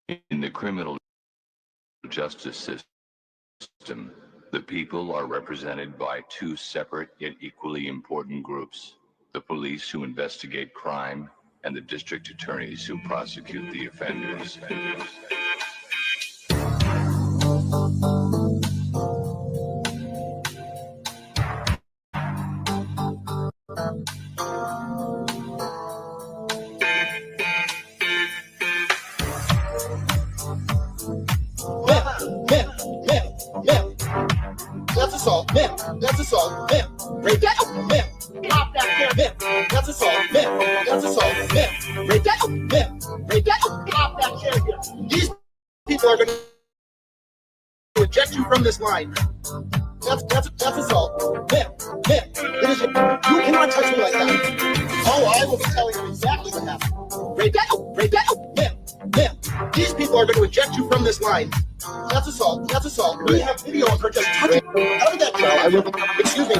In the criminal justice system, the people are represented by two separate yet equally important groups: the police who investigate crime and the district attorneys who prosecute the offenders. That's assault, that's assault, break that up, pop that chair, that's assault, that's assault, break that up, break that up, pop that chair. These people are going to eject you from this line. That's assault, it is, you cannot touch me like that. Oh, I will be telling you exactly what happened. Break that up, these people are going to eject you from this line. That's assault, that's assault. We have video of her just touching. How did that go? Excuse me.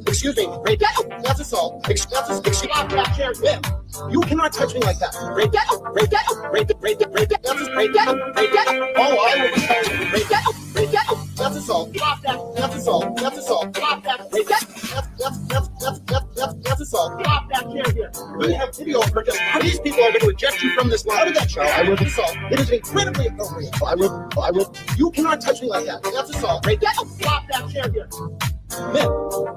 Excuse me. Break that up. That's assault. You cannot touch me like that. Break that up. Break that up. Break that. Break that. Break that. That's break that up. Break that up. Oh, I will be telling you. Break that up. Break that up. That's assault. That's assault. That's assault. Break that. That's assault. We have video of her just. These people are going to eject you from this line. How did that show? I will assault. It is incredibly appropriate. I will. You cannot touch me like that. That's assault. Break that up. Drop that chair here.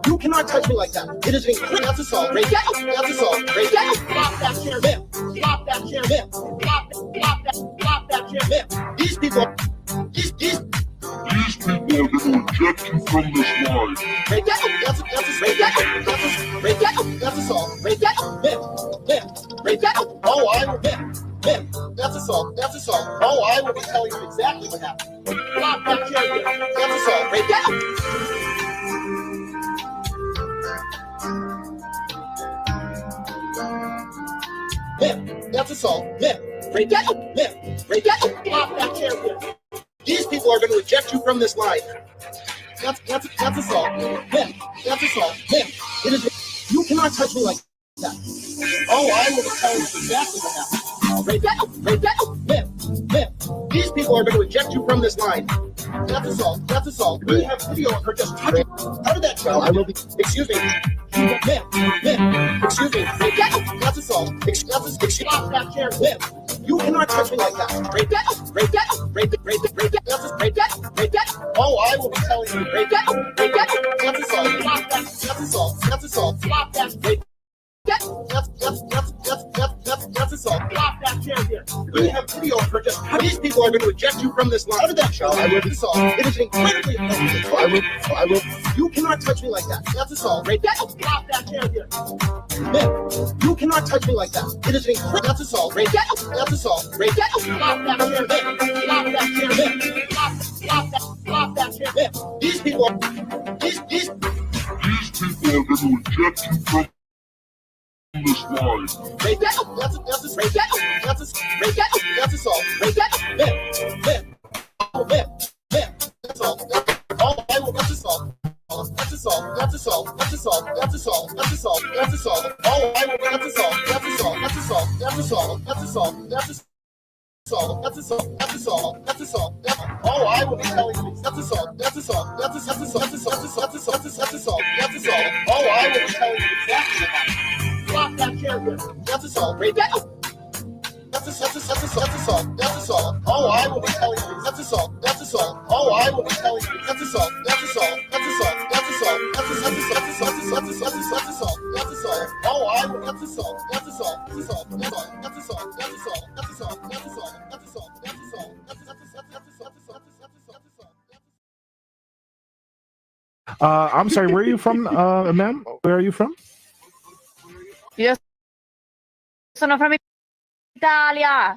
You cannot touch me like that. It is incredible. That's assault. Break that up. That's assault. Break that up. Drop that chair. Drop that chair. Drop that chair. These people are going to eject you from this line. Break that up. Break that up. Break that up. That's assault. Break that up. Break that up. Oh, I will. That's assault. That's assault. Oh, I will be telling you exactly what happened. Drop that chair. That's assault. Break that up. That's assault. Break that up. Break that up. Drop that chair. These people are going to eject you from this line. That's assault. That's assault. It is. You cannot touch me like that. Oh, I will tell you exactly what happened. Break that up. Break that up. These people are going to eject you from this line. That's assault. That's assault. We have video of her just touching. How did that show? I will be. Excuse me. Excuse me. Break that up. That's assault. Excuse me. That chair. You cannot touch me like that. Break that up. Break that up. Break that. Break that. Break that. That's break that. Break that. Oh, I will be telling you. Break that up. Break that. That's assault. That's assault. That's assault. Drop that. Break. That's assault. Drop that chair here. We have video of her just. These people are going to eject you from this line. How did that show? I will assault. It is incredibly appropriate. I will. You cannot touch me like that. That's assault. Break that up. Drop that chair here. You cannot touch me like that. It is incredible. That's assault. Break that up. That's assault. Break that up. Drop that chair. Drop that chair. Drop that chair. These people are. These people are going to eject you from this line. Break that up. That's break that up. That's break that up. That's assault. Break that up. That's all. Oh, I will. That's assault. That's assault. That's assault. That's assault. That's assault. That's assault. That's assault. Oh, I will. That's assault. That's assault. That's assault. That's assault. That's assault. That's assault. That's assault. That's assault. That's assault. Oh, I will be telling you. That's assault. That's assault. That's assault. That's assault. That's assault. That's assault. That's assault. That's assault. Oh, I will be telling you exactly what happened. Drop that chair here. That's assault. Break that up. That's assault. That's assault. That's assault. That's assault. Oh, I will be telling you. That's assault. That's assault. Oh, I will be telling you. That's assault. That's assault. That's assault. That's assault. That's assault. That's assault. That's assault. That's assault. That's assault. Oh, I will. That's assault. That's assault. That's assault. That's assault. That's assault. That's assault. That's assault. That's assault. That's assault. That's assault. I'm sorry, where are you from, ma'am? Where are you from? Io sono from Italia.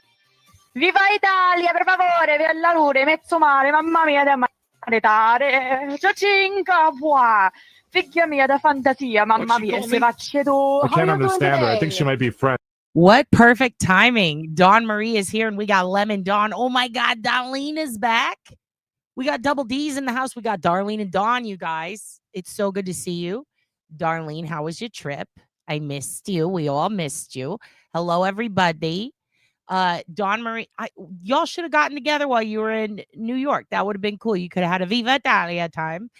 Viva Italia, per favore, via la lure, mezzo mare, mamma mia, da maritare. Ciacinca, buah. Figlia mia, da fantasia, mamma mia, se faccio tu. I can't understand her. I think she might be French. What perfect timing. Dawn Marie is here and we got Lemon Dawn. Oh my God, Darlene is back. We got double D's in the house. We got Darlene and Dawn, you guys. It's so good to see you. Darlene, how was your trip? I missed you. We all missed you. Hello, everybody. Dawn Marie, y'all should have gotten together while you were in New York. That would have been cool. You could have had a Viva Italia time.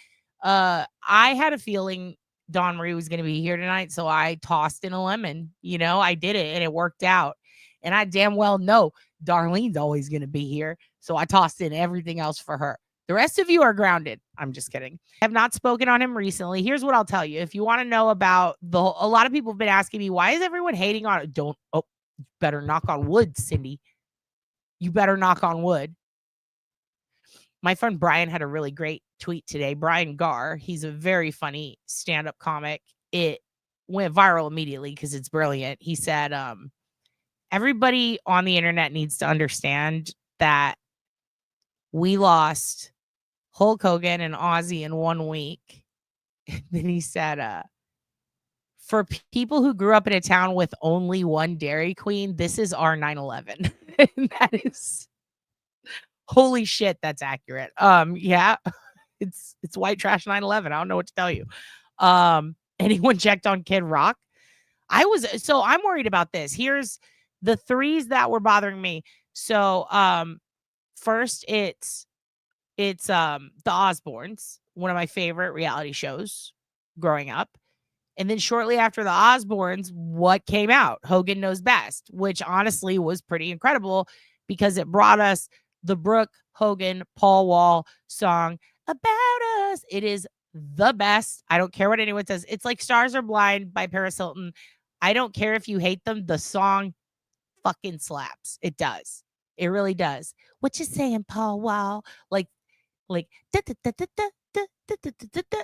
I had a feeling Dawn Marie was going to be here tonight, so I tossed in a lemon. You know, I did it and it worked out. And I damn well know Darlene's always going to be here, so I tossed in everything else for her. The rest of you are grounded. I'm just kidding. I have not spoken on him recently. Here's what I'll tell you. If you want to know about a lot of people have been asking me, why is everyone hating on it? Better knock on wood, Cindy. You better knock on wood. My friend Bryan had a really great tweet today. Bryan Gar, he's a very funny stand-up comic. It went viral immediately because it's brilliant. He said, everybody on the internet needs to understand that we lost Hulk Hogan and Ozzy in 1 week. Then he said, for people who grew up in a town with only one Dairy Queen, this is our 9/11. And that is holy shit, that's accurate. Yeah, it's white trash 9/11. I don't know what to tell you. Anyone checked on Kid Rock? I'm worried about this. Here's the threes that were bothering me. So first it's the Osbournes, one of my favorite reality shows growing up. And then shortly after the Osbournes, what came out? Hogan Knows Best, which honestly was pretty incredible because it brought us the Brooke Hogan, Paul Wall song About Us. It is the best. I don't care what anyone says. It's like Stars Are Blind by Paris Hilton. I don't care if you hate them. The song fucking slaps. It does. It really does. What you saying, Paul Wall? Like, da, da, da, da, da.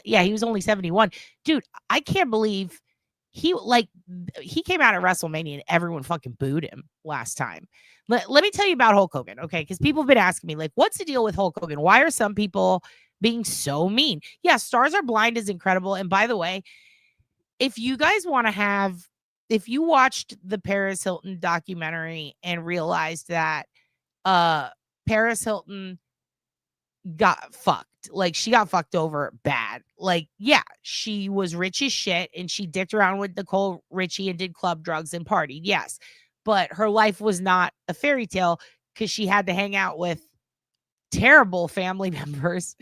Yeah, he was only 71. Dude, I can't believe he came out at WrestleMania and everyone fucking booed him last time. Let me tell you about Hulk Hogan, okay? Because people have been asking me, like, what's the deal with Hulk Hogan? Why are some people being so mean? Yeah, Stars Are Blind is incredible. And by the way, if you guys want to if you watched the Paris Hilton documentary and realized that Paris Hilton got fucked. Like, she got fucked over bad. Like, yeah, she was rich as shit and she dicked around with Nicole Richie and did club drugs and partied. Yes. But her life was not a fairy tale because she had to hang out with terrible family members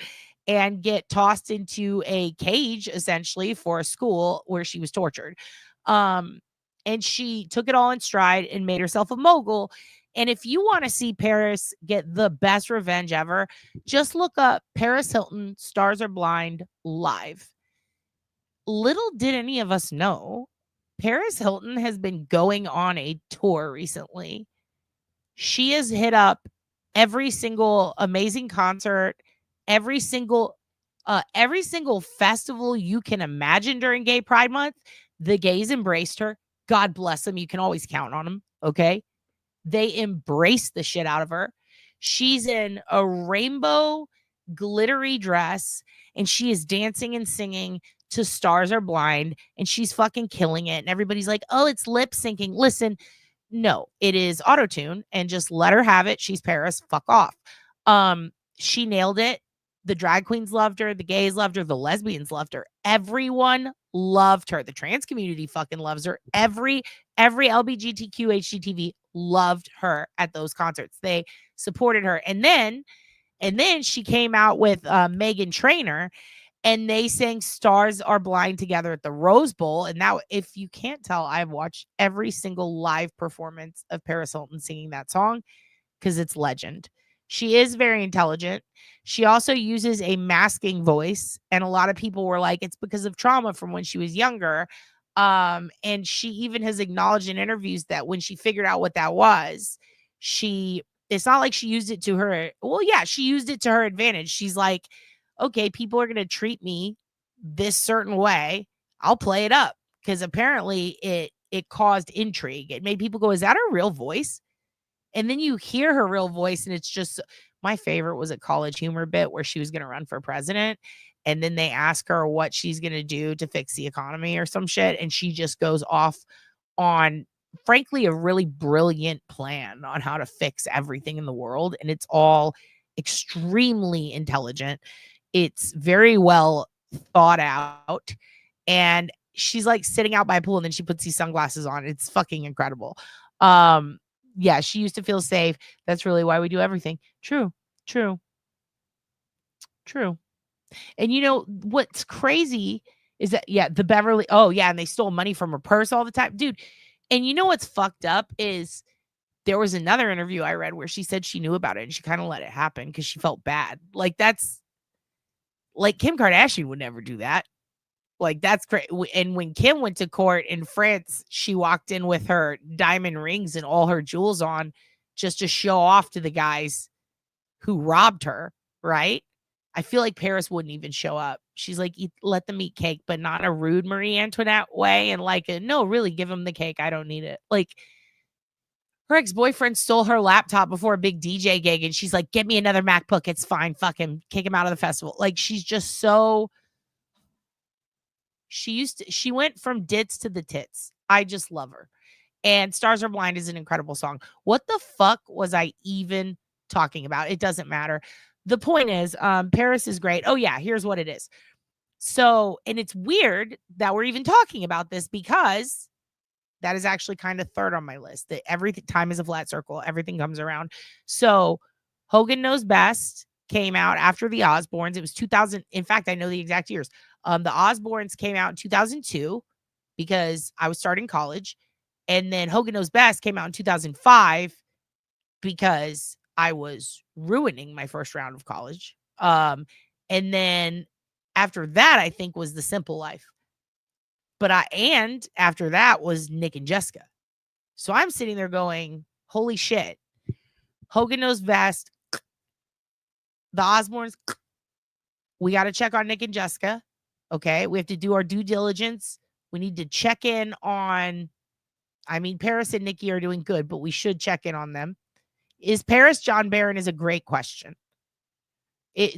and get tossed into a cage essentially for a school where she was tortured. And she took it all in stride and made herself a mogul. And if you want to see Paris get the best revenge ever, just look up Paris Hilton, Stars Are Blind live. Little did any of us know, Paris Hilton has been going on a tour recently. She has hit up every single amazing concert, every single festival you can imagine during Gay Pride Month. The gays embraced her. God bless them. You can always count on them. Okay. They embrace the shit out of her. She's in a rainbow glittery dress and she is dancing and singing to Stars Are Blind and she's fucking killing it. And everybody's like, oh, it's lip syncing. Listen, no, it is auto-tune and just let her have it. She's Paris. Fuck off. She nailed it. The drag queens loved her. The gays loved her. The lesbians loved her. Everyone loved her. The trans community fucking loves her. Every LGBTQ HGTV loved her at those concerts. They supported her. And then she came out with Meghan Trainor and they sang Stars Are Blind together at the Rose Bowl. And now, if you can't tell, I've watched every single live performance of Paris Hilton singing that song because it's legend. She is very intelligent. She also uses a masking voice. And a lot of people were like, it's because of trauma from when she was younger. And she even has acknowledged in interviews that when she figured out what that was, it's not like she used it to her. Well, yeah, she used it to her advantage. She's like, okay, people are going to treat me this certain way. I'll play it up because apparently it caused intrigue. It made people go, is that her real voice? And then you hear her real voice and it's just, my favorite was a College Humor bit where she was going to run for president. And then they ask her what she's going to do to fix the economy or some shit. And she just goes off on, frankly, a really brilliant plan on how to fix everything in the world. And it's all extremely intelligent. It's very well thought out. And she's like sitting out by a pool and then she puts these sunglasses on. It's fucking incredible. Yeah, she used to feel safe. That's really why we do everything. True. And you know what's crazy is that the Beverly. Oh yeah, and they stole money from her purse all the time, dude. And you know what's fucked up is there was another interview I read where she said she knew about it and she kind of let it happen because she felt bad. Like that's like Kim Kardashian would never do that. Like that's great. And when Kim went to court in France, she walked in with her diamond rings and all her jewels on just to show off to the guys who robbed her, right? I feel like Paris wouldn't even show up. She's like, let them eat cake, but not in a rude Marie Antoinette way. And like, no, really, give them the cake. I don't need it. Like, her ex-boyfriend stole her laptop before a big DJ gig, and she's like, get me another MacBook. It's fine. Fuck him. Kick him out of the festival. Like, she's just so... She went from dits to the tits. I just love her. And Stars Are Blind is an incredible song. What the fuck was I even talking about? It doesn't matter. The point is, Paris is great. Oh yeah, here's what it is. So, and it's weird that we're even talking about this because that is actually kind of third on my list. That everything, time is a flat circle. Everything comes around. So Hogan Knows Best came out after the Osbournes. It was 2000. In fact, I know the exact years. The Osbournes came out in 2002 because I was starting college. And then Hogan Knows Best came out in 2005 because I was ruining my first round of college. And then after that, I think was The Simple Life. And after that was Nick and Jessica. So I'm sitting there going, holy shit. Hogan Knows Best. The Osbournes. We got to check on Nick and Jessica. Okay. We have to do our due diligence. We need to check in on, Paris and Nikki are doing good, but we should check in on them. Is Paris John Barron is a great question.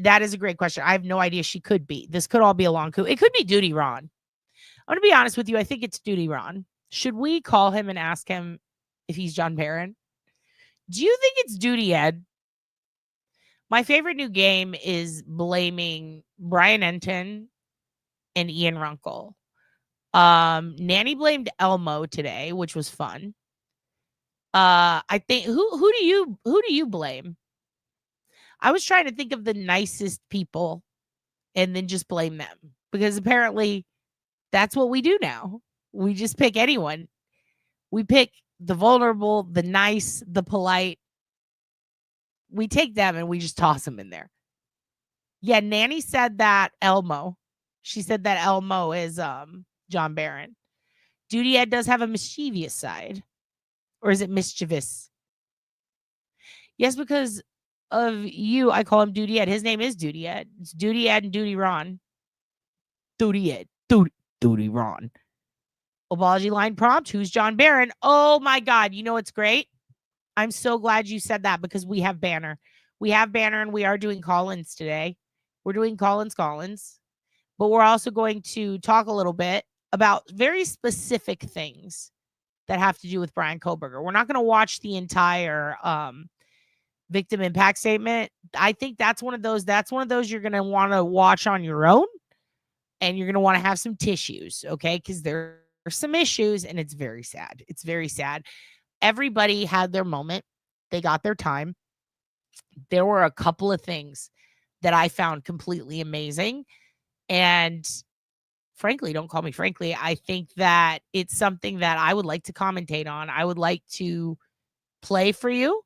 That is a great question. I have no idea. She could be. This could all be a long coup. It could be Duty Ron. I'm going to be honest with you. I think it's Duty Ron. Should we call him and ask him if he's John Barron? Do you think it's Duty Ed? My favorite new game is blaming Brian Enton and Ian Runkle. Nanny blamed Elmo today, which was fun. I think who do you blame? I was trying to think of the nicest people and then just blame them because apparently that's what we do now. We just pick anyone. We pick the vulnerable, the nice, the polite. We take them and we just toss them in there. Yeah, Nanny said that Elmo. She said that Elmo is John Barron. Duty Ed does have a mischievous side. Or is it mischievous? Yes, because of you, I call him Duty Ed. His name is Duty Ed. It's Duty Ed and Duty Ron. Duty Ed. Duty Ron. Apology line prompt. Who's John Barron? Oh my God. You know what's great? I'm so glad you said that because we have Banner. We have Banner and we are doing call-ins today. We're doing call-ins. But we're also going to talk a little bit about very specific things that have to do with Bryan Kohberger. We're not going to watch the entire victim impact statement. I think that's one of those you're going to want to watch on your own. And you're going to want to have some tissues, okay? Because there are some issues and it's very sad. It's very sad. Everybody had their moment. They got their time. There were a couple of things that I found completely amazing. And frankly, don't call me frankly, I think that it's something that I would like to commentate on. I would like to play for you.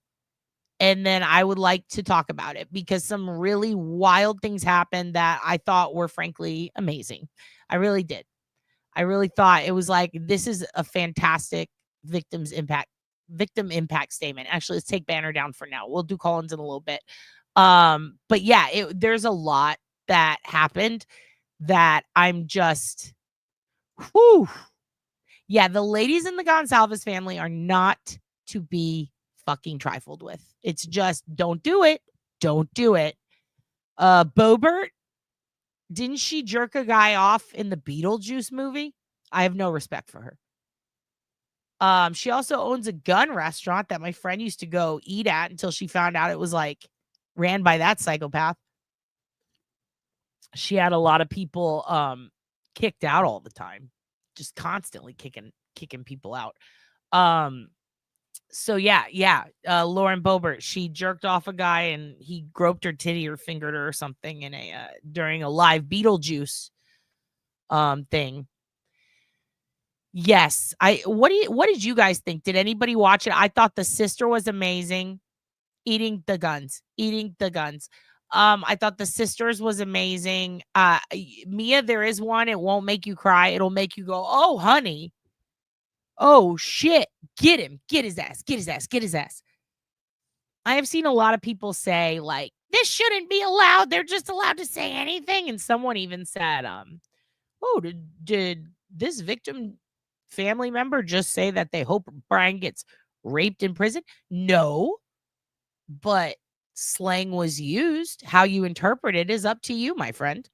And then I would like to talk about it because some really wild things happened that I thought were frankly amazing. I really did. I really thought it was like, this is a fantastic victim impact statement. Actually, let's take Banner down for now. We'll do call-ins in a little bit. But yeah, there's a lot that happened that I'm just, whew. Yeah, the ladies in the Gonsalves family are not to be fucking trifled with. It's just, don't do it. Don't do it. Boebert, didn't she jerk a guy off in the Beetlejuice movie? I have no respect for her. She also owns a gun restaurant that my friend used to go eat at until she found out it was like ran by that psychopath. She had a lot of people kicked out all the time, just constantly kicking people out. So yeah. Lauren Boebert, she jerked off a guy and he groped her titty or fingered her or something in a during a live Beetlejuice thing. Yes. What did you guys think? Did anybody watch it? I thought the sister was amazing. Eating the guns. I thought the sisters was amazing. Mia, there is one. It won't make you cry. It'll make you go, "Oh, honey. Oh shit. Get him. Get his ass. Get his ass. Get his ass." I have seen a lot of people say, like, this shouldn't be allowed. They're just allowed to say anything. And someone even said, oh, did this victim family member just say that they hope Bryan gets raped in prison? No, but slang was used. How you interpret it is up to you, my friend.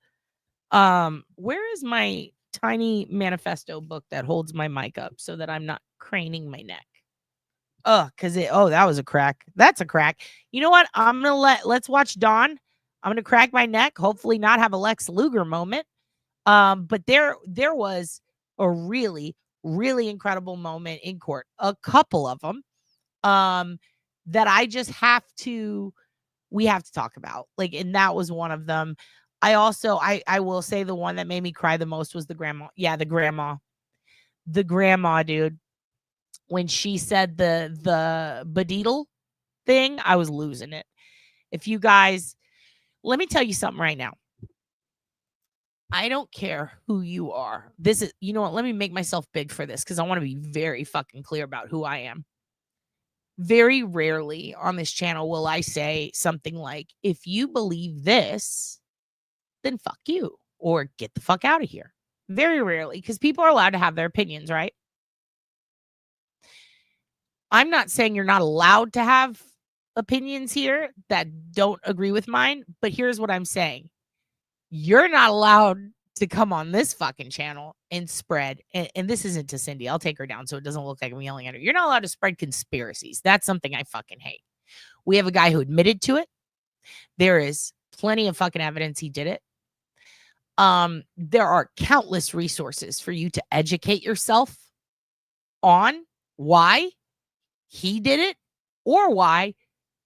Where is my tiny manifesto book that holds my mic up so that I'm not craning my neck? That was a crack. That's a crack. You know what? Let's watch Dawn. I'm gonna crack my neck. Hopefully not have a Lex Luger moment. But there was a really, really incredible moment in court. A couple of them, that we have to talk about. Like, and that was one of them. I will say the one that made me cry the most was the grandma. Yeah, the grandma, dude. When she said the bedeedle thing, I was losing it. If you guys, let me tell you something right now. I don't care who you are. This is, you know what? Let me make myself big for this because I want to be very fucking clear about who I am. Very rarely on this channel will I say something like, if you believe this, then fuck you or get the fuck out of here. Very rarely, because people are allowed to have their opinions, right? I'm not saying you're not allowed to have opinions here that don't agree with mine, but here's what I'm saying. You're not allowed to come on this fucking channel and spread, and this isn't to Cindy. I'll take her down so it doesn't look like I'm yelling at her. You're not allowed to spread conspiracies. That's something I fucking hate. We have a guy who admitted to it. There is plenty of fucking evidence he did it. There are countless resources for you to educate yourself on why he did it or why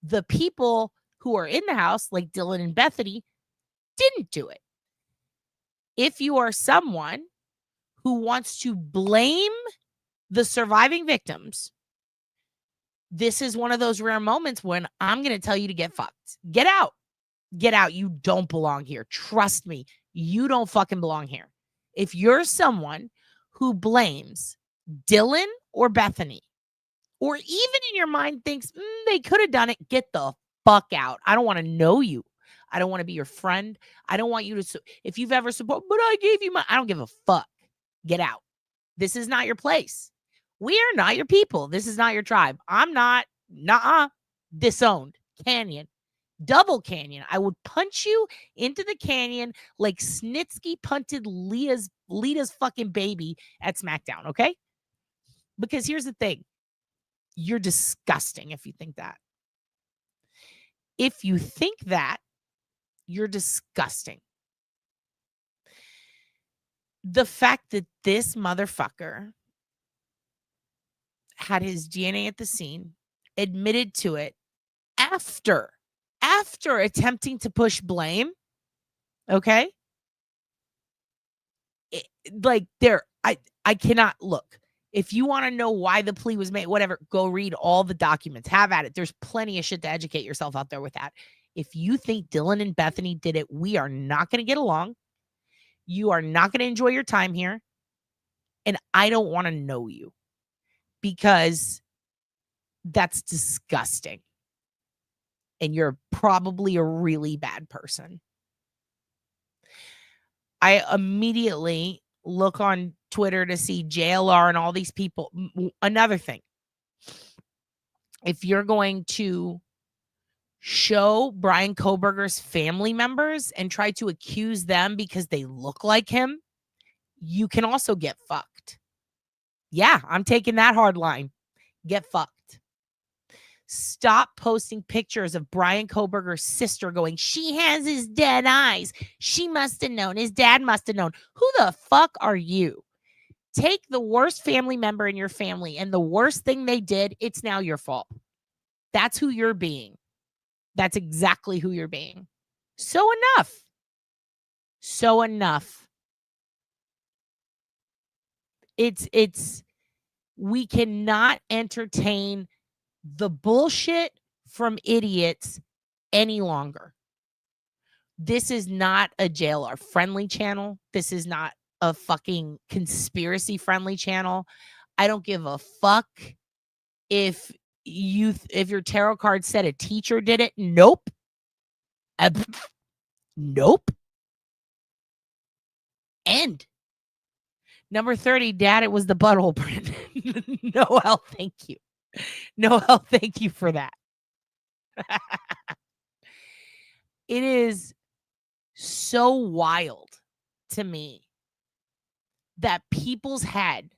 the people who are in the house, like Dylan and Bethany, didn't do it. If you are someone who wants to blame the surviving victims, this is one of those rare moments when I'm going to tell you to get fucked. Get out. Get out. You don't belong here. Trust me. You don't fucking belong here. If you're someone who blames Dylan or Bethany, or even in your mind thinks they could have done it, get the fuck out. I don't want to know you. I don't want to be your friend. I don't want you to, if you've ever supported, but I gave you my, I don't give a fuck. Get out. This is not your place. We are not your people. This is not your tribe. I'm not, disowned. Canyon. Double canyon. I would punch you into the canyon like Snitsky punted Lita's fucking baby at SmackDown, okay? Because here's the thing. You're disgusting if you think that. If you think that, you're disgusting. The fact that this motherfucker had his DNA at the scene, admitted to it after attempting to push blame, okay? I cannot look. If you want to know why the plea was made, whatever, go read all the documents. Have at it. There's plenty of shit to educate yourself out there with that. If you think Dylan and Bethany did it, we are not going to get along. You are not going to enjoy your time here. And I don't want to know you because that's disgusting. And you're probably a really bad person. I immediately look on Twitter to see JLR and all these people. Another thing, if you're going to show Bryan Kohberger's family members and try to accuse them because they look like him, you can also get fucked. Yeah, I'm taking that hard line. Get fucked. Stop posting pictures of Bryan Kohberger's sister going, she has his dead eyes. She must have known. His dad must have known. Who the fuck are you Take the worst family member in your family and the worst thing they did, it's now your fault. That's who you're being. That's exactly who you're being. So enough. So enough. We cannot entertain the bullshit from idiots any longer. This is not a JLR friendly channel. This is not a fucking conspiracy friendly channel. I don't give a fuck if your tarot card said a teacher did it. Nope. Nope. End. Number 30, Dad, it was the butthole print. Noel, thank you. Noel, thank you for that. It is so wild to me that people's head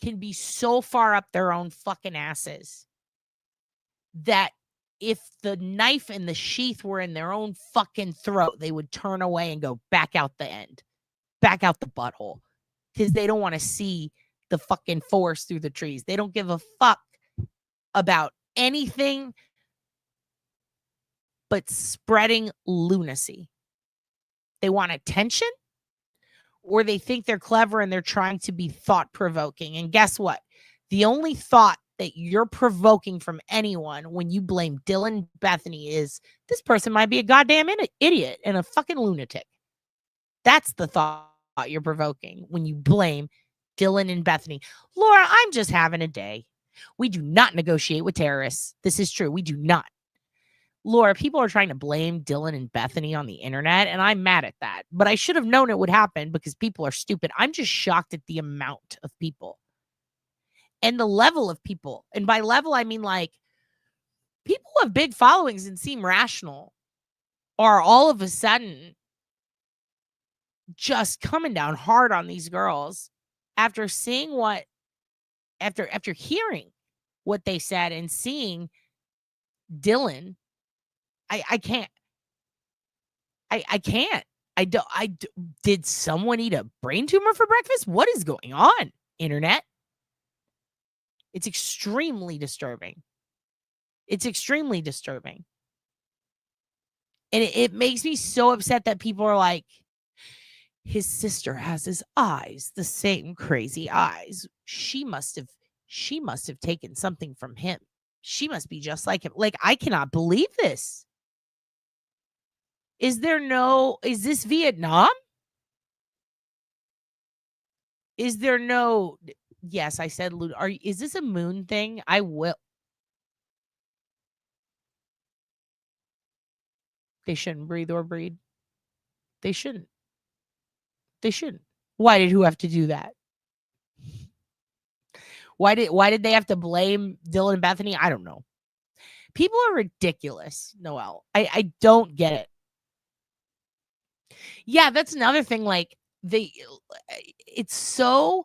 can be so far up their own fucking asses that if the knife and the sheath were in their own fucking throat, they would turn away and go back out the end, back out the butthole, because they don't want to see the fucking forest through the trees. They don't give a fuck about anything but spreading lunacy. They want attention, or they think they're clever and they're trying to be thought-provoking. And guess what? The only thought that you're provoking from anyone when you blame Dylan Bethany is this person might be a goddamn idiot and a fucking lunatic. That's the thought you're provoking when you blame Dylan and Bethany. Laura, I'm just having a day. We do not negotiate with terrorists. This is true. We do not. Laura, people are trying to blame Dylan and Bethany on the internet, and I'm mad at that. But I should have known it would happen because people are stupid. I'm just shocked at the amount of people and the level of people. And by level, I mean like people who have big followings and seem rational are all of a sudden just coming down hard on these girls after seeing after hearing what they said and seeing Dylan. I can't. I can't. Did someone eat a brain tumor for breakfast? What is going on, internet? It's extremely disturbing. It's extremely disturbing. And it makes me so upset that people are like, his sister has his eyes, the same crazy eyes. She must have taken something from him. She must be just like him. Like, I cannot believe this. Is this Vietnam? Is there no, yes, I said, is this a moon thing? I will. They shouldn't breathe or breed. They shouldn't. They shouldn't. Why did who have to do that? Why did they have to blame Dylan and Bethany? I don't know. People are ridiculous, Noel. I don't get it. Yeah, that's another thing. Like, it's so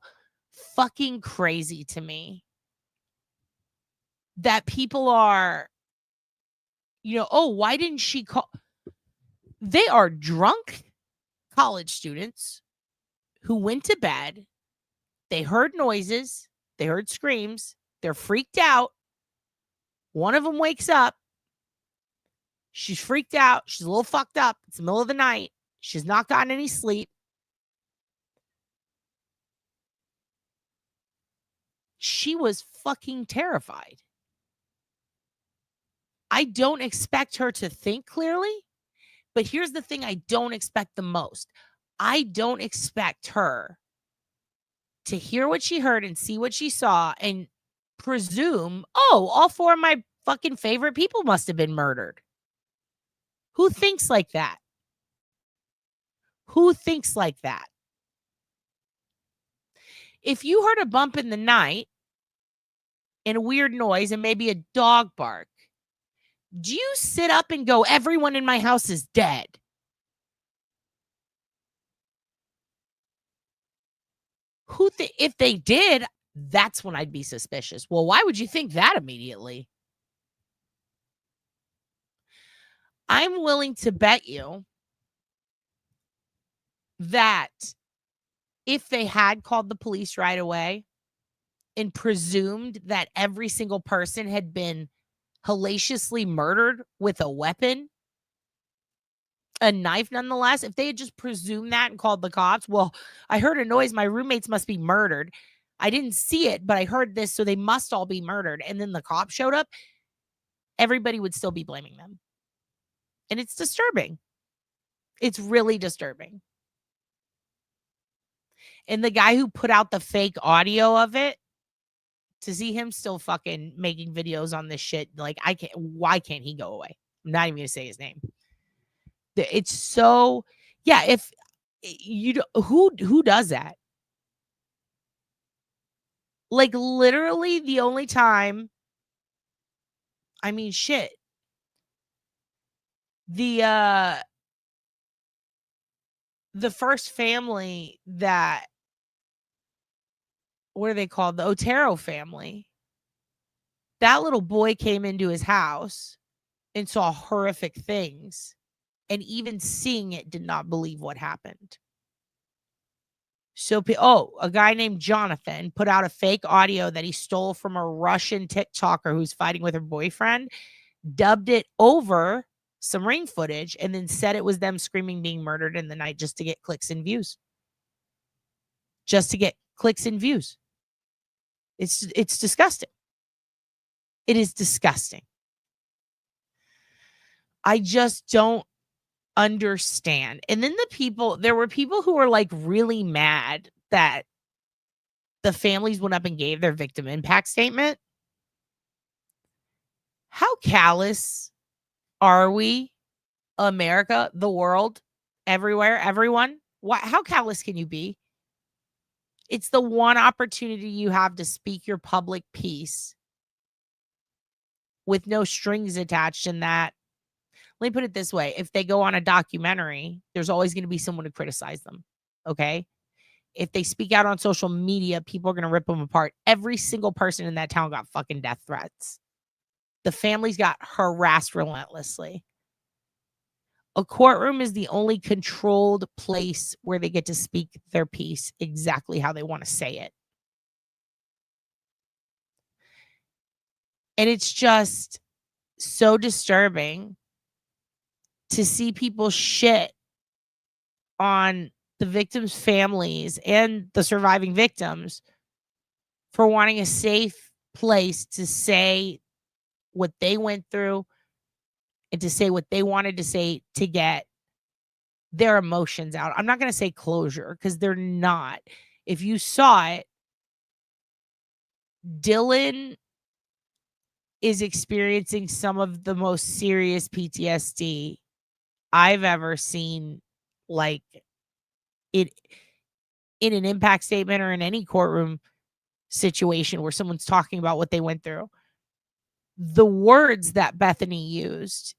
fucking crazy to me that people are, oh, why didn't she call? They are drunk college students who went to bed. They heard noises. They heard screams. They're freaked out. One of them wakes up. She's freaked out. She's a little fucked up. It's the middle of the night. She's not gotten any sleep. She was fucking terrified. I don't expect her to think clearly, but here's the thing I don't expect the most. I don't expect her to hear what she heard and see what she saw and presume, oh, all four of my fucking favorite people must have been murdered. Who thinks like that? Who thinks like that? If you heard a bump in the night and a weird noise and maybe a dog bark, do you sit up and go, everyone in my house is dead? If they did, that's when I'd be suspicious. Well, why would you think that immediately? I'm willing to bet you that if they had called the police right away and presumed that every single person had been hellaciously murdered with a weapon, a knife nonetheless, if they had just presumed that and called the cops, well, I heard a noise, my roommates must be murdered. I didn't see it, but I heard this, so they must all be murdered. And then the cops showed up, everybody would still be blaming them. And it's disturbing. It's really disturbing. And the guy who put out the fake audio of it, to see him still fucking making videos on this shit, like, why can't he go away? I'm not even gonna say his name. It's so, yeah, if you, who does that? Like, literally the only time, I mean, shit. The first family that, what are they called? The Otero family. That little boy came into his house and saw horrific things, and even seeing it did not believe what happened. So, a guy named Jonathan put out a fake audio that he stole from a Russian TikToker who's fighting with her boyfriend, dubbed it over some ring footage, and then said it was them screaming being murdered in the night just to get clicks and views. Just to get clicks and views. It's disgusting. It is disgusting. I just don't understand. And then there were people who were like really mad that the families went up and gave their victim impact statement. How callous are we, America, the world, everywhere, everyone? How callous can you be? It's the one opportunity you have to speak your public piece with no strings attached in that. Let me put it this way. If they go on a documentary, there's always going to be someone to criticize them. Okay? If they speak out on social media, people are going to rip them apart. Every single person in that town got fucking death threats. The families got harassed relentlessly. A courtroom is the only controlled place where they get to speak their piece exactly how they want to say it. And it's just so disturbing to see people shit on the victims' families and the surviving victims for wanting a safe place to say what they went through and to say what they wanted to say to get their emotions out. I'm not going to say closure because they're not. If you saw it, Dylan is experiencing some of the most serious PTSD I've ever seen, like it in an impact statement or in any courtroom situation where someone's talking about what they went through. The words that Bethany used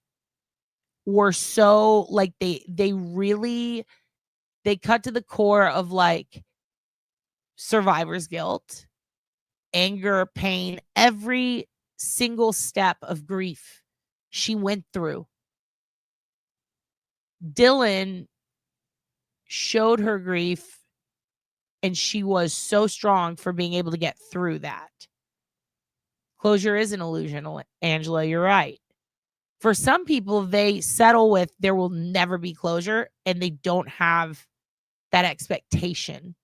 were so like they cut to the core of like survivor's guilt, anger, pain, every single step of grief she went through. Dylan showed her grief, and she was so strong for being able to get through that. Closure is an illusion, Angela. You're right. For some people, they settle with there will never be closure, and they don't have that expectation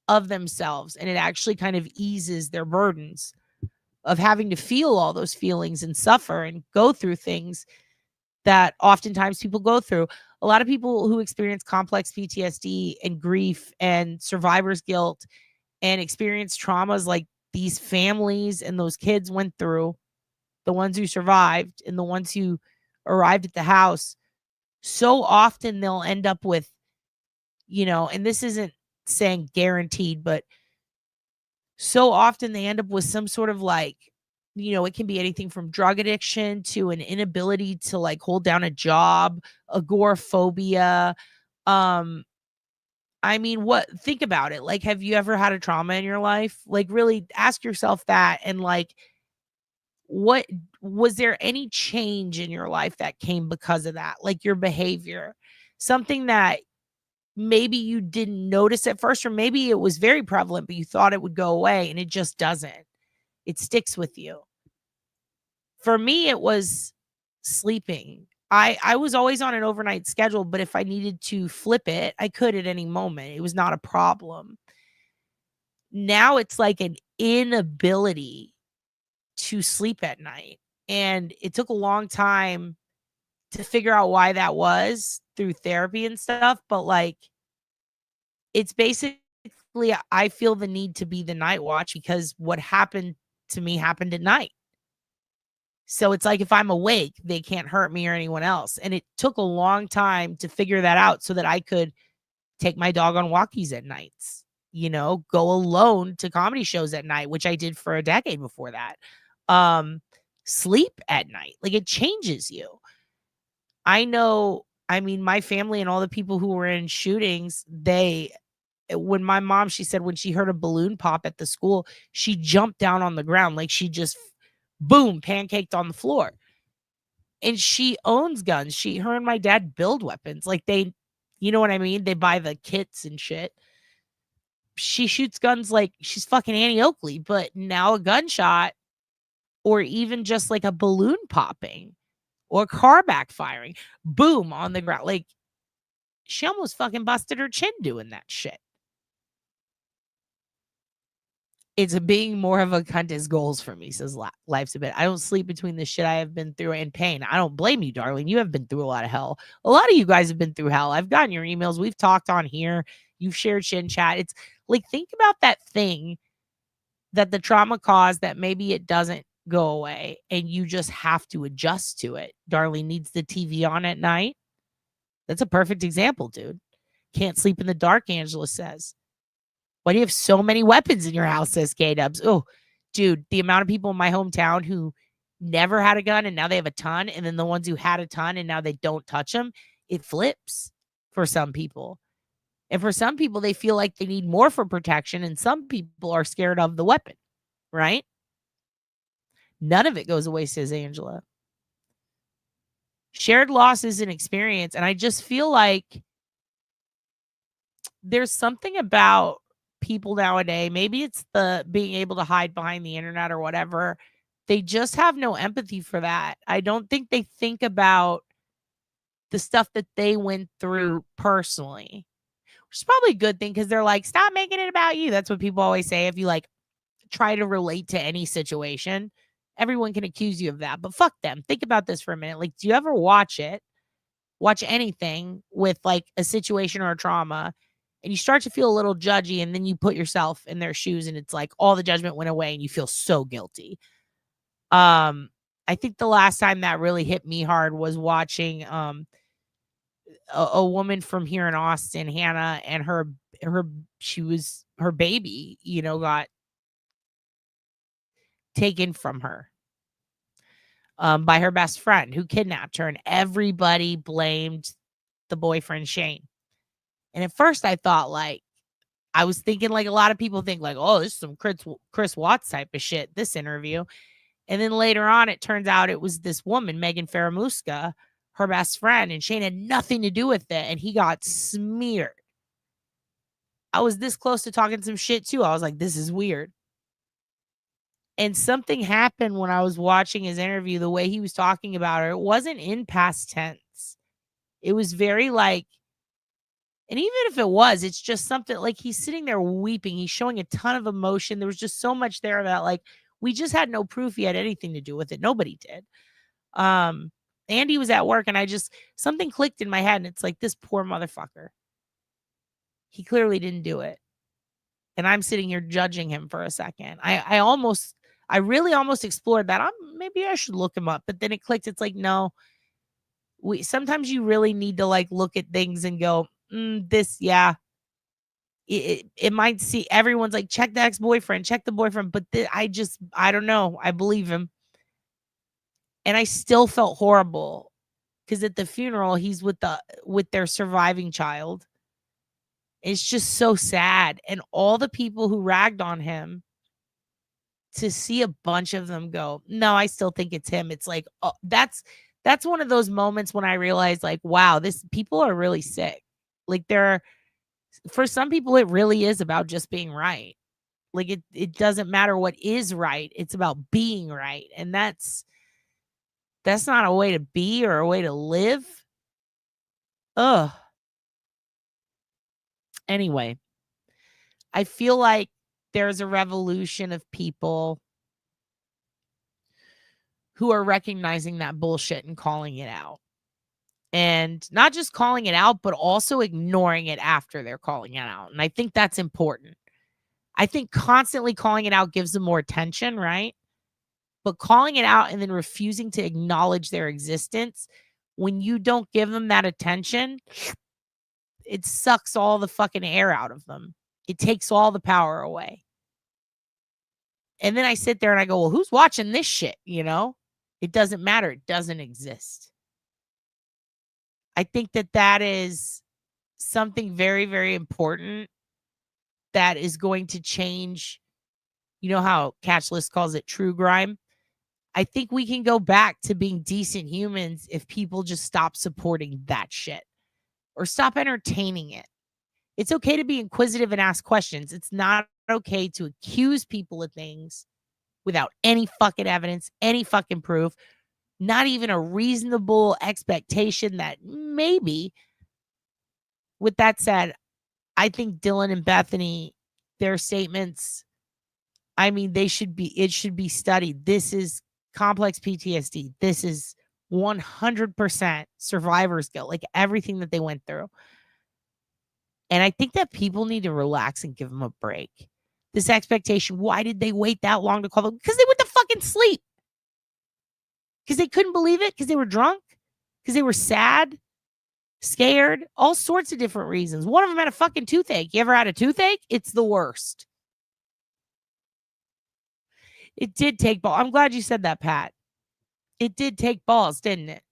of themselves. And it actually kind of eases their burdens of having to feel all those feelings and suffer and go through things that oftentimes people go through. A lot of people who experience complex PTSD and grief and survivor's guilt and experience traumas like these families and those kids went through, the ones who survived and the ones who arrived at the house, so often they'll end up with, and this isn't saying guaranteed, but so often they end up with some sort of like, it can be anything from drug addiction to an inability to like hold down a job, agoraphobia. Think about it. Like, have you ever had a trauma in your life? Like, really ask yourself that. And like, what was there any change in your life that came because of that? Like your behavior, something that maybe you didn't notice at first, or maybe it was very prevalent, but you thought it would go away, and it just doesn't. It sticks with you. For me, it was sleeping. I was always on an overnight schedule, but if I needed to flip it, I could at any moment. It was not a problem. Now it's like an inability to sleep at night. And it took a long time to figure out why that was through therapy and stuff. But like, it's basically, I feel the need to be the night watch because what happened to me happened at night. So it's like if I'm awake, they can't hurt me or anyone else. And it took a long time to figure that out so that I could take my dog on walkies at nights, go alone to comedy shows at night, which I did for a decade before that. Sleep at night. Like, it changes you. I know, my family and all the people who were in shootings, when my mom, she said when she heard a balloon pop at the school, she jumped down on the ground. Like, she just boom, pancaked on the floor. And she owns guns. Her and my dad build weapons. Like, they, you know what I mean? They buy the kits and shit. She shoots guns like she's fucking Annie Oakley, but now a gunshot or even just like a balloon popping or car backfiring, boom, on the ground. Like, she almost fucking busted her chin doing that shit. It's being more of a cunt as goals for me, says Life's a Bit. I don't sleep between the shit I have been through and pain. I don't blame you, darling. You have been through a lot of hell. A lot of you guys have been through hell. I've gotten your emails. We've talked on here. You've shared shit in chat. It's like, think about that thing that the trauma caused that maybe it doesn't go away and you just have to adjust to it. Darling needs the TV on at night. That's a perfect example, dude. Can't sleep in the dark, Angela says. Why do you have so many weapons in your house, says K-Dubs? Oh, dude, the amount of people in my hometown who never had a gun and now they have a ton, and then the ones who had a ton and now they don't touch them, it flips for some people. And for some people, they feel like they need more for protection, and some people are scared of the weapon, right? None of it goes away, says Angela. Shared loss is an experience, and I just feel like there's something about people nowadays, maybe it's the being able to hide behind the internet or whatever. They just have no empathy for that. I don't think they think about the stuff that they went through personally, which is probably a good thing because they're like, stop making it about you. That's what people always say. If you like try to relate to any situation, everyone can accuse you of that, but fuck them. Think about this for a minute. Like, do you ever watch anything with like a situation or a trauma, and you start to feel a little judgy, and then you put yourself in their shoes and it's like all the judgment went away and you feel so guilty. I think the last time that really hit me hard was watching a woman from here in Austin, Hannah, and her baby, got taken from her by her best friend who kidnapped her, and everybody blamed the boyfriend, Shane. And at first I thought, like, I was thinking like a lot of people think like, oh, this is some Chris Watts type of shit, this interview. And then later on, it turns out it was this woman, Megan Faramuska, her best friend, and Shane had nothing to do with it. And he got smeared. I was this close to talking some shit too. I was like, this is weird. And something happened when I was watching his interview, the way he was talking about her. It wasn't in past tense. It was very like, and even if it was, it's just something like he's sitting there weeping. He's showing a ton of emotion. There was just so much there that like, we just had no proof he had anything to do with it. Nobody did. Andy was at work and something clicked in my head, and it's like, this poor motherfucker. He clearly didn't do it. And I'm sitting here judging him for a second. I really almost explored that. Maybe I should look him up, but then it clicked. It's like, no, sometimes you really need to like look at things and go, yeah. It might see everyone's like, check the ex-boyfriend, check the boyfriend. But I don't know. I believe him. And I still felt horrible because at the funeral, he's with their surviving child. It's just so sad. And all the people who ragged on him, to see a bunch of them go, no, I still think it's him. It's like, oh, that's one of those moments when I realized like, wow, people are really sick. Like For some people, it really is about just being right. Like it doesn't matter what is right. It's about being right. And that's not a way to be or a way to live. Ugh. Anyway, I feel like there's a revolution of people who are recognizing that bullshit and calling it out. And not just calling it out, but also ignoring it after they're calling it out. And I think that's important. I think constantly calling it out gives them more attention, right? But calling it out and then refusing to acknowledge their existence, when you don't give them that attention, it sucks all the fucking air out of them. It takes all the power away. And then I sit there and I go, well, who's watching this shit? You know, it doesn't matter. It doesn't exist. I think that is something very, very important that is going to change. You know how Catchlist calls it true grime? I think we can go back to being decent humans if people just stop supporting that shit or stop entertaining it. It's okay to be inquisitive and ask questions. It's not okay to accuse people of things without any fucking evidence, any fucking proof, not even a reasonable expectation that maybe. With that said, I think Dylan and Bethany, their statements, I mean, it should be studied. This is complex PTSD. This is 100% survivor's guilt, like everything that they went through. And I think that people need to relax and give them a break. This expectation, why did they wait that long to call them? Because they went to fucking sleep. Because they couldn't believe it, because they were drunk, because they were sad, scared, all sorts of different reasons. One of them had a fucking toothache. You ever had a toothache? It's the worst. It did take balls. I'm glad you said that, Pat. It did take balls, didn't it?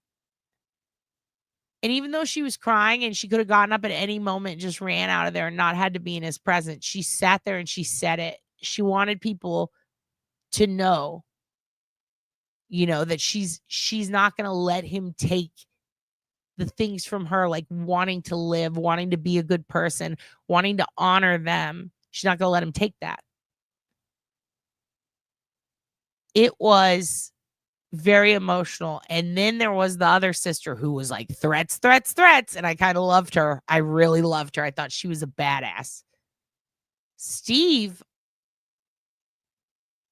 And even though she was crying and she could have gotten up at any moment and just ran out of there and not had to be in his presence, she sat there and she said it. She wanted people to know, you know, that she's not going to let him take the things from her, like wanting to live, wanting to be a good person, wanting to honor them. She's not going to let him take that. It was very emotional. And then there was the other sister who was like, threats. And I kind of loved her. I really loved her. I thought she was a badass. Steve,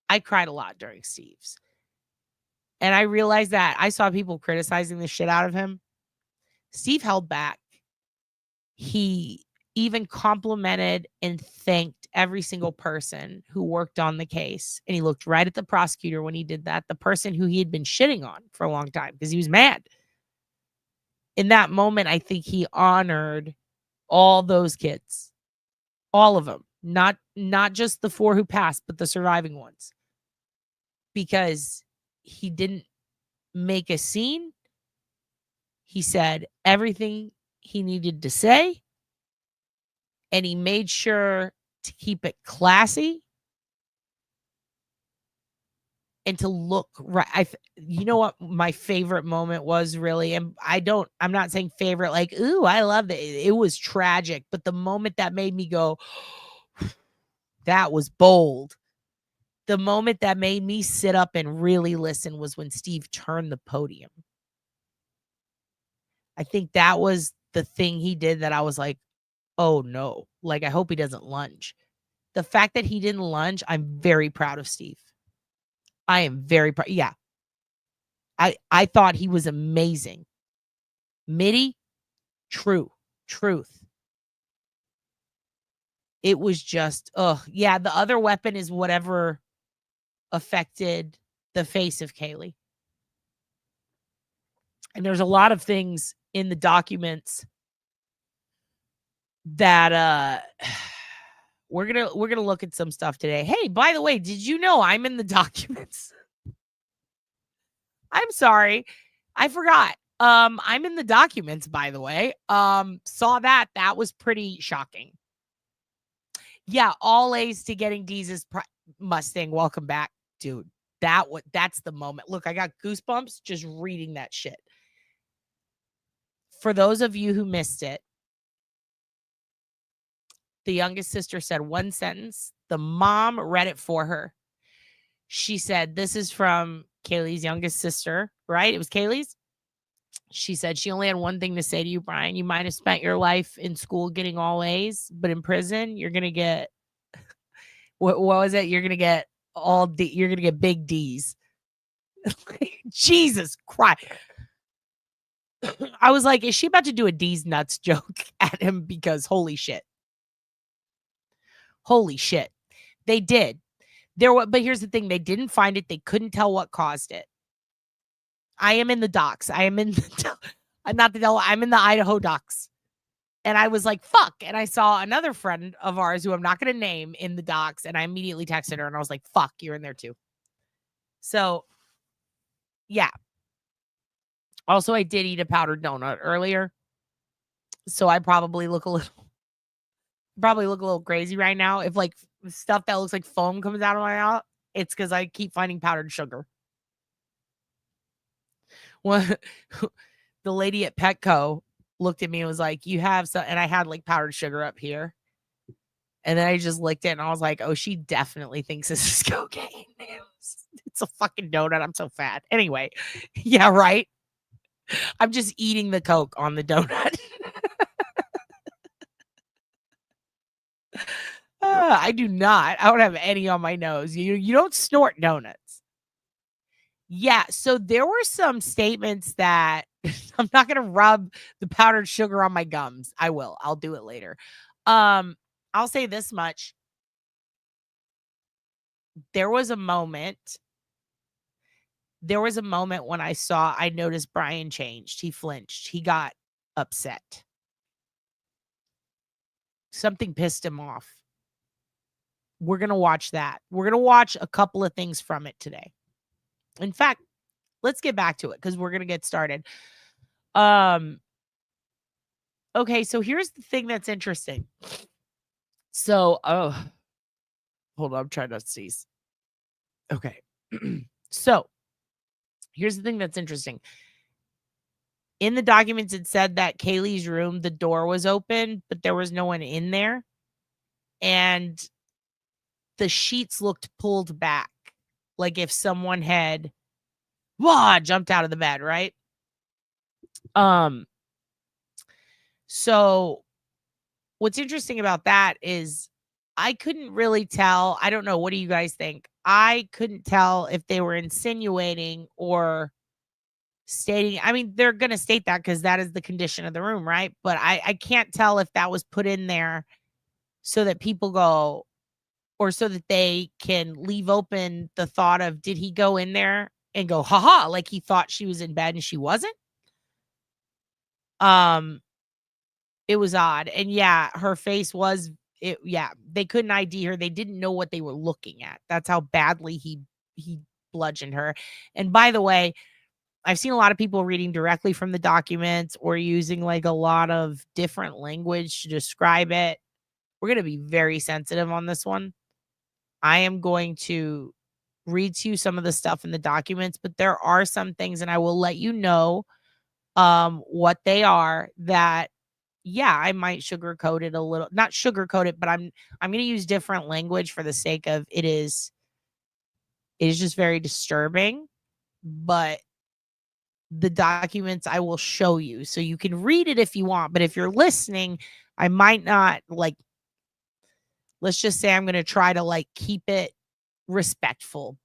I cried a lot during Steve's. And I realized that I saw people criticizing the shit out of him. Steve held back. He even complimented and thanked every single person who worked on the case. And he looked right at the prosecutor when he did that, the person who he had been shitting on for a long time because he was mad. In that moment, I think he honored all those kids, all of them, not just the 4 who passed, but the surviving ones, because he didn't make a scene. He said everything he needed to say. And he made sure to keep it classy and to look right. You know what my favorite moment was, really? And I'm not saying favorite, like, ooh, I love it. It was tragic. But the moment that made me go, that was bold. The moment that made me sit up and really listen was when Steve turned the podium. I think that was the thing he did that I was like, oh no, like, I hope he doesn't lunge. The fact that he didn't lunge, I'm very proud of Steve. I am very proud. Yeah. I thought he was amazing. Mitty, truth. It was just, yeah, the other weapon is whatever affected the face of Kaylee. And there's a lot of things in the documents that we're gonna look at some stuff today. Hey, by the way, did you know I'm in the documents? I'm sorry, I forgot. I'm in the documents, by the way. Saw that. That was pretty shocking. Yeah, all A's to getting Deez's Mustang. Welcome back, dude. That's the moment. Look, I got goosebumps just reading that shit. For those of you who missed it, The youngest sister said one sentence. The mom read it for her. She said, this is from Kaylee's youngest sister, right? It was Kaylee's. She said she only had one thing to say to you, Bryan. You might have spent your life in school getting all A's, but in prison, you're going to get, what was it? You're going to get you're going to get big D's. Jesus Christ. I was like, is she about to do a D's nuts joke at him? Because holy shit. Holy shit. They did. But here's the thing. They didn't find it. They couldn't tell what caused it. I am in the docks. I'm in the Idaho docks. And I was like, fuck. And I saw another friend of ours who I'm not going to name in the docks. And I immediately texted her and I was like, fuck, you're in there too. So, yeah. Also, I did eat a powdered donut earlier. So I probably look a little crazy right now. If like stuff that looks like foam comes out of my mouth, it's because I keep finding powdered sugar. The lady at Petco looked at me and was like, you have some, and I had like powdered sugar up here. And then I just licked it and I was like, oh, she definitely thinks this is cocaine. It's a fucking donut. I'm so fat. Anyway, yeah, right. I'm just eating the Coke on the donut. I do not. I don't have any on my nose. You don't snort donuts. Yeah, so there were some statements that I'm not going to rub the powdered sugar on my gums. I will. I'll do it later. I'll say this much. There was a moment when I noticed Bryan changed. He flinched. He got upset. Something pissed him off. We're going to watch that. We're going to watch a couple of things from it today. In fact, let's get back to it because we're going to get started. Okay, so here's the thing that's interesting. So, hold on, I'm trying to seize. Okay. So, here's the thing that's interesting. In the documents, it said that Kaylee's room, the door was open, but there was no one in there. And the sheets looked pulled back. Like if someone had jumped out of the bed, right? So what's interesting about that is I couldn't really tell. I don't know. What do you guys think? I couldn't tell if they were insinuating or stating. I mean, they're going to state that because that is the condition of the room, right? But I can't tell if that was put in there so that people go, or so that they can leave open the thought of, did he go in there and go, haha, like he thought she was in bed and she wasn't? It was odd. And yeah, her face was, they couldn't ID her. They didn't know what they were looking at. That's how badly he bludgeoned her. And by the way, I've seen a lot of people reading directly from the documents or using like a lot of different language to describe it. We're going to be very sensitive on this one. I am going to read to you some of the stuff in the documents, but there are some things, and I will let you know what they are that, yeah, I might sugarcoat it a little, not sugarcoat it, but I'm going to use different language for the sake of it is just very disturbing, but the documents I will show you so you can read it if you want. But if you're listening, I might not let's just say I'm going to try to keep it respectful.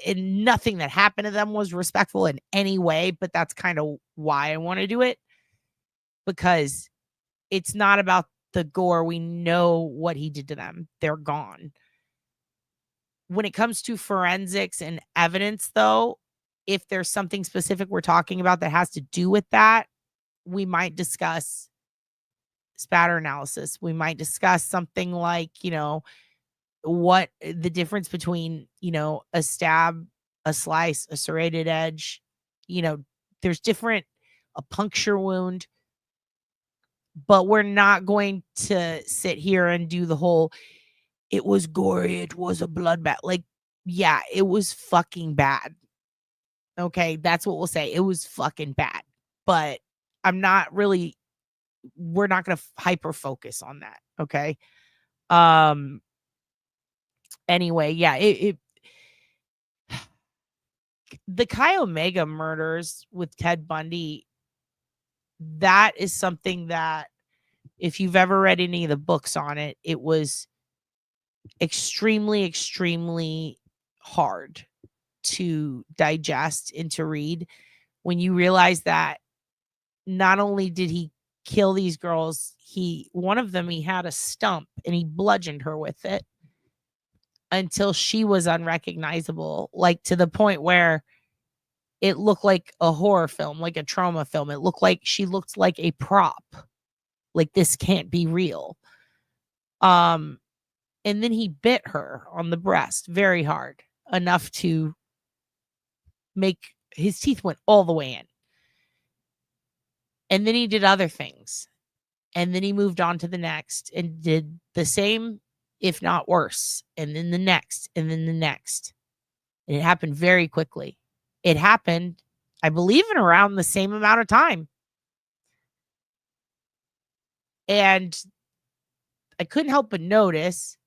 And nothing that happened to them was respectful in any way, but that's kind of why I want to do it, because it's not about the gore. We know what he did to them. They're gone. When it comes to forensics and evidence, though, if there's something specific we're talking about that has to do with that, we might discuss spatter analysis. We might discuss something like, what the difference between, a stab, a slice, a serrated edge, there's different, a puncture wound, but we're not going to sit here and do the whole, it was gory, it was a bloodbath. Yeah, it was fucking bad. Okay, that's what we'll say. It was fucking bad. But we're not going to hyper focus on that. Okay. Anyway, yeah, the Chi Omega murders with Ted Bundy, that is something that if you've ever read any of the books on it, it was extremely, extremely hard to digest and to read when you realize that not only did he kill these girls, one of them, he had a stump and he bludgeoned her with it until she was unrecognizable, like to the point where it looked like a horror film, like a trauma film. It looked like she looked like a prop. Like, this can't be real. And then he bit her on the breast very hard, enough to make his teeth went all the way in. And then he did other things. And then he moved on to the next and did the same, if not worse. And then the next, and then the next. And it happened very quickly. It happened, I believe, in around the same amount of time. And I couldn't help but notice,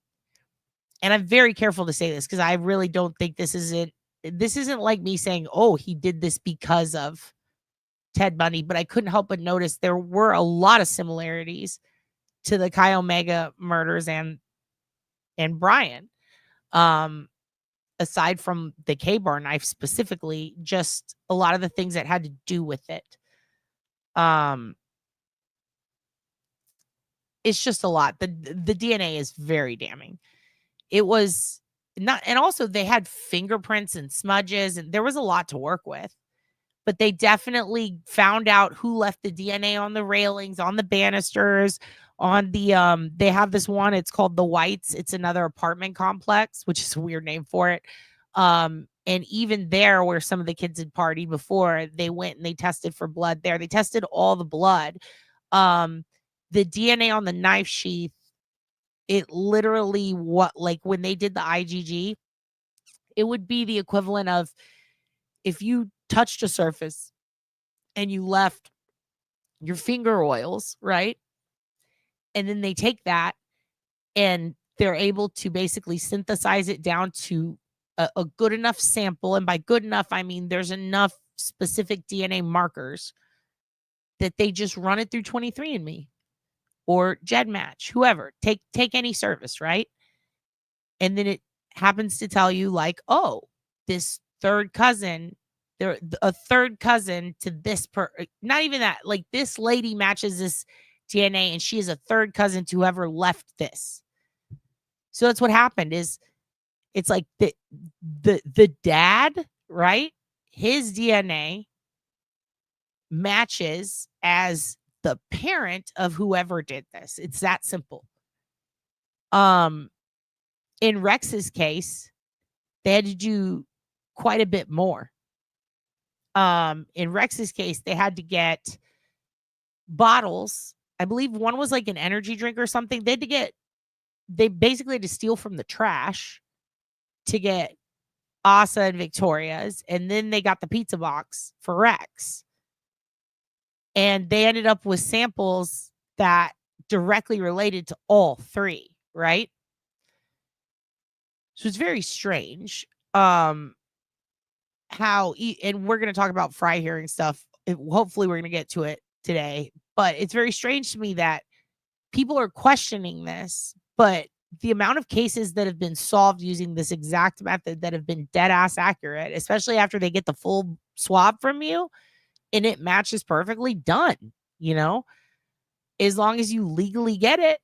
and I'm very careful to say this because I really don't think this isn't like me saying, oh, he did this because of Ted Bundy, but I couldn't help but notice there were a lot of similarities to the Chi Omega murders and Bryan. Aside from the K-bar knife specifically, just a lot of the things that had to do with it. It's just a lot. The DNA is very damning. It was not, and also they had fingerprints and smudges, and there was a lot to work with. But they definitely found out who left the DNA on the railings, on the banisters, on the they have this one, it's called the Whites. It's another apartment complex, which is a weird name for it. And even there, where some of the kids had partied before, they went and they tested for blood there. They tested all the blood. The DNA on the knife sheath, it literally, like when they did the IgG, it would be the equivalent of if you touched a surface and you left your finger oils, right? And then they take that and they're able to basically synthesize it down to a good enough sample. And by good enough, I mean there's enough specific DNA markers that they just run it through 23andMe or GEDmatch, whoever. Take any service, right? And then it happens to tell you, like, oh, this third cousin, they're a third cousin to this not even that, like, this lady matches this DNA and she is a third cousin to whoever left this. So that's what happened. Is it's like the dad, right? His DNA matches as the parent of whoever did this. It's that simple. In Rex's case, they had to do quite a bit more. In Rex's case, they had to get bottles. I believe one was like an energy drink or something. They basically had to steal from the trash to get Asa and Victoria's. And then they got the pizza box for Rex. And they ended up with samples that directly related to all three, right? So it's very strange. And we're going to talk about Fry hearing stuff. Hopefully we're going to get to it today. But it's very strange to me that people are questioning this, but the amount of cases that have been solved using this exact method that have been dead ass accurate, especially after they get the full swab from you and it matches perfectly, done, as long as you legally get it,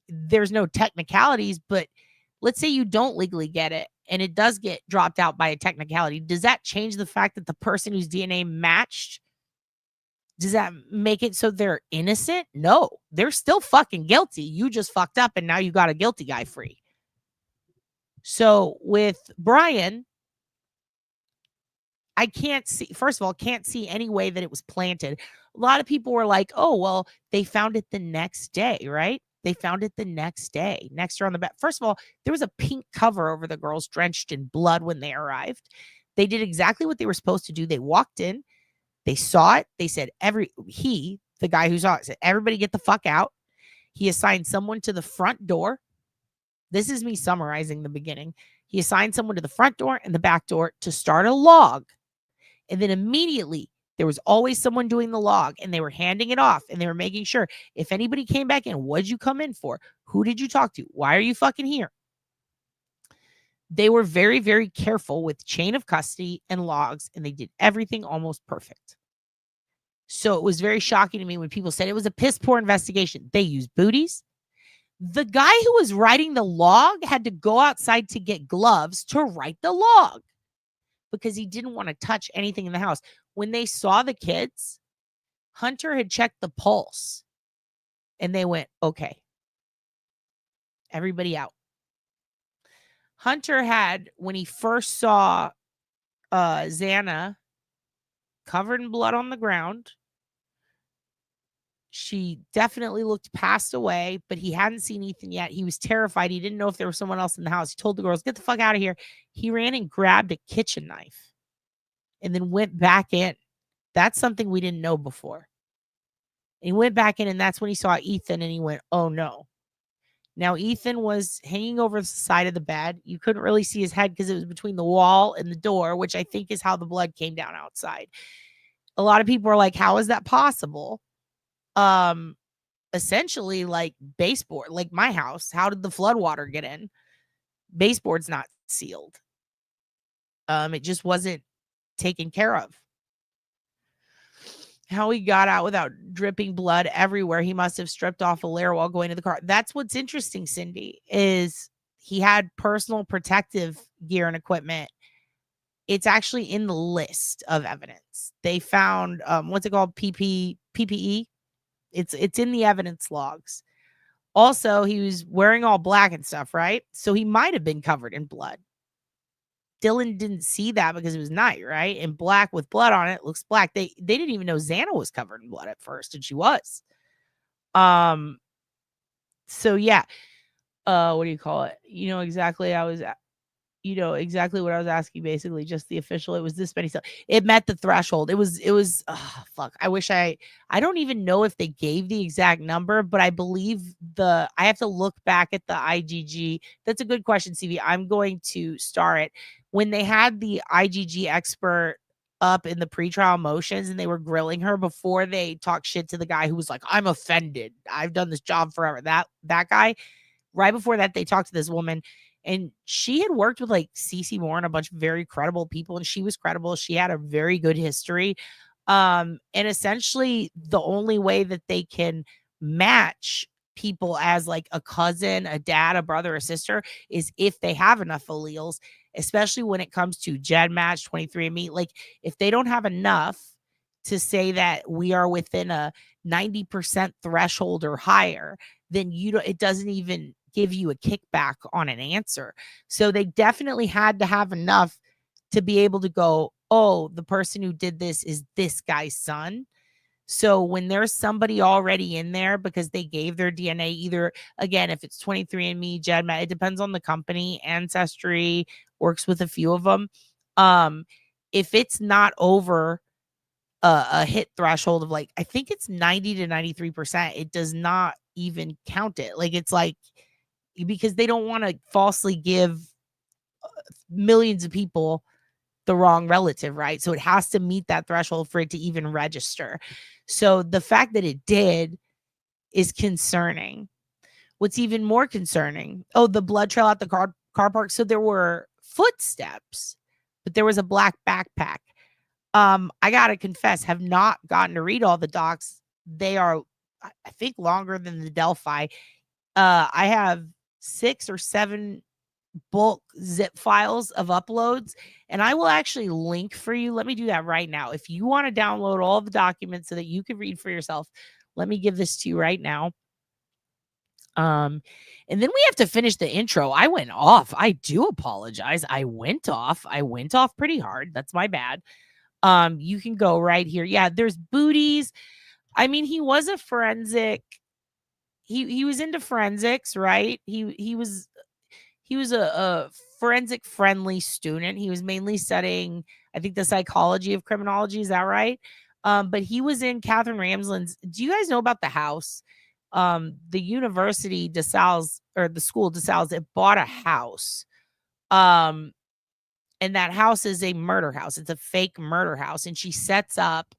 there's no technicalities. But let's say you don't legally get it and it does get dropped out by a technicality. Does that change the fact that the person whose DNA matched, does that make it so they're innocent? No, they're still fucking guilty. You just fucked up and now you got a guilty guy free. So with Bryan, I can't see any way that it was planted. A lot of people were like, oh, well, they found it the next day, right? They found it the next day, next to her on the bed. First of all, there was a pink cover over the girls drenched in blood when they arrived. They did exactly what they were supposed to do. They walked in, they saw it. They said, the guy who saw it said, everybody get the fuck out. He assigned someone to the front door. This is me summarizing the beginning. He assigned someone to the front door and the back door to start a log. And then immediately there was always someone doing the log, and they were handing it off, and they were making sure if anybody came back in, what'd you come in for? Who did you talk to? Why are you fucking here? They were very, very careful with chain of custody and logs, and they did everything almost perfect. So it was very shocking to me when people said it was a piss poor investigation. They used booties. The guy who was writing the log had to go outside to get gloves to write the log because he didn't want to touch anything in the house. When they saw the kids, Hunter had checked the pulse and they went, okay, everybody out. Hunter had, when he first saw Xana covered in blood on the ground, she definitely looked passed away, but he hadn't seen Ethan yet. He was terrified. He didn't know if there was someone else in the house. He told the girls, get the fuck out of here. He ran and grabbed a kitchen knife and then went back in. That's something we didn't know before. He went back in, and that's when he saw Ethan, and he went, oh no. Now, Ethan was hanging over the side of the bed. You couldn't really see his head because it was between the wall and the door, which I think is how the blood came down outside. A lot of people are like, how is that possible? Essentially like baseboard, like my house. How did the flood water get in? Baseboard's not sealed. It just wasn't taken care of. How he got out without dripping blood everywhere. He must have stripped off a layer while going to the car. That's what's interesting, Cindy, is he had personal protective gear and equipment. It's actually in the list of evidence. They found, what's it called? PPE. It's in the evidence logs. Also, he was wearing all black and stuff, right? So he might have been covered in blood. Dylan didn't see that because it was night, right? And black with blood on it looks black. They didn't even know Xana was covered in blood at first, and she was. So yeah. What do you call it? You know exactly what I was asking, basically, just the official. It was this many stuff. It met the threshold. It was fuck. I wish I don't even know if they gave the exact number, but I believe I have to look back at the IGG. That's a good question, CV. I'm going to star it. When they had the IGG expert up in the pretrial motions and they were grilling her before they talked shit to the guy who was like, I'm offended. I've done this job forever. That guy, right before that, they talked to this woman. And she had worked with like CeCe Moore and a bunch of very credible people, and she was credible. She had a very good history. And essentially the only way that they can match people as like a cousin, a dad, a brother, a sister is if they have enough alleles, especially when it comes to GEDmatch, 23andMe. Like if they don't have enough to say that we are within a 90% threshold or higher, then it doesn't even give you a kickback on an answer. So they definitely had to have enough to be able to go, oh, the person who did this is this guy's son. So when there's somebody already in there because they gave their DNA, either, again, if it's 23andMe, GEDmatch, it depends on the company. Ancestry works with a few of them. If it's not over a hit threshold of like, I think it's 90 to 93%, it does not even count it. Like, it's like, because they don't want to falsely give millions of people the wrong relative, right? So it has to meet that threshold for it to even register. So the fact that it did is concerning. What's even more concerning, the blood trail at the car park. So there were footsteps, but there was a black backpack. I gotta confess, have not gotten to read all the docs. They are, I think, longer than the Delphi. I have 6 or 7 bulk zip files of uploads, and I will actually link for you. Let me do that right now. If you want to download all the documents so that you can read for yourself, let me give this to you right now. And then we have to finish the intro. I went off. I do apologize. I went off pretty hard. That's my bad. You can go right here. Yeah, there's booties. I mean, he was a forensic. He was into forensics, right? He was a forensic friendly student. He was mainly studying, I think, the psychology of criminology. Is that right? But he was in Catherine Ramsland's. Do you guys know about the house? the university DeSalle's, or the school DeSalle's, it bought a house. And that house is a murder house. It's a fake murder house. And she sets up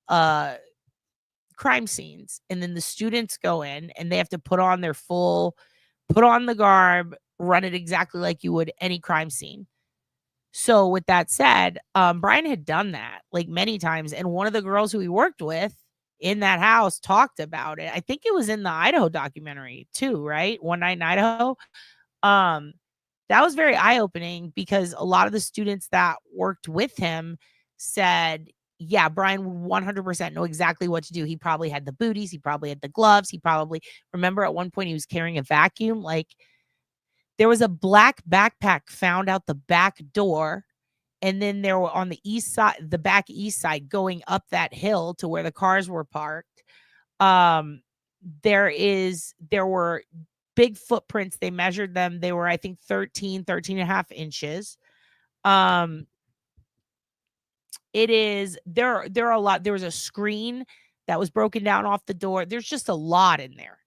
crime scenes. And then the students go in and they have to put on the garb, run it exactly like you would any crime scene. So with that said, Bryan had done that like many times. And one of the girls who he worked with in that house talked about it. I think it was in the Idaho documentary too, right? One Night in Idaho. That was very eye-opening because a lot of the students that worked with him said, yeah, Bryan would 100% know exactly what to do. He probably had the booties. He probably had the gloves. Remember at one point he was carrying a vacuum. Like, there was a black backpack found out the back door. And then there were on the east side, the back east side, going up that hill to where the cars were parked. There were big footprints. They measured them. They were, I think, 13 and a half inches. There are a lot. There was a screen that was broken down off the door. There's just a lot in there.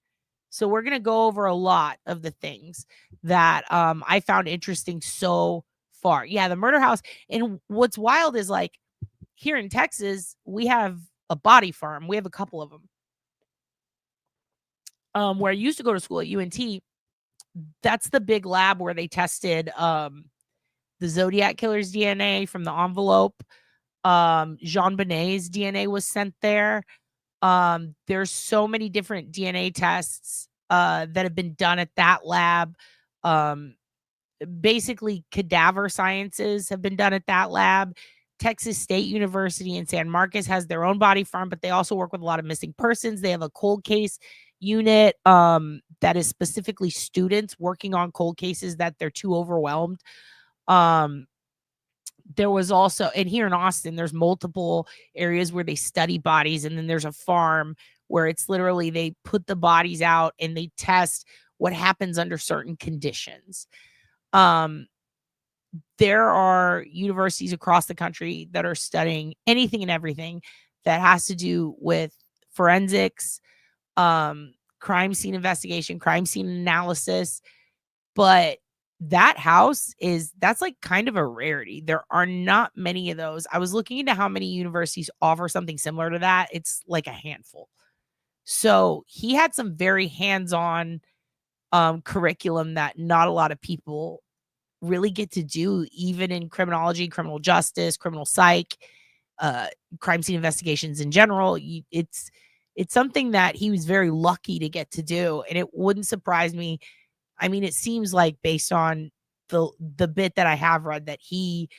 So we're going to go over a lot of the things that I found interesting so far. Yeah, the murder house. And what's wild is, like, here in Texas, we have a body farm. We have a couple of them. Where I used to go to school at UNT, that's the big lab where they tested the Zodiac killer's DNA from the envelope. Jean Bonnet's DNA was sent there. There's so many different DNA tests that have been done at that lab. Basically, cadaver sciences have been done at that lab. Texas State University in San Marcos has their own body farm, but they also work with a lot of missing persons. They have a cold case unit that is specifically students working on cold cases that they're too overwhelmed. There was also, and here in Austin, there's multiple areas where they study bodies. And then there's a farm where it's literally, they put the bodies out and they test what happens under certain conditions. There are universities across the country that are studying anything and everything that has to do with forensics, crime scene investigation, crime scene analysis. But that house that's like kind of a rarity. There are not many of those. I was looking into how many universities offer something similar to that. It's like a handful. So he had some very hands-on curriculum that not a lot of people really get to do, even in criminology, criminal justice, criminal psych, crime scene investigations in general. It's something that he was very lucky to get to do. And it wouldn't surprise me. I mean, it seems like, based on the bit that I have read, that he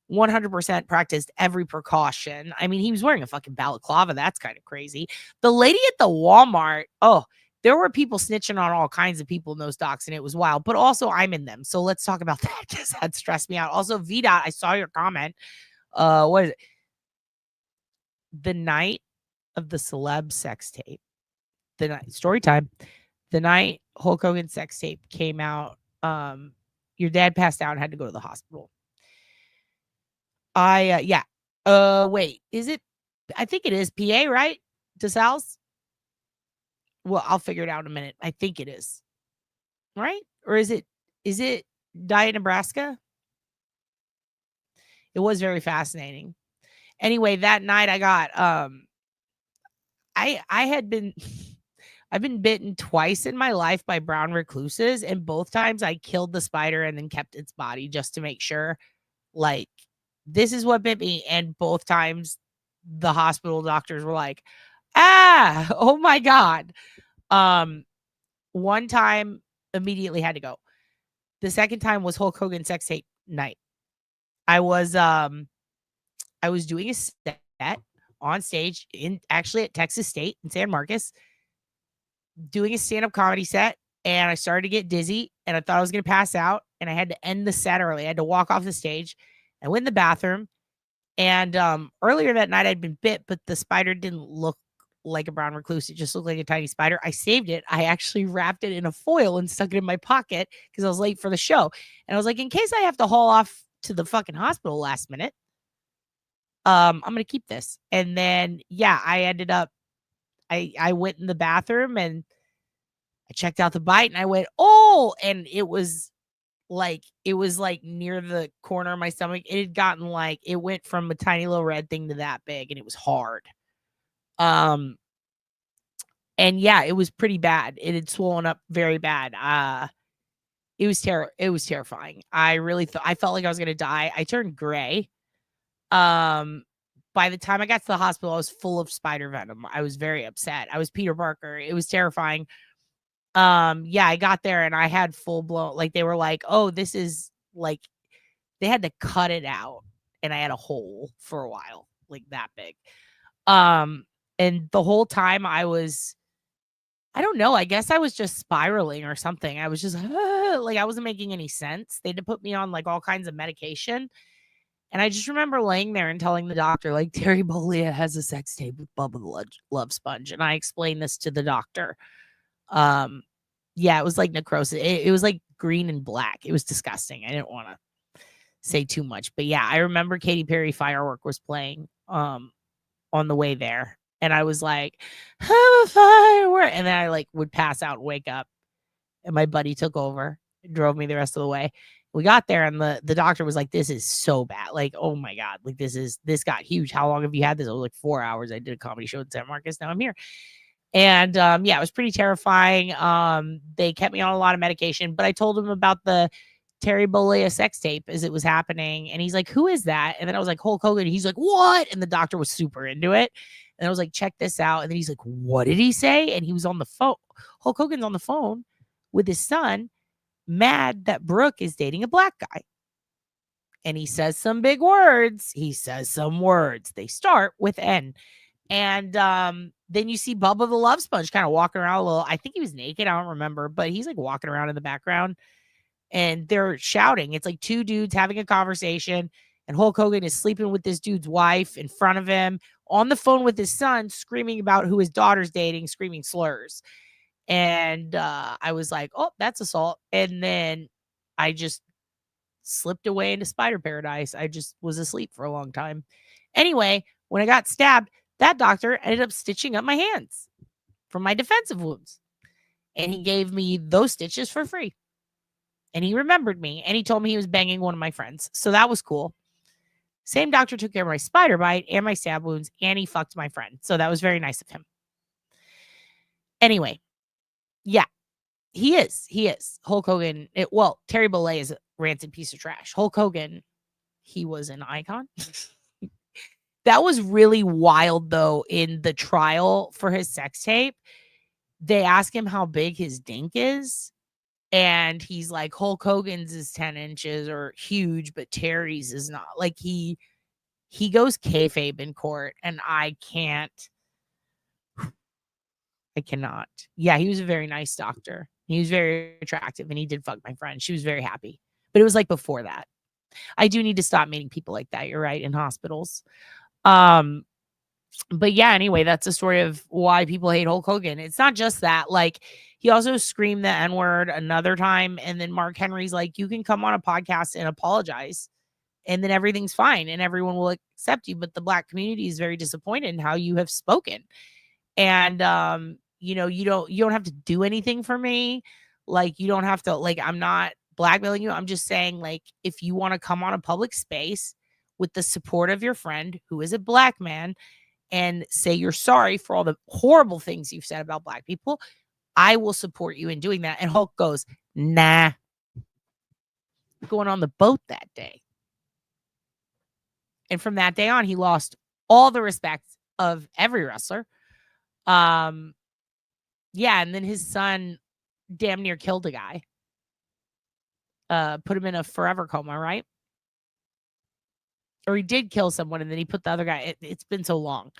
100% practiced every precaution. I mean, he was wearing a fucking balaclava. That's kind of crazy. The lady at the Walmart, there were people snitching on all kinds of people in those docs, and it was wild. But also, I'm in them. So let's talk about that, because that stressed me out. Also, VDOT, I saw your comment. What is it? The night of the celeb sex tape. The night, story time. The night Hulk Hogan sex tape came out, your dad passed out and had to go to the hospital. Wait, is it? I think it is PA, right? DeSalle's? Well, I'll figure it out in a minute. I think it is. Right? Or is it Dye, Nebraska? It was very fascinating. Anyway, that night I got, I've been bitten twice in my life by brown recluses, and both times I killed the spider and then kept its body just to make sure, like, this is what bit me. And both times the hospital doctors were like, oh my God. One time immediately had to go. The second time was Hulk Hogan sex tape night. I was doing a set on stage actually at Texas State in San Marcos, doing a stand-up comedy set, and I started to get dizzy, and I thought I was going to pass out, and I had to end the set early. I had to walk off the stage. I went in the bathroom, and earlier that night I'd been bit, but the spider didn't look like a brown recluse. It just looked like a tiny spider. I saved it. I actually wrapped it in a foil and stuck it in my pocket because I was late for the show. And I was like, in case I have to haul off to the fucking hospital last minute, I'm going to keep this. And then, yeah, I ended up I went in the bathroom and I checked out the bite and I went, oh, and it was like near the corner of my stomach. It had gotten like, it went from a tiny little red thing to that big, and it was hard. And yeah, it was pretty bad. It had swollen up very bad. It was terrifying. I really thought, I felt like I was gonna die. I turned gray. By the time I got to the hospital, I was full of spider venom. I was very upset. I was Peter Parker. It was terrifying. Yeah, I got there and I had full blown, like, they were like, oh, this is like, they had to cut it out, and I had a hole for a while, like that big. And the whole time I don't know, I guess I was just spiraling or something. I was just like, I wasn't making any sense. They had to put me on like all kinds of medication. And I just remember laying there and telling the doctor, like, Terry Bollea has a sex tape with Bubba the Love Sponge. And I explained this to the doctor. Yeah, it was like necrosis. It was like green and black. It was disgusting. I didn't want to say too much. But yeah, I remember Katy Perry Firework was playing on the way there. And I was like, have a firework. And then I like would pass out and wake up. And my buddy took over and drove me the rest of the way. We got there and the doctor was like, this is so bad. Like, oh my God, like this got huge. How long have you had this? It was like 4 hours. I did a comedy show in San Marcos. Now I'm here. And yeah, it was pretty terrifying. They kept me on a lot of medication, but I told him about the Terry Bollea sex tape as it was happening. And he's like, who is that? And then I was like, Hulk Hogan. He's like, what? And the doctor was super into it. And I was like, check this out. And then he's like, what did he say? And he was on the phone. Hulk Hogan's on the phone with his son, mad that Brooke is dating a black guy. And he says some big words. He says some words. They start with N. And then you see Bubba the Love Sponge kind of walking around a little. I think he was naked. I don't remember. But he's like walking around in the background. And they're shouting. It's like two dudes having a conversation. And Hulk Hogan is sleeping with this dude's wife in front of him, on the phone with his son, screaming about who his daughter's dating, screaming slurs. And I was like, oh, that's assault. And then I just slipped away into spider paradise. I just was asleep for a long time. Anyway, when I got stabbed, that doctor ended up stitching up my hands from my defensive wounds. And he gave me those stitches for free. And he remembered me. And he told me he was banging one of my friends. So that was cool. Same doctor took care of my spider bite and my stab wounds. And he fucked my friend. So that was very nice of him. Anyway. Yeah. He is. Hulk Hogan. Terry Bollea is a rancid piece of trash. Hulk Hogan, he was an icon. That was really wild, though, in the trial for his sex tape. They ask him how big his dink is. And he's like, Hulk Hogan's is 10 inches or huge, but Terry's is not. Like, he goes kayfabe in court, and I cannot. Yeah, he was a very nice doctor. He was very attractive, and he did fuck my friend. She was very happy. But it was like before that. I do need to stop meeting people like that. You're right, in hospitals. But yeah, anyway, that's the story of why people hate Hulk Hogan. It's not just that. Like, he also screamed the N-word another time. And then Mark Henry's like, you can come on a podcast and apologize. And then everything's fine and everyone will accept you. But the black community is very disappointed in how you have spoken. And, you don't have to do anything for me. Like, you don't have to, like, I'm not blackmailing you. I'm just saying, like, if you want to come on a public space with the support of your friend who is a black man and say you're sorry for all the horrible things you've said about black people, I will support you in doing that. And Hulk goes, nah. Going on the boat that day. And from that day on, he lost all the respect of every wrestler. Yeah, and then his son damn near killed a guy. Put him in a forever coma, right? Or he did kill someone, and then he put the other guy. It's been so long.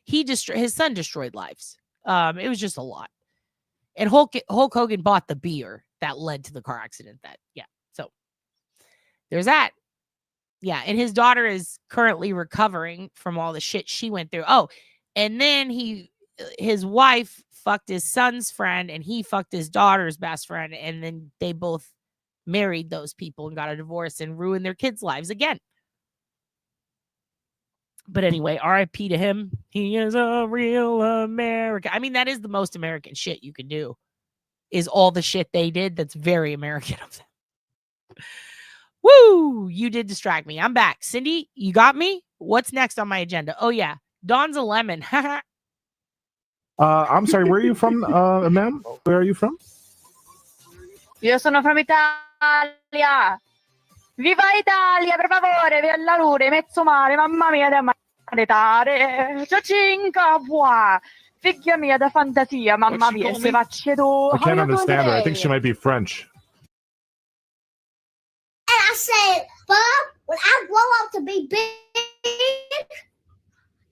His son destroyed lives. It was just a lot. And Hulk Hogan bought the beer that led to the car accident. So there's that. Yeah, and his daughter is currently recovering from all the shit she went through. Oh, and then his wife fucked his son's friend, and he fucked his daughter's best friend, and then they both married those people and got a divorce and ruined their kids' lives again. But anyway, RIP to him. He is a real American. I mean, that is the most American shit you can do, is all the shit they did. That's very American of them. Woo! You did distract me. I'm back. Cindy, you got me? What's next on my agenda? Oh, yeah. Dawn's a lemon. I'm sorry, where are you from, ma'am? Where are you from? Io sono from Italia. Viva Italia, per favore, via la lure, mezzo mare, mamma mia, da maritare. Ciacinca, buah. Figlia mia da fantasia, mamma mia, se faccio I can't understand her. I think she might be French. And I said, Bob, when I grow up to be big,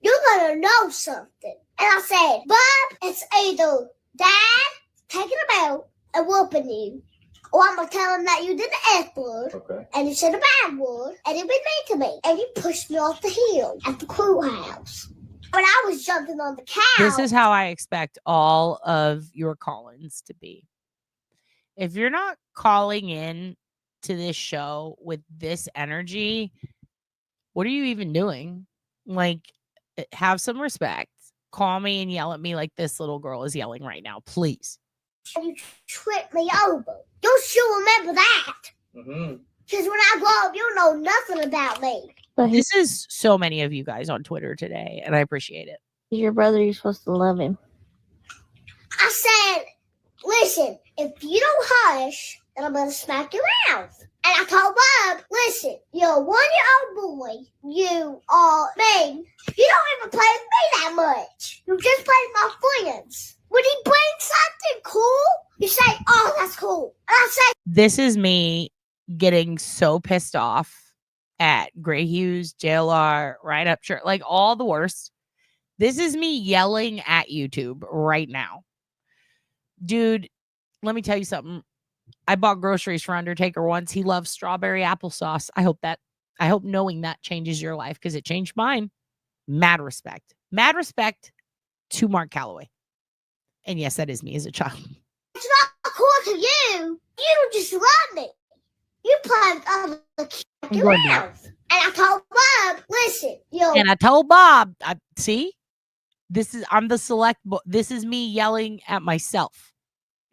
you're gonna know something. And I said, Bob, it's either Dad taking him out and whooping you, or I'm gonna tell him that you did the F word, and you said a bad word, and he been mean to me, and you pushed me off the hill at the courthouse. When I was jumping on the couch. This is how I expect all of your call-ins to be. If you're not calling in to this show with this energy, what are you even doing? Like, have some respect. Call me and yell at me like this little girl is yelling right now, please. You tripped me over. You should remember that. Because when I grow up, you'll know nothing about me. This is so many of you guys on Twitter today, and I appreciate it. Your brother, you're supposed to love him. I said, listen, if you don't hush, then I'm going to smack your mouth. And I told Bob, listen, you're a 1-year-old boy. You are mean. You don't even play with me that much. You just play with my friends. When he brings something cool, you say, oh, that's cool. And I say, this is me getting so pissed off at Gray Hughes, JLR, Right Up Shirt, like all the worst. This is me yelling at YouTube right now. Dude, let me tell you something. I bought groceries for Undertaker once. He loves strawberry applesauce. I hope knowing that changes your life, because it changed mine. Mad respect. Mad respect to Mark Calloway. And yes, that is me as a child. it's not cool to you. You don't just run me. You play with other kids like your mouth. And I told Bob, listen, And I told Bob, see, I'm the select board. This is me yelling at myself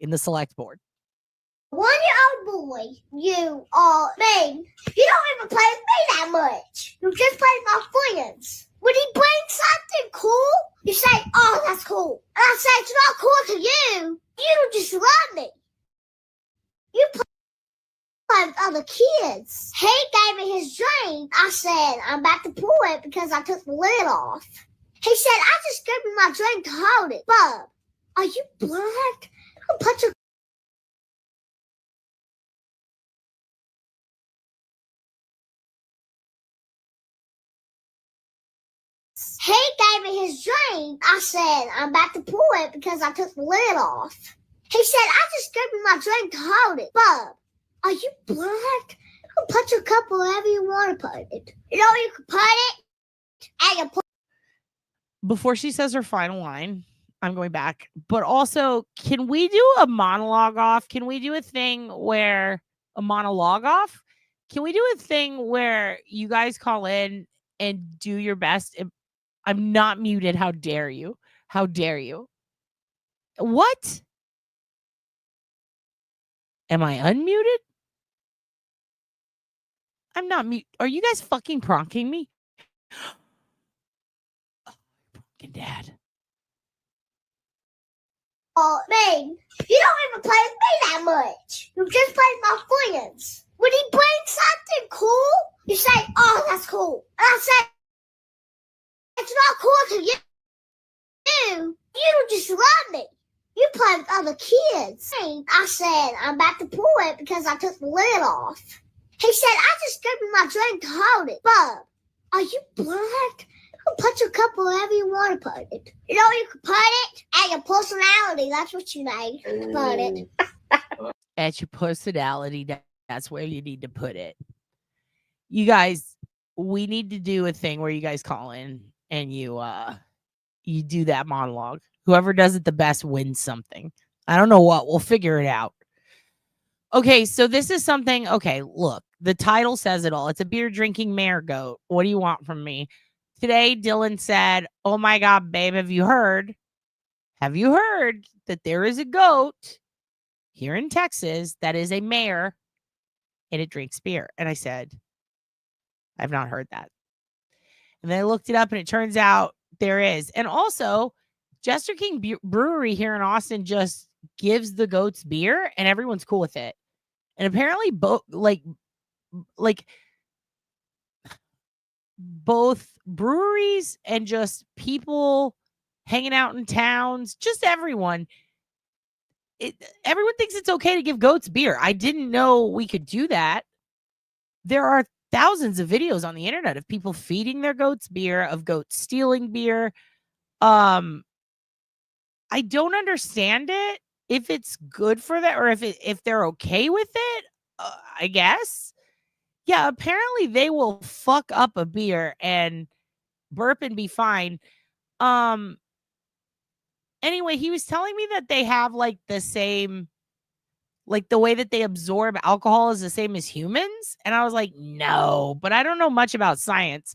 in the select board. 1-year-old boy, you are mean. You don't even play with me that much. You just play with my friends. When he brings something cool, you say, oh, that's cool. And I say, it's not cool to you. You don't just run me. You play with other kids. He gave me his drink. I said, I'm about to pour it because I took the lid off. He said, I just gave me my drink to hold it. Bob, are you black? I'll put your He gave me his drink. I said, I'm about to pour it because I took the lid off. He said, I just gave me my drink to hold it. Bob, are you black? I'll put your cup wherever you want to put it. You know, you can put it and you put. Before she says her final line, I'm going back. But also, can we do a monologue off? Can we do a thing where a monologue off? Can we do a thing where you guys call in and do your best? I'm not muted. How dare you? How dare you? What? Am I unmuted? I'm not mute. Are you guys fucking pranking me? Oh, fucking dad. Oh, man, you don't even play with me that much. You just play with my friends. When he brings something cool, you say, oh, that's cool. And I say, it's not cool to you. You don't just run me. You play with other kids. I said, I'm about to pour it because I took the lid off. He said, I just gave me my drink to hold it. Bob, are you black? I'll put your cup wherever you want to put it. You know, you can put it at your personality. That's what you need to put it. At your personality, that's where you need to put it. You guys, we need to do a thing where you guys call in and you do that monologue. Whoever does it the best wins something. I don't know what. We'll figure it out. Okay, so this is something. Okay, look, the title says it all. It's a beer drinking mare goat. What do you want from me? Today, Dylan said, "Oh my God, babe, have you heard? Have you heard that there is a goat here in Texas that is a mayor and it drinks beer?" And I said, "I've not heard that." And then I looked it up and it turns out there is. And also, Jester King Brewery here in Austin just gives the goats beer and everyone's cool with it. And apparently both breweries and just people hanging out in towns, just everyone, everyone thinks it's okay to give goats beer. I didn't know we could do that. There are thousands of videos on the internet of people feeding their goats beer, of goats stealing beer. I don't understand it, if it's good for that or if they're okay with it. I guess. Yeah, apparently they will fuck up a beer and burp and be fine. Anyway, he was telling me that they have like the same, like the way that they absorb alcohol is the same as humans. And I was like, no, but I don't know much about science.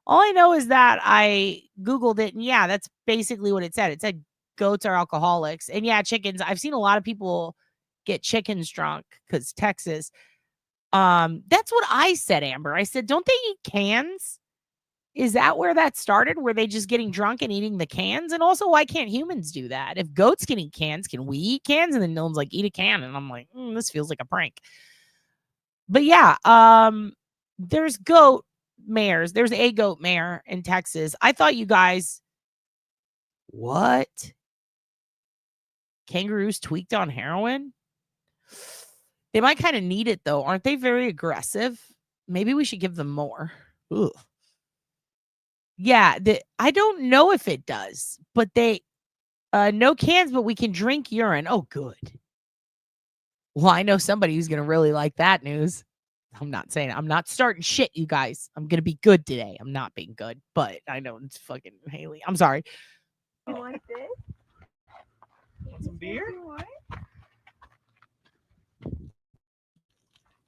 All I know is that I Googled it and yeah, that's basically what it said. It said goats are alcoholics. And yeah, chickens. I've seen a lot of people get chickens drunk because Texas. That's what I said, Amber. I said, don't they eat cans? Is that where that started? Were they just getting drunk and eating the cans? And also, why can't humans do that? If goats can eat cans, can we eat cans? And then no one's like, eat a can. And I'm like, this feels like a prank. But yeah, there's goat mares. There's a goat mare in Texas. I thought you guys, what? Kangaroos tweaked on heroin? They might kind of need it though. Aren't they very aggressive? Maybe we should give them more. Ugh. Yeah, I don't know if it does, but they no cans, but we can drink urine. Oh, good. Well, I know somebody who's gonna really like that news. I'm not starting shit, you guys. I'm gonna be good today. I'm not being good, but I know it's fucking Haley. I'm sorry. You want this? Want some beer?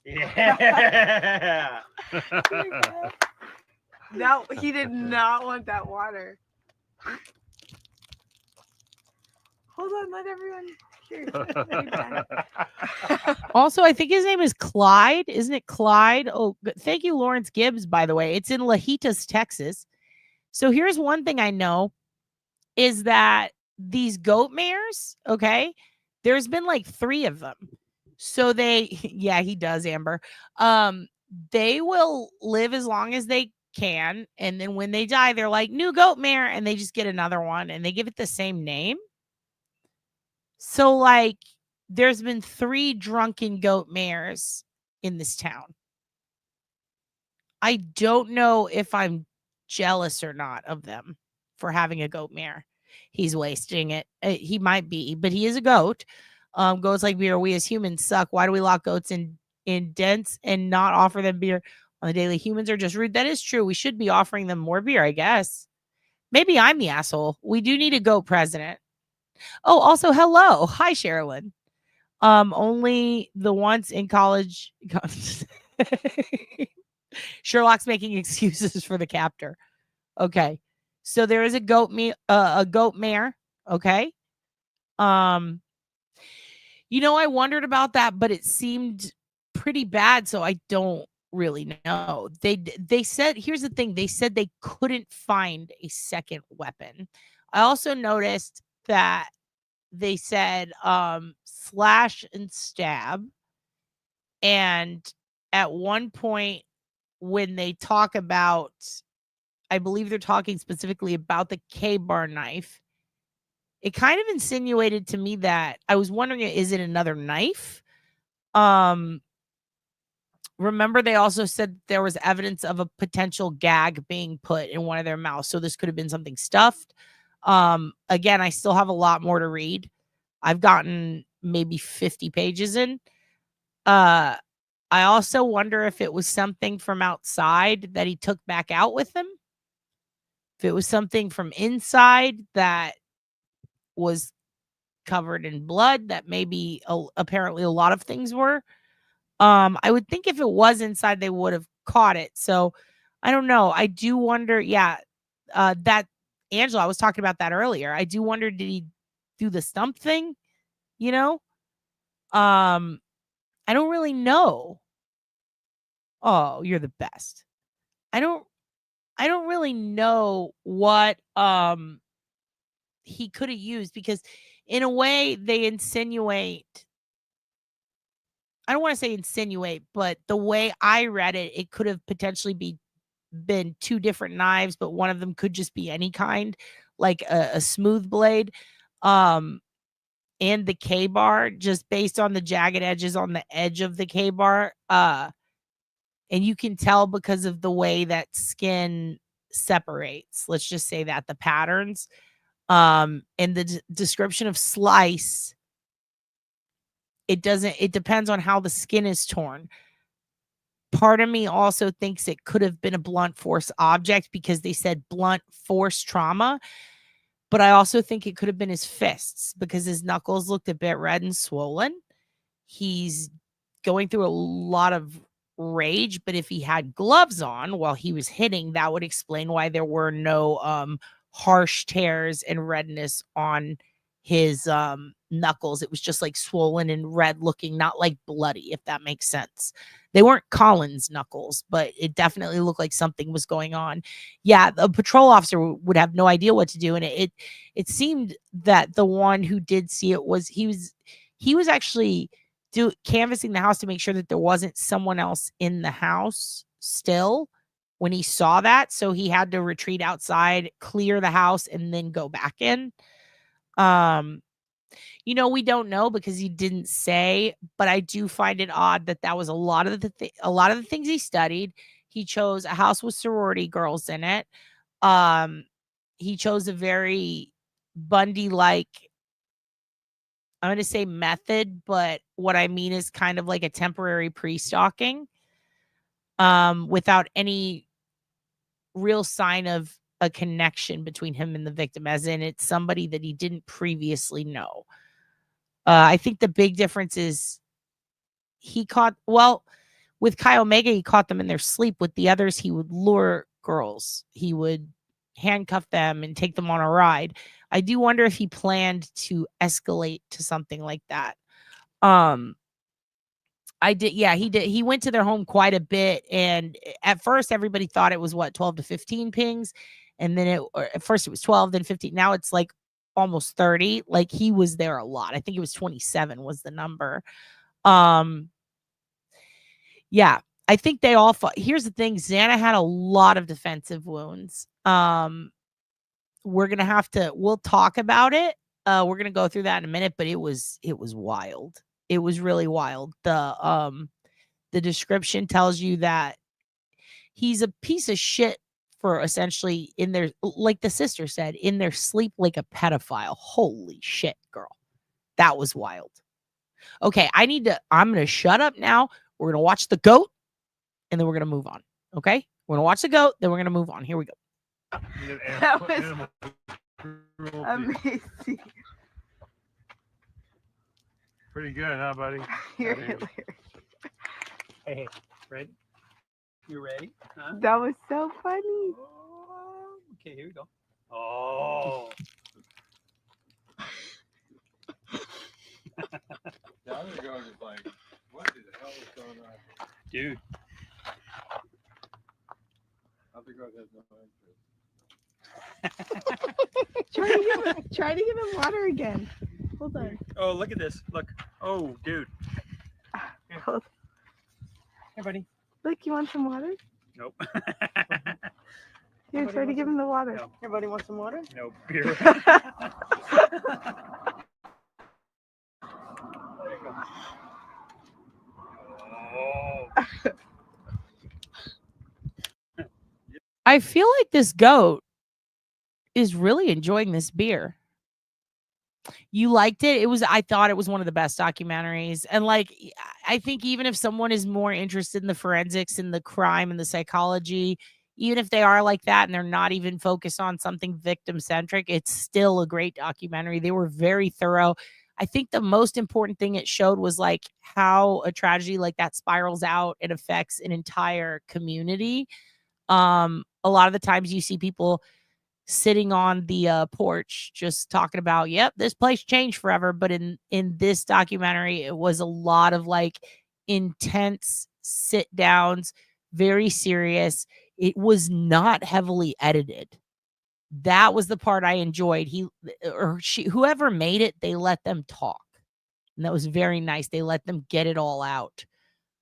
Yeah. No, he did not want that water. Hold on, let everyone hear. Also, I think his name is Clyde. Isn't it Clyde? Oh, thank you, Lawrence Gibbs, by the way. It's in Lajitas, Texas. So here's one thing I know is that these goat mares, okay, there's been like 3 of them. So yeah, he does, Amber. They will live as long as they can. And then when they die, they're like, new goat mare. And they just get another one and they give it the same name. So like there's been 3 drunken goat mares in this town. I don't know if I'm jealous or not of them for having a goat mare. He's wasting it. He might be, but he is a goat. Goats like beer. We as humans suck. Why do we lock goats in dents and not offer them beer on the daily? Humans are just rude. That is true. We should be offering them more beer, I guess. Maybe I'm the asshole. We do need a goat president. Oh, also, hello. Hi, Sherilyn. Only the once in college. Sherlock's making excuses for the captor. Okay. So there is a goat mare. Okay. I wondered about that, but it seemed pretty bad, so I don't really know. They said, here's the thing, they said they couldn't find a second weapon. I also noticed that they said slash and stab, and at one point when they talk about, I believe they're talking specifically about the K-bar knife, it kind of insinuated to me that I was wondering, is it another knife? Remember, they also said there was evidence of a potential gag being put in one of their mouths. So this could have been something stuffed. Again, I still have a lot more to read. I've gotten maybe 50 pages in. I also wonder if it was something from outside that he took back out with him. If it was something from inside that was covered in blood, that maybe apparently a lot of things were. I would think if it was inside, they would have caught it. So I don't know. I do wonder. Yeah, that Angela, I was talking about that earlier. I do wonder, did he do the stump thing? You know? I don't really know. Oh, you're the best. I don't really know what he could have used, because in a way they insinuate, I don't want to say insinuate, but the way I read it, it could have potentially been two different knives, but one of them could just be any kind, like a smooth blade. And the K-bar, just based on the jagged edges on the edge of the K-bar. And you can tell because of the way that skin separates. Let's just say that the patterns. And the description of slice, it depends on how the skin is torn. Part of me also thinks it could have been a blunt force object because they said blunt force trauma. But I also think it could have been his fists because his knuckles looked a bit red and swollen. He's going through a lot of rage, but if he had gloves on while he was hitting, that would explain why there were no harsh tears and redness on his knuckles. It was just like swollen and red looking, not like bloody, if that makes sense. They weren't Collins knuckles, but it definitely looked like something was going on. Yeah, the patrol officer would have no idea what to do, and it seemed that the one who did see it was he was actually canvassing the house to make sure that there wasn't someone else in the house still when he saw that, so he had to retreat outside, clear the house, and then go back in. We don't know because he didn't say, but I do find it odd that was a lot of the things he studied. He chose a house with sorority girls in it. He chose a very Bundy-like, I'm going to say method, but what I mean is kind of like a temporary pre-stalking, without any real sign of a connection between him and the victim, as in it's somebody that he didn't previously know. I think the big difference is with Chi Omega, he caught them in their sleep. With the others, he would lure girls. He would handcuff them and take them on a ride. I do wonder if he planned to escalate to something like that. He did. He went to their home quite a bit, and at first everybody thought it was 12 to 15 pings, and then at first it was 12, then 15. Now it's like almost 30. Like, he was there a lot. I think it was 27 was the number. Yeah, I think they all fought. Here's the thing, Xana had a lot of defensive wounds. We'll talk about it. We're gonna go through that in a minute, but it was wild. It was really wild. The description tells you that he's a piece of shit for essentially in their, like the sister said, in their sleep like a pedophile. Holy shit, girl. That was wild. Okay, I'm going to shut up now. We're going to watch the goat, and then we're going to move on. Okay? We're going to watch the goat, then we're going to move on. Here we go. That was amazing. Pretty good, huh, buddy? You're hilarious. Hey, ready? You ready? Huh? That was so funny. Oh, okay, here we go. Oh. The other guy was like, what the hell is going on? Dude. Other guy has no interest. Try to give him water again. Hold on. Oh, look at this. Look. Oh, dude. Hold. Hey, buddy. Look, you want some water? Nope. Here, try to give him the water. No. Everybody want some water? No, beer. I feel like this goat is really enjoying this beer. You liked it? I thought it was one of the best documentaries. And like, I think even if someone is more interested in the forensics and the crime and the psychology, even if they are like that and they're not even focused on something victim centric, it's still a great documentary. They were very thorough. I think the most important thing it showed was like how a tragedy like that spirals out and affects an entire community. A lot of the times you see people sitting on the porch, just talking about, yep, this place changed forever. But in this documentary, it was a lot of like intense sit downs, very serious. It was not heavily edited. That was the part I enjoyed. Whoever made it, they let them talk. And that was very nice. They let them get it all out.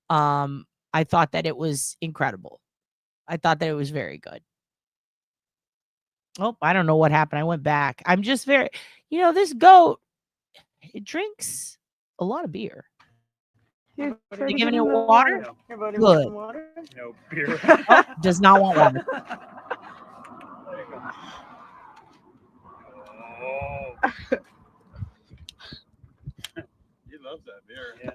I thought that it was incredible. I thought that it was very good. Oh, I don't know what happened. I went back. I'm just very, this goat, it drinks a lot of beer. Here, They giving it water? Here, buddy, Good. some water? No beer. Oh, does not want water. Oh. He loves that beer. Yeah.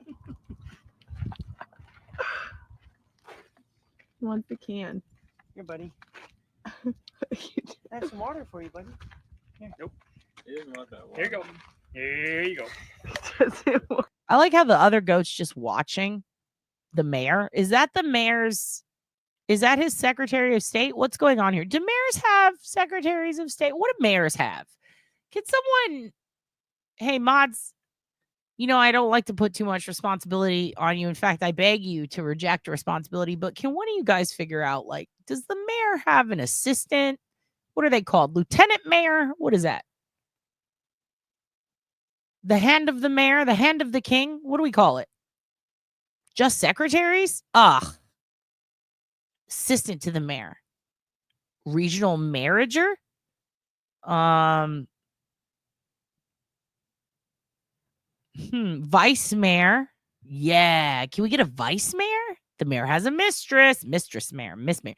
He wants the can. Here, buddy. I have some water for you, buddy. Here. Nope. He doesn't want that water. Here you go. Here you go. I like how the other goat's just watching the mayor. Is that the mayor's? Is that his Secretary of State? What's going on here? Do mayors have secretaries of state? What do mayors have? Can someone, hey, mods, I don't like to put too much responsibility on you. In fact, I beg you to reject responsibility. But can one of you guys figure out, like, does the mayor have an assistant? What are they called? Lieutenant mayor? What is that? The hand of the mayor? The hand of the king? What do we call it? Just secretaries? Ugh. Assistant to the mayor. Regional manager? Vice mayor. Yeah. Can we get a vice mayor? The mayor has a mistress. Mistress mayor. Miss mayor.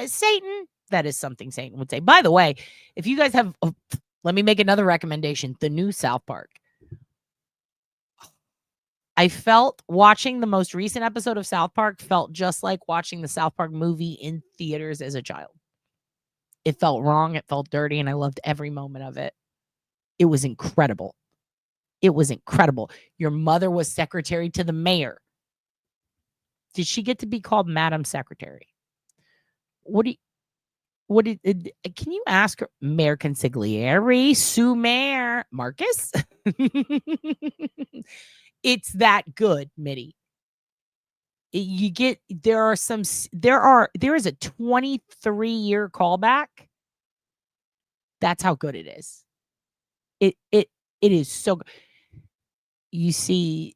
Satan. That is something Satan would say. By the way, if you guys have, let me make another recommendation. The new South Park. I felt watching the most recent episode of South Park felt just like watching the South Park movie in theaters as a child. It felt wrong. It felt dirty. And I loved every moment of it. It was incredible. It was incredible. Your mother was secretary to the mayor. Did she get to be called Madam Secretary? Can you ask her? Mayor Consigliere, Sue Mayor Marcus? It's that good, Mitty. There is a 23-year callback. That's how good it is. It is so good. You see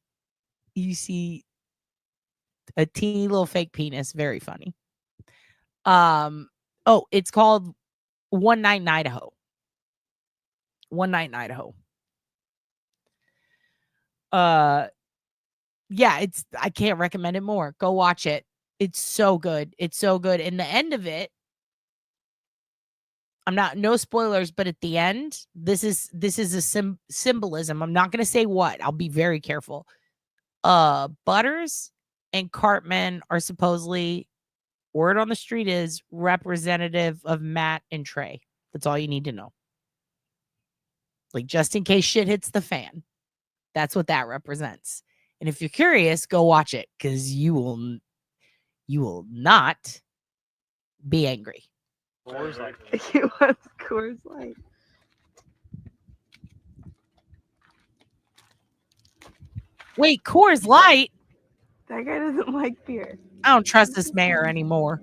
a teeny little fake penis. Very funny. It's called One Night in Idaho. One Night in Idaho. Yeah, I can't recommend it more. Go watch it. It's so good. It's so good. And the end of it, no spoilers, but at the end, this is a symbolism. I'm not going to say what. I'll be very careful. Butters and Cartman are supposedly, word on the street is, representative of Matt and Trey. That's all you need to know. Like, just in case shit hits the fan. That's what that represents. And if you're curious, go watch it, because you will not be angry. Coors Light. He wants Coors Light. Wait, Coors Light? That guy doesn't like beer. I don't trust this mayor anymore.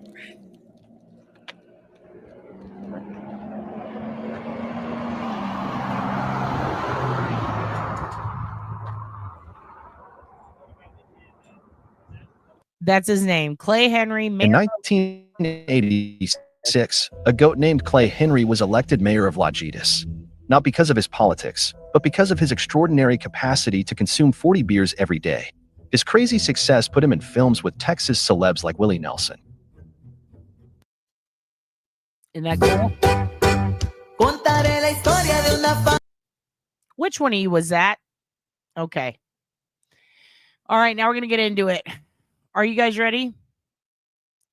That's his name, Clay Henry. In 1986, a goat named Clay Henry was elected mayor of Lajitas, not because of his politics, but because of his extraordinary capacity to consume 40 beers every day. His crazy success put him in films with Texas celebs like Willie Nelson. Isn't that cool? Which one of you was that? Okay. All right, now we're gonna get into it. Are you guys ready?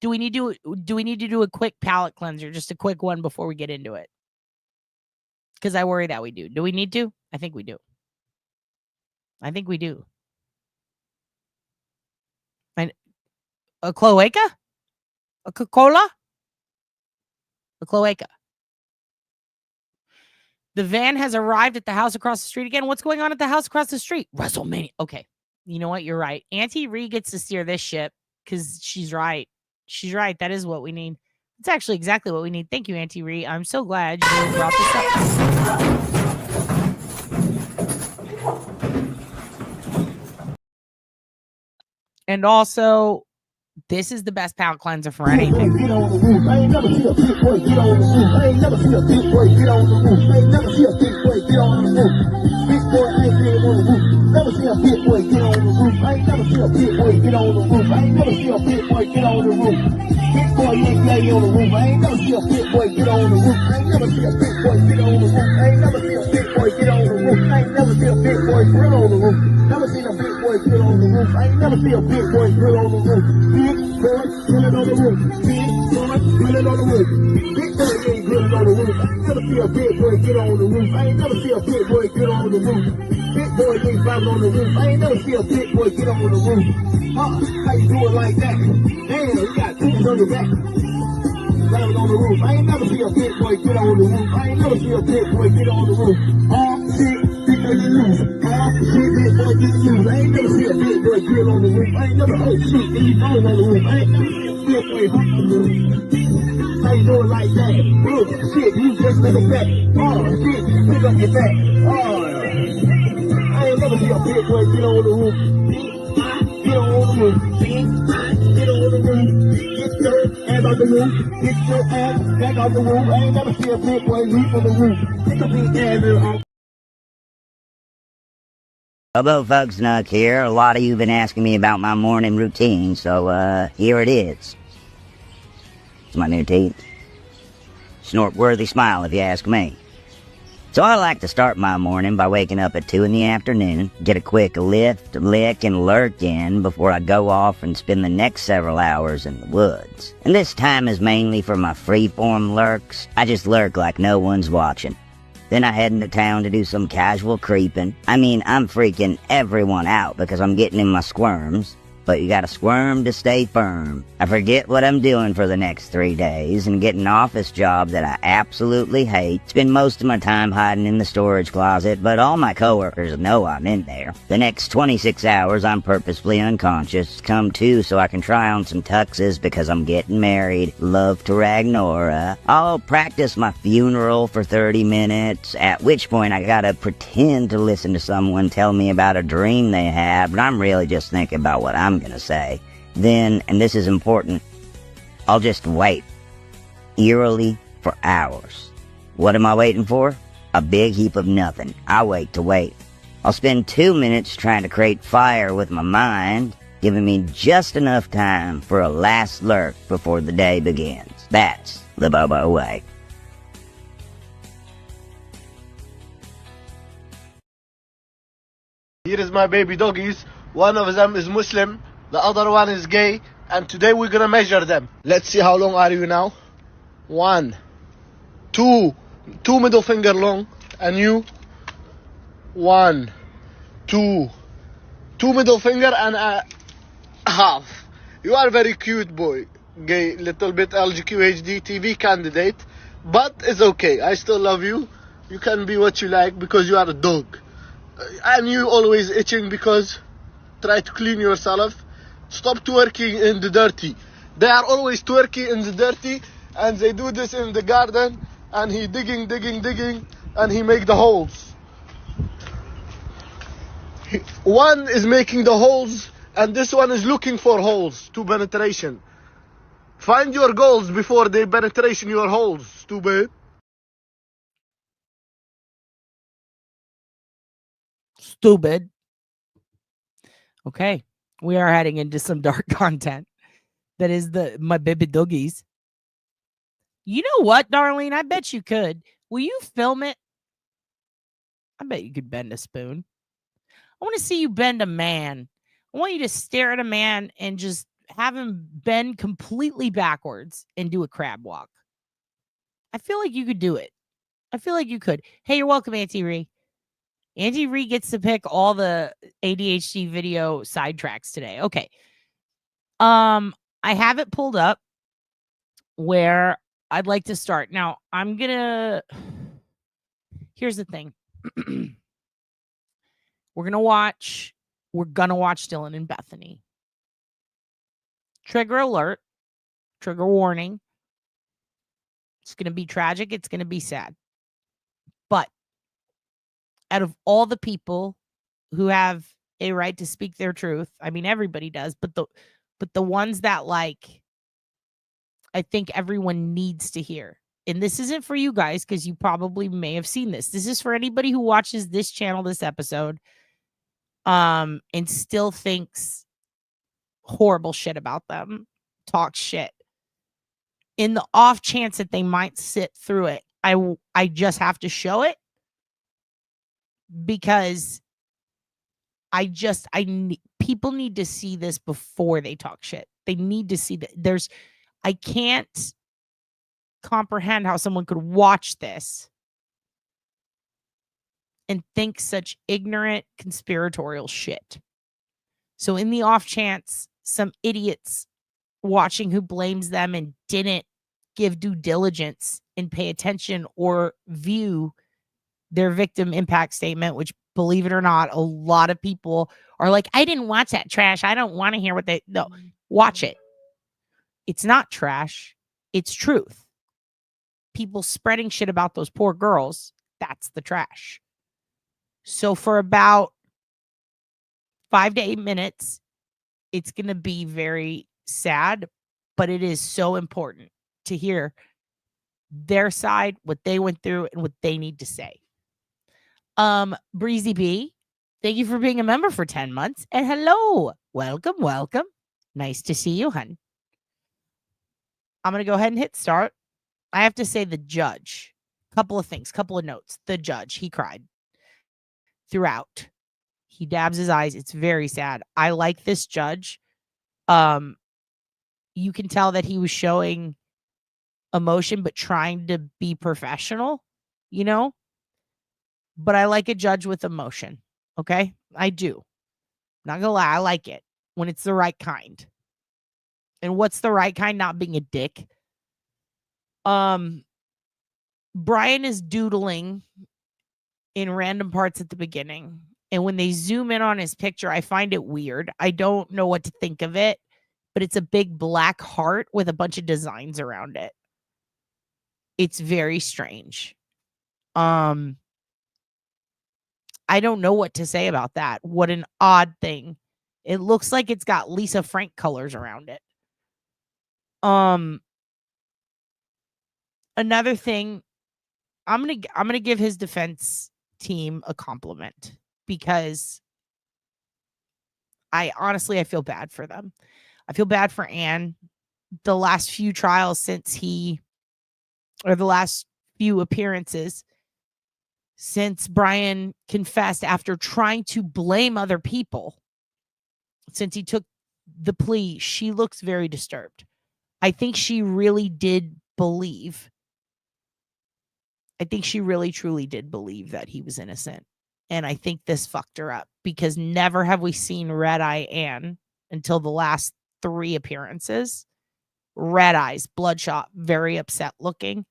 Do we need to do a quick palate cleanser? Just a quick one before we get into it. Because I worry that we do. Do we need to? I think we do. I think we do. And a cloaca? A Coca-Cola? A cloaca. The van has arrived at the house across the street again. What's going on at the house across the street? WrestleMania. Okay. You know what? You're right. Auntie Ree gets to steer this ship because she's right. She's right. That is what we need. It's actually exactly what we need. Thank you, Auntie Ree. I'm so glad you brought this up. And also, this is the best palate cleanser for anything. Get on the roof. I ain't never see a big boy get on the roof. I ain't never see a big boy get on the roof. I ain't never see a big boy get on the roof. Big boy ain't getting on the roof. Never see a big boy get on the roof. I ain't never see a big boy get on the roof. I ain't never see a big boy get on the roof. Big boy ain't getting on the roof. I ain't never see a big boy get on the roof. I ain't never see a big boy get on the roof. I ain't never see a big boy get on the roof. I ain't never see a big boy grill on the roof. Never seen a big boy grill on the roof. I ain't never see a big boy grill on the roof. Big boy grilling on the roof. Big boy grilling on the roof. Big boy ain't grilling on the roof. I ain't never see a big boy get on the roof. I ain't never see a big boy get on the roof. Big boy ain't climbing on the roof. I ain't never see a big boy get on the roof. How you do it like that? Damn, you got tools on your back. Climbing on the roof. I ain't never see a big boy get on the roof. I ain't never see a big boy get on the roof. Shit, big boy get loose. Shit, big boy get loose. I ain't never see a big boy get on the roof. I ain't never, oh shit, he's falling on the roof. I ain't never see a big boy hop on the roof. How you do it like that? Oh shit, you just like a back. Oh shit, pick up your back. I ain't never see a big boy get on the roof. Get on the roof. Get on the roof. Get your ass out the roof. Get your ass back out the roof. I ain't never see a big boy leap on the roof. Get the big ass off. Hello folks, Nuck here. A lot of you have been asking me about my morning routine, so here it is. It's my new teeth. Snort-worthy smile if you ask me. So I like to start my morning by waking up at 2 in the afternoon, get a quick lift, lick, and lurk in before I go off and spend the next several hours in the woods. And this time is mainly for my freeform lurks. I just lurk like no one's watching. Then I head into town to do some casual creeping. I mean, I'm freaking everyone out because I'm getting in my squirms. But you gotta squirm to stay firm. I forget what I'm doing for the next 3 days and get an office job that I absolutely hate. Spend most of my time hiding in the storage closet, but all my coworkers know I'm in there. The next 26 hours I'm purposefully unconscious. Come to so I can try on some tuxes because I'm getting married. Love to Ragnora. I'll practice my funeral for 30 minutes, at which point I gotta pretend to listen to someone tell me about a dream they had, but I'm really just thinking about what I'm gonna say. Then, and this is important, I'll just wait, eerily, for hours. What am I waiting for? A big heap of nothing. I wait to wait. I'll spend 2 minutes trying to create fire with my mind, giving me just enough time for a last lurk before the day begins. That's the Bobo way. Here is my baby doggies. One of them is Muslim, the other one is gay, and today we're gonna measure them. Let's see how long are you now. 1, 2, 2 middle finger long, and you. 1, 2, 2 middle finger and a half. You are very cute boy, gay, little bit LGQHD TV candidate, but it's okay. I still love you. You can be what you like because you are a dog, and you always itching because. Try to clean yourself. Stop twerking in the dirty. They are always twerking in the dirty, and they do this in the garden, and he digging, and he make the holes. One is making the holes, and this one is looking for holes to penetration. Find your goals before they penetration your holes, stupid. Stupid. Okay, we are heading into some dark content. That is my baby doggies. You know what, Darlene? I bet you could. Will you film it? I bet you could bend a spoon. I want to see you bend a man. I want you to stare at a man and just have him bend completely backwards and do a crab walk. I feel like you could do it. I feel like you could. Hey, you're welcome, Auntie Ree. Auntie Ree gets to pick all the ADHD video sidetracks today. Okay. I have it pulled up where I'd like to start. Now, Here's the thing. We're gonna watch Dylan and Bethany. Trigger alert, trigger warning. It's gonna be tragic, it's gonna be sad. But out of all the people who have a right to speak their truth, I mean everybody does, but the ones that like I think everyone needs to hear. And this isn't for you guys because you probably may have seen this. This is for anybody who watches this channel, this episode, and still thinks horrible shit about them, talk shit. In the off chance that they might sit through it, I just have to show it because people need to see this before they talk shit. They need to see that I can't comprehend how someone could watch this and think such ignorant conspiratorial shit. So in the off chance some idiots watching who blames them and didn't give due diligence and pay attention or view their victim impact statement, which believe it or not, a lot of people are like, I didn't watch that trash. I don't want to hear no, watch it. It's not trash. It's truth. People spreading shit about those poor girls, that's the trash. So for about 5 to 8 minutes, it's going to be very sad, but it is so important to hear their side, what they went through, and what they need to say. Breezy B, thank you for being a member for 10 months. And hello, welcome. Nice to see you, hun. I'm going to go ahead and hit start. I have to say the judge, couple of things, couple of notes. The judge, he cried throughout. He dabs his eyes. It's very sad. I like this judge. You can tell that he was showing emotion, but trying to be professional, you know? But I like a judge with emotion. Okay? I do. Not gonna lie, I like it when it's the right kind. And what's the right kind? Not being a dick. Bryan is doodling in random parts at the beginning. And when they zoom in on his picture, I find it weird. I don't know what to think of it, but it's a big black heart with a bunch of designs around it. It's very strange. I don't know what to say about that. What an odd thing. It looks like it's got Lisa Frank colors around it. Another thing, I'm gonna give his defense team a compliment because I feel bad for them. I feel bad for Anne. The last few trials the last few appearances since Bryan confessed after trying to blame other people, since he took the plea, she looks very disturbed. I think she really did believe. I think she really truly did believe that he was innocent. And I think this fucked her up because never have we seen Red Eye Anne until the last 3 appearances. Red eyes, bloodshot, very upset looking.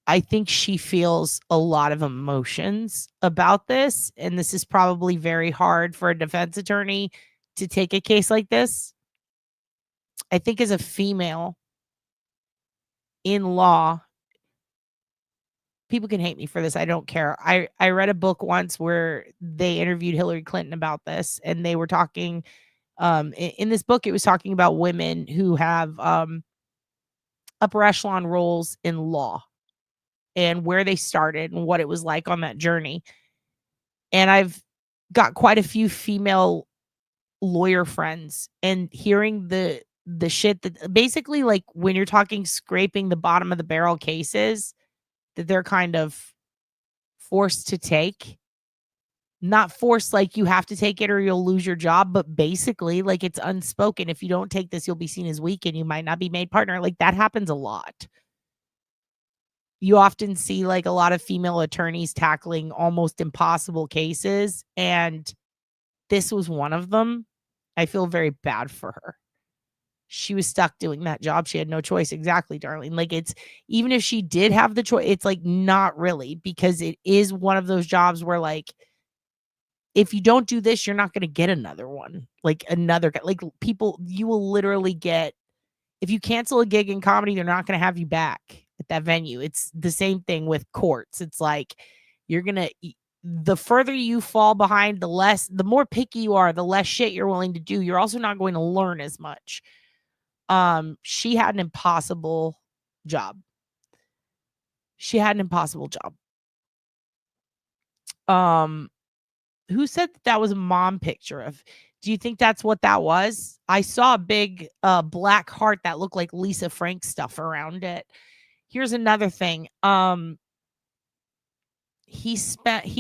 I think she feels a lot of emotions about this. And this is probably very hard for a defense attorney to take a case like this. I think as a female in law, people can hate me for this. I don't care. I read a book once where they interviewed Hillary Clinton about this, and they were talking in this book, it was talking about women who have upper echelon roles in law and where they started and what it was like on that journey. And I've got quite a few female lawyer friends, and hearing the shit that basically, like, when you're talking scraping the bottom of the barrel cases that they're kind of forced to take. Not forced like you have to take it or you'll lose your job, but basically like it's unspoken. If you don't take this, you'll be seen as weak and you might not be made partner. Like that happens a lot. You often see like a lot of female attorneys tackling almost impossible cases, and this was one of them. I feel very bad for her. she was stuck doing that job. She had no choice. Exactly, Darlene. Like, it's, even if she did have the choice, it's like not really, because it is one of those jobs where, like, if you don't do this, you're not going to get another one. Like people, you will literally get, if you cancel a gig in comedy, they're not going to have you back at that venue. It's the same thing with courts. It's like, you're going to, the further you fall behind, the more picky you are, the less shit you're willing to do. You're also not going to learn as much. She had an impossible job. Who said that was a mom picture do you think that's what that was? I saw a big black heart that looked like Lisa Frank stuff around it. Here's another thing. He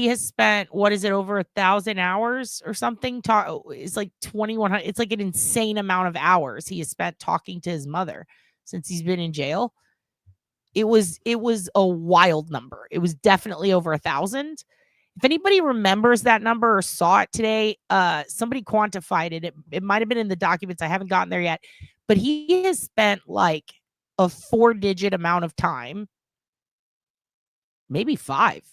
has spent, what is it, over 1,000 hours or something? It's like 2,100. It's like an insane amount of hours he has spent talking to his mother since he's been in jail. It was a wild number. It was definitely over 1,000. If anybody remembers that number or saw it today, somebody quantified it. It might have been in the documents. I haven't gotten there yet. But he has spent like a 4-digit amount of time, maybe 5.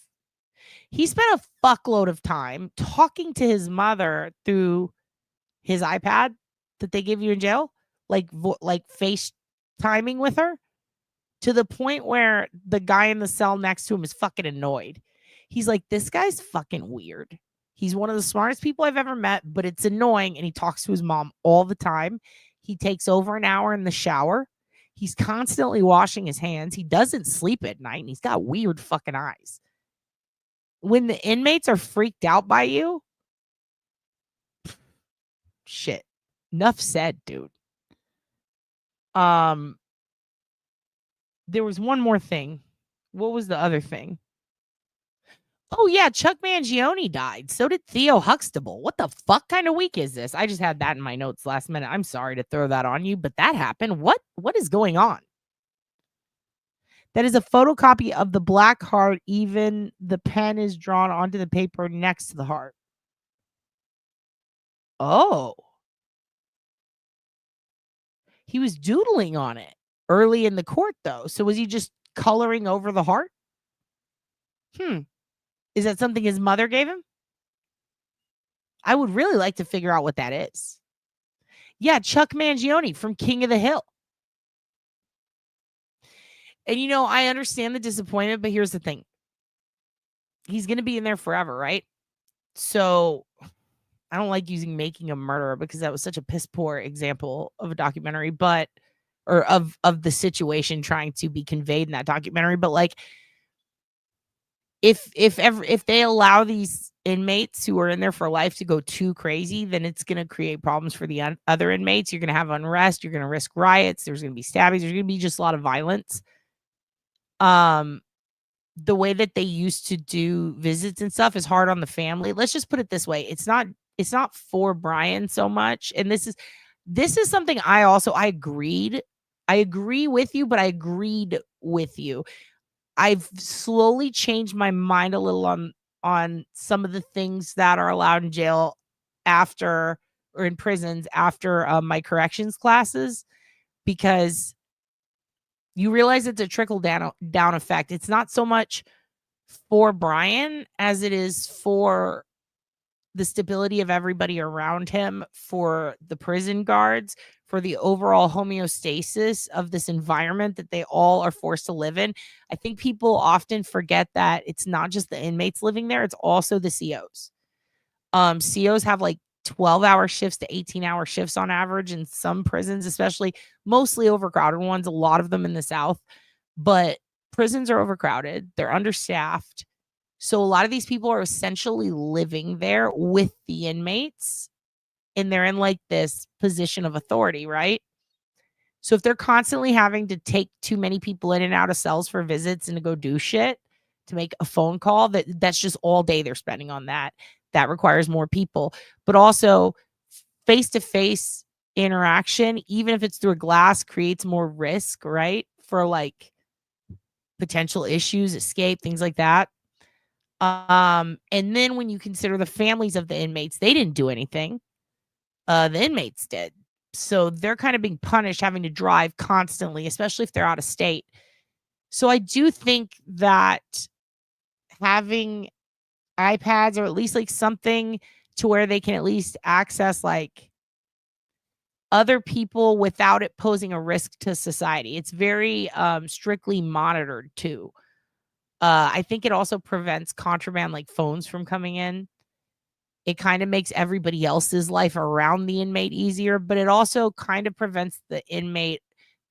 He spent a fuckload of time talking to his mother through his iPad that they give you in jail, like FaceTiming with her, to the point where the guy in the cell next to him is fucking annoyed. He's like, this guy's fucking weird. He's one of the smartest people I've ever met, but it's annoying. And he talks to his mom all the time. He takes over an hour in the shower. He's constantly washing his hands. He doesn't sleep at night, and he's got weird fucking eyes. When the inmates are freaked out by you, shit. Enough said, dude. There was one more thing. What was the other thing? Oh, yeah, Chuck Mangione died. So did Theo Huxtable. What the fuck kind of week is this? I just had that in my notes last minute. I'm sorry to throw that on you, but that happened. What is going on? That is a photocopy of the black heart. Even the pen is drawn onto the paper next to the heart. Oh. He was doodling on it early in the court, though. So was he just coloring over the heart? Is that something his mother gave him? I would really like to figure out what that is. Yeah, Chuck Mangione from King of the Hill. And, I understand the disappointment, but here's the thing. He's going to be in there forever, right? So I don't like using Making a Murderer because that was such a piss poor example of a documentary, or of the situation trying to be conveyed in that documentary. But like, if they allow these inmates who are in there for life to go too crazy, then it's going to create problems for the other inmates. You're going to have unrest. You're going to risk riots. There's going to be stabbings. There's going to be just a lot of violence. The way that they used to do visits and stuff is hard on the family. Let's just put it this way. It's not for Bryan so much. And this is something I agreed. I agree with you, but I agreed with you. I've slowly changed my mind a little on some of the things that are allowed in jail or in prisons after my corrections classes, because you realize it's a trickle down effect. It's not so much for Bryan as it is for the stability of everybody around him, for the prison guards, for the overall homeostasis of this environment that they all are forced to live in. I think people often forget that it's not just the inmates living there, it's also the COs. COs have like 12-hour shifts to 18-hour shifts on average in some prisons, especially mostly overcrowded ones, a lot of them in the South. But prisons are overcrowded. They're understaffed. So a lot of these people are essentially living there with the inmates, and they're in like this position of authority, right? So if they're constantly having to take too many people in and out of cells for visits and to go do shit, to make a phone call, that's just all day they're spending on that. That requires more people. But also face-to-face interaction, even if it's through a glass, creates more risk, right? For like potential issues, escape, things like that. And then when you consider the families of the inmates, they didn't do anything. The inmates did. So they're kind of being punished having to drive constantly, especially if they're out of state. So I do think that having iPads or at least like something to where they can at least access like other people without it posing a risk to society. It's very strictly monitored too. I think it also prevents contraband like phones from coming in. It kind of makes everybody else's life around the inmate easier, but it also kind of prevents the inmate.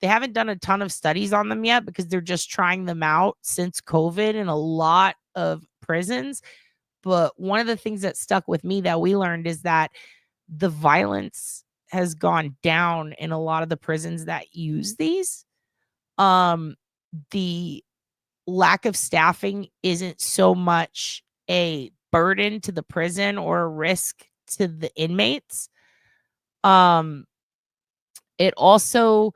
They haven't done a ton of studies on them yet because they're just trying them out since COVID in a lot of prisons. But one of the things that stuck with me that we learned is that the violence has gone down in a lot of the prisons that use these. The lack of staffing isn't so much a burden to the prison or a risk to the inmates. It also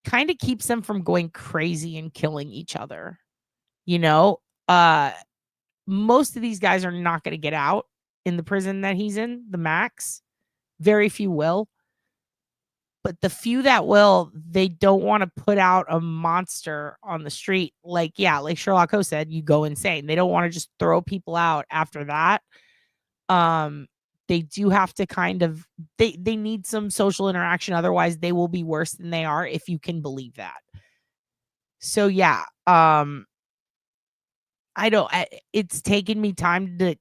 kind of keeps them from going crazy and killing each other. You know, most of these guys are not going to get out in the prison that he's in, the max. Very few will. But the few that will, they don't want to put out a monster on the street. Like Sherlock Holmes said, you go insane. They don't want to just throw people out after that. They do have to kind of, they need some social interaction. Otherwise, they will be worse than they are, if you can believe that. So, yeah. It's taken me time to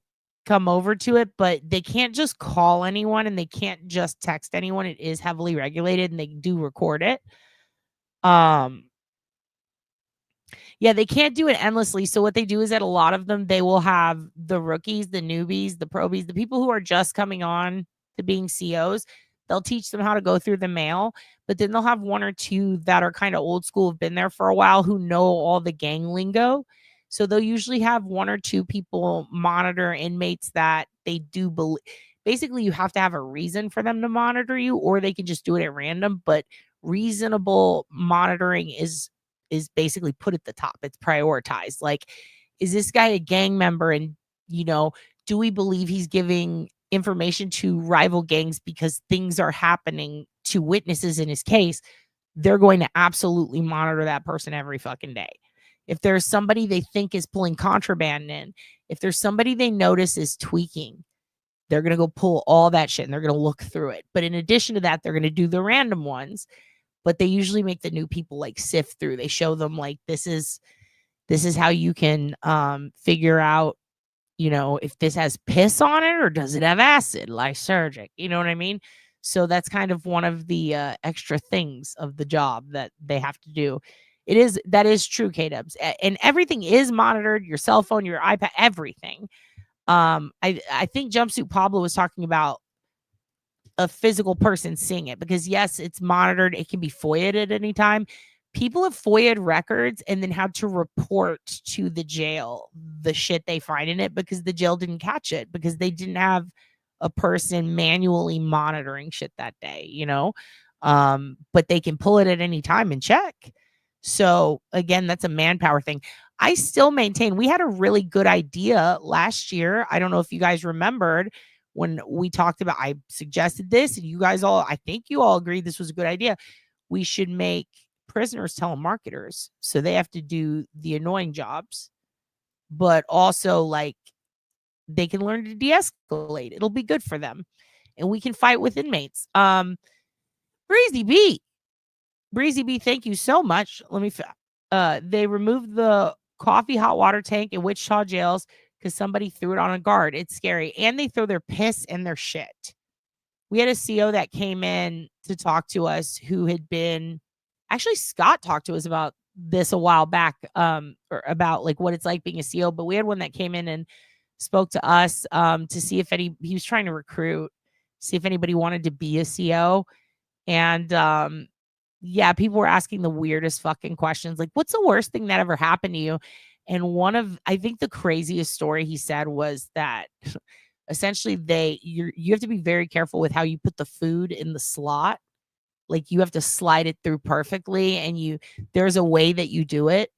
come over to it, but they can't just call anyone and they can't just text anyone. It is heavily regulated and they do record it. They can't do it endlessly. So what they do is that a lot of them, they will have the rookies, the newbies, the probies, the people who are just coming on to being COs. They'll teach them how to go through the mail, but then they'll have one or two that are kind of old school, have been there for a while, who know all the gang lingo. So they'll usually have one or two people monitor inmates that they do believe. Basically, you have to have a reason for them to monitor you, or they can just do it at random. But reasonable monitoring is basically put at the top. It's prioritized. Like, is this guy a gang member? And, do we believe he's giving information to rival gangs because things are happening to witnesses in his case? They're going to absolutely monitor that person every fucking day. If there's somebody they think is pulling contraband in, if there's somebody they notice is tweaking, they're going to go pull all that shit and they're going to look through it. But in addition to that, they're going to do the random ones, but they usually make the new people like sift through. They show them like, this is how you can figure out, if this has piss on it or does it have acid, lysergic, you know what I mean? So that's kind of one of the extra things of the job that they have to do. That is true, K-Dubs. And everything is monitored, your cell phone, your iPad, everything. I think Jumpsuit Pablo was talking about a physical person seeing it because, yes, it's monitored. It can be FOIA'd at any time. People have FOIA'd records and then had to report to the jail the shit they find in it because the jail didn't catch it because they didn't have a person manually monitoring shit that day, but they can pull it at any time and check. So again, that's a manpower thing. I still maintain we had a really good idea last year. I don't know if you guys remembered when we talked about, I suggested this and you guys all, I think you all agreed this was a good idea. We should make prisoners telemarketers. So they have to do the annoying jobs, but also like they can learn to de-escalate. It'll be good for them. And we can fight with inmates. Breezy B, thank you so much. They removed the coffee hot water tank in Wichita jails because somebody threw it on a guard. It's scary. And they throw their piss and their shit. We had a CO that came in to talk to us who had been, actually Scott talked to us about this a while back, or about like what it's like being a CO. But we had one that came in and spoke to us to see if he was trying to recruit, see if anybody wanted to be a CO. And people were asking the weirdest fucking questions. Like, what's the worst thing that ever happened to you? And I think the craziest story he said was that essentially you have to be very careful with how you put the food in the slot. Like you have to slide it through perfectly. And there's a way that you do it.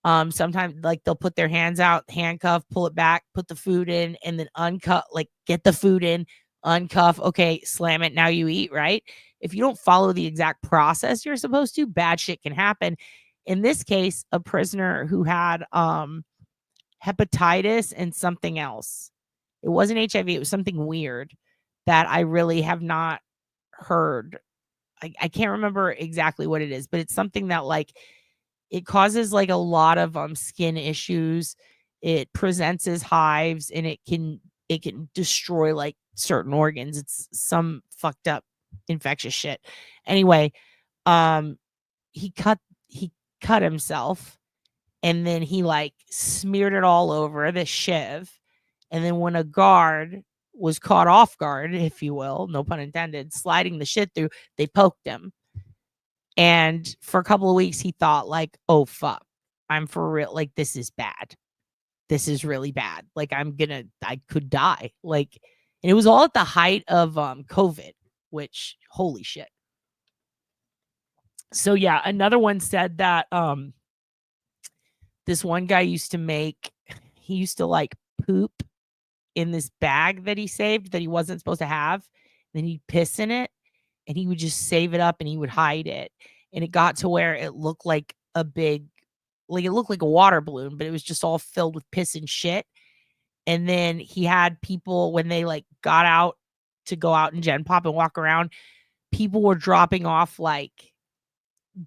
Sometimes like they'll put their hands out, handcuff, pull it back, put the food in, and then uncuff, like get the food in, uncuff. Okay, slam it. Now you eat, right? if you don't follow the exact process you're supposed to, bad shit can happen. In this case, a prisoner who had hepatitis and something else. It wasn't HIV, it was something weird that I really have not heard. I can't remember exactly what it is, but it's something that like it causes like a lot of skin issues. It presents as hives and it can destroy like certain organs. It's some fucked up infectious shit. Anyway, he cut himself and then he like smeared it all over the shiv. And then when a guard was caught off guard, if you will, no pun intended, sliding the shit through, they poked him. And for a couple of weeks, he thought like, oh, fuck, I'm for real. Like, this is bad. This is really bad. Like, I could die. Like, and it was all at the height of COVID, which, holy shit. So yeah, another one said that this one guy used to like poop in this bag that he saved that he wasn't supposed to have. Then he'd piss in it and he would just save it up and he would hide it. And it got to where it looked like a water balloon, but it was just all filled with piss and shit. And then he had people, when they like got out to go out in Gen Pop and walk around, people were dropping off like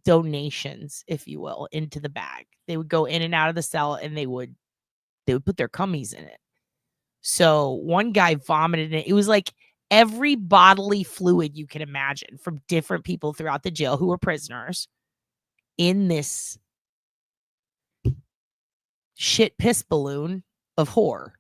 donations, if you will, into the bag. They would go in and out of the cell and they would put their cummies in it. So one guy vomited in it. It was like every bodily fluid you can imagine from different people throughout the jail who were prisoners in this shit piss balloon of horror.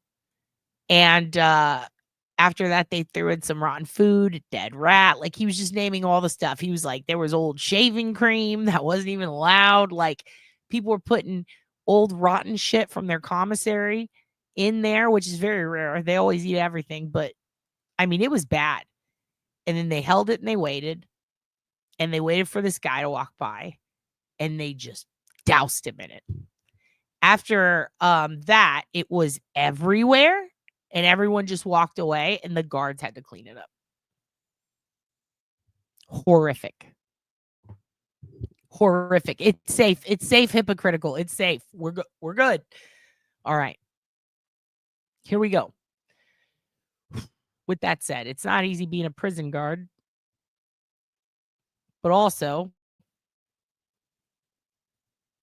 And after that, they threw in some rotten food, dead rat. Like, he was just naming all the stuff. He was like, there was old shaving cream that wasn't even allowed. Like, people were putting old rotten shit from their commissary in there, which is very rare. They always eat everything, but I mean, it was bad. And then they held it and they waited for this guy to walk by and they just doused him in it. After that, it was everywhere and everyone just walked away and the guards had to clean it up. Horrific. It's safe. It's safe, hypocritical. It's safe. We're good. All right. Here we go. With that said, it's not easy being a prison guard, but also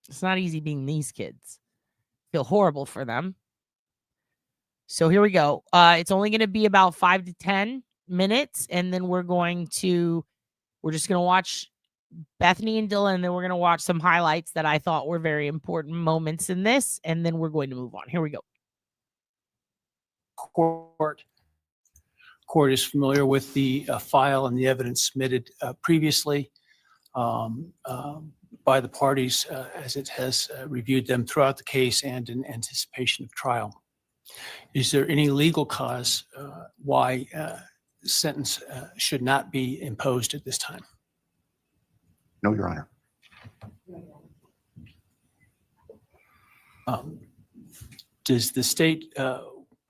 it's not easy being these kids. Feel horrible for them. So here we go. It's only going to be about 5 to 10 minutes, and then we're just going to watch Bethany and Dylan, and then we're going to watch some highlights that I thought were very important moments in this, and then we're going to move on. Here we go. Court is familiar with the file and the evidence submitted previously by the parties as it has reviewed them throughout the case and in anticipation of trial. Is there any legal cause why sentence should not be imposed at this time? No, Your Honor. Does the state,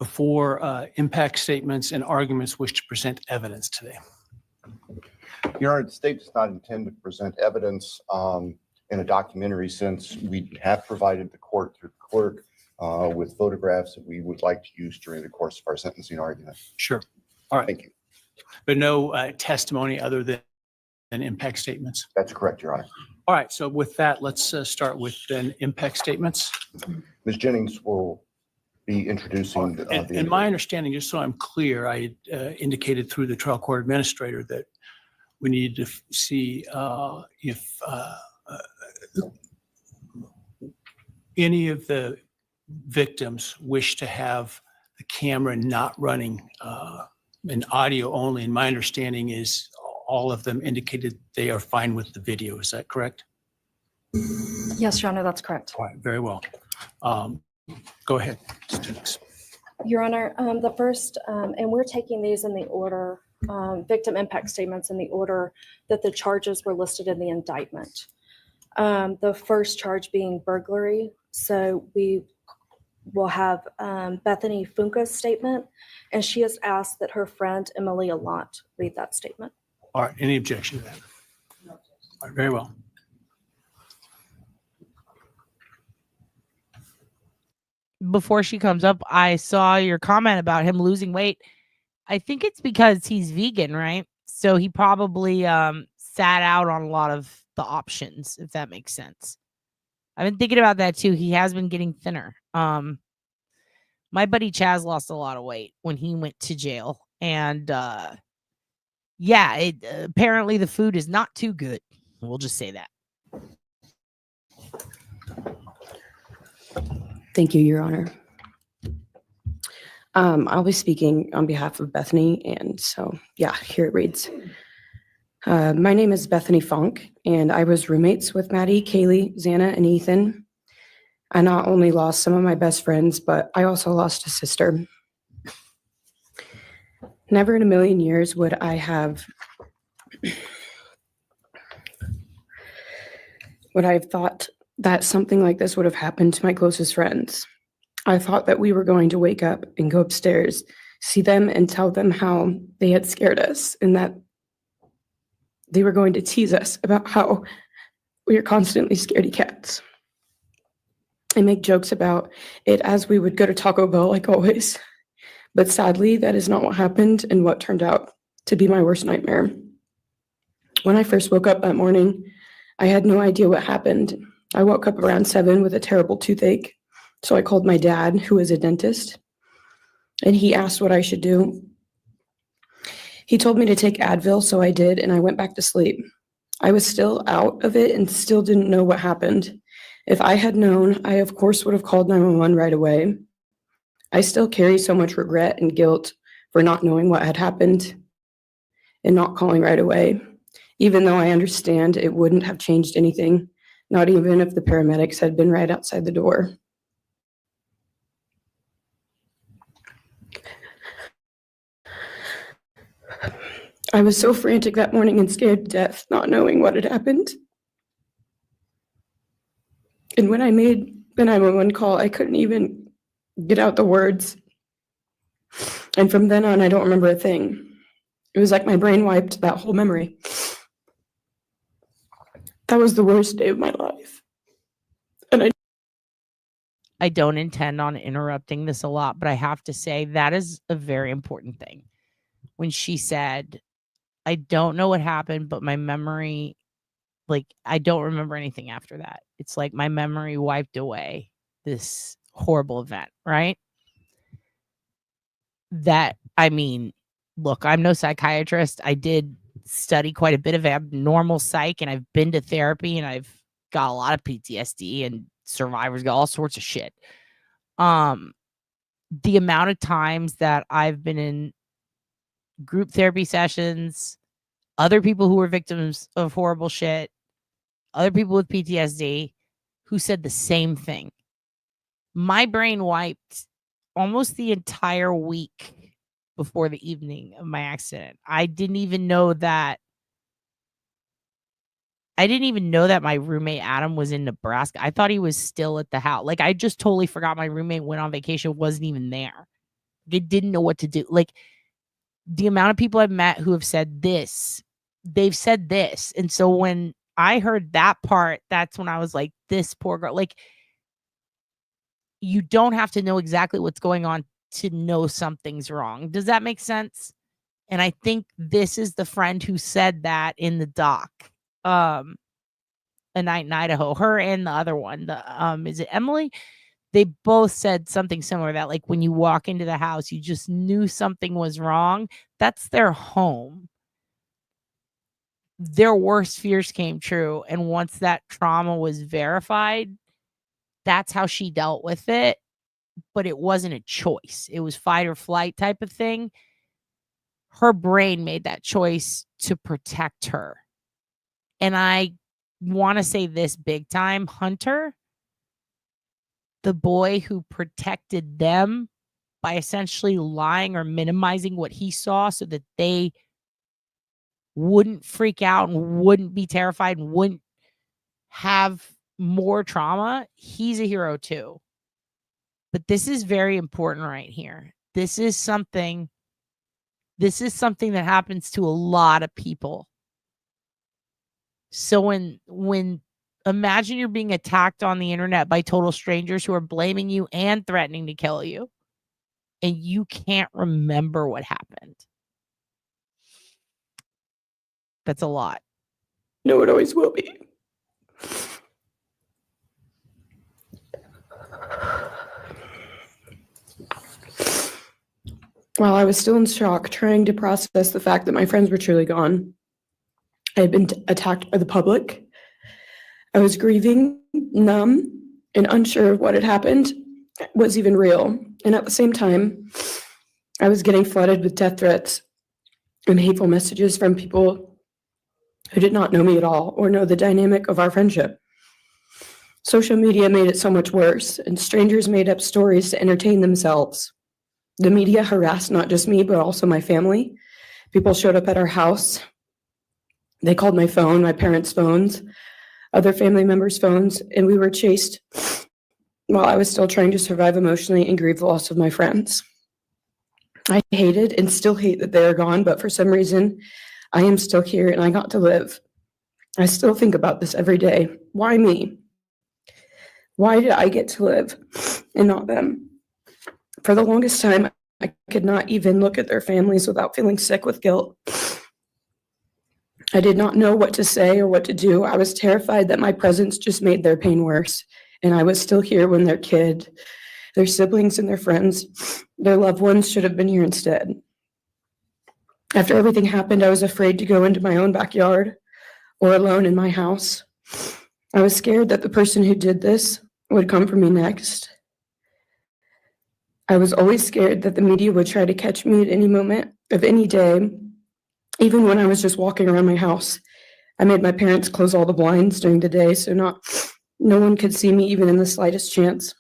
before impact statements and arguments, wish to present evidence today? Your Honor, the state does not intend to present evidence in a documentary sense. We have provided the court through the clerk with photographs that we would like to use during the course of our sentencing argument. Sure. All right. Thank you. But no testimony other than impact statements? That's correct, Your Honor. All right. So with that, let's start with then impact statements. Ms. Jennings will be introducing and my understanding, just so I'm clear, I indicated through the trial court administrator that we need to see if any of the victims wish to have the camera not running and audio only. And my understanding is all of them indicated they are fine with the video. Is that correct? Yes, Your Honor, that's correct. All right, very well. Go ahead, Your Honor, the first, and we're taking these in the order, victim impact statements in the order that the charges were listed in the indictment. The first charge being burglary. So we will have Bethany Funka's statement, and she has asked that her friend Emily Allant read that statement. All right, any objection to that? All right, very well. Before she comes up, I saw your comment about him losing weight. I think it's because he's vegan, right? So he probably sat out on a lot of the options, if that makes sense. I've been thinking about that too. He has been getting thinner. My buddy Chaz lost a lot of weight when he went to jail. And yeah, apparently the food is not too good. We'll just say that. Thank you, Your Honor. I'll be speaking on behalf of Bethany, and so, yeah, here it reads. My name is Bethany Funk, and I was roommates with Maddie, Kaylee, Xana, and Ethan. I not only lost some of my best friends, but I also lost a sister. Never in a million years would I have thought that something like this would have happened to my closest friends. I thought that we were going to wake up and go upstairs, see them and tell them how they had scared us and that they were going to tease us about how we are constantly scaredy cats and make jokes about it as we would go to Taco Bell like always. But sadly, that is not what happened and what turned out to be my worst nightmare. When I first woke up that morning, I had no idea what happened. I woke up around 7 with a terrible toothache. So I called my dad, who is a dentist, and he asked what I should do. He told me to take Advil, so I did, and I went back to sleep. I was still out of it and still didn't know what happened. If I had known, I of course would have called 911 right away. I still carry so much regret and guilt for not knowing what had happened and not calling right away, even though I understand it wouldn't have changed anything, not even if the paramedics had been right outside the door. I was so frantic that morning and scared to death, not knowing what had happened. And when I made the 911 call, I couldn't even get out the words. And from then on, I don't remember a thing. It was like my brain wiped that whole memory. That was the worst day of my life. And I don't intend on interrupting this a lot, but I have to say that is a very important thing. When she said, I don't know what happened, but my memory, like, I don't remember anything after that. It's like my memory wiped away this horrible event, right? That, I mean, look, I'm no psychiatrist. I did study quite a bit of abnormal psych, and I've been to therapy, and I've got a lot of PTSD, and survivors got all sorts of shit. The amount of times that I've been in group therapy sessions, other people who were victims of horrible shit, other people with PTSD who said the same thing. My brain wiped almost the entire week before the evening of my accident. I didn't even know that my roommate Adam was in Nebraska. I thought he was still at the house. Like, I just totally forgot my roommate went on vacation, wasn't even there. They didn't know what to do. Like, the amount of people I've met who have said this, they've said this. And so when I heard that part, that's when I was like, this poor girl. Like, you don't have to know exactly what's going on to know something's wrong. Does that make sense? And I think this is the friend who said that in the doc. A night in Idaho, her and the other one, is it Emily? They both said something similar, that like when you walk into the house, you just knew something was wrong. That's their home. Their worst fears came true. And once that trauma was verified, that's how she dealt with it. But it wasn't a choice. It was fight or flight type of thing. Her brain made that choice to protect her. And I want to say this big time, Hunter, the boy who protected them by essentially lying or minimizing what he saw so that they wouldn't freak out and wouldn't be terrified and wouldn't have more trauma, he's a hero too. But this is very important right here. This is something This is something that happens to a lot of people. So when imagine you're being attacked on the internet by total strangers who are blaming you and threatening to kill you, and you can't remember what happened. That's a lot. No, it always will be. While I was still in shock, trying to process the fact that my friends were truly gone, I had been attacked by the public. I was grieving, numb, and unsure of what had happened was even real. And at the same time, I was getting flooded with death threats and hateful messages from people who did not know me at all or know the dynamic of our friendship. Social media made it so much worse, and strangers made up stories to entertain themselves. The media harassed not just me, but also my family. People showed up at our house. They called my phone, my parents' phones, other family members' phones, and we were chased while I was still trying to survive emotionally and grieve the loss of my friends. I hated and still hate that they are gone, but for some reason, I am still here and I got to live. I still think about this every day. Why me? Why did I get to live and not them? For the longest time, I could not even look at their families without feeling sick with guilt. I did not know what to say or what to do. I was terrified that my presence just made their pain worse. And I was still here when their kid, their siblings and their friends, their loved ones should have been here instead. After everything happened, I was afraid to go into my own backyard or alone in my house. I was scared that the person who did this would come for me next. I was always scared that the media would try to catch me at any moment of any day, even when I was just walking around my house. I made my parents close all the blinds during the day so no one could see me even in the slightest chance.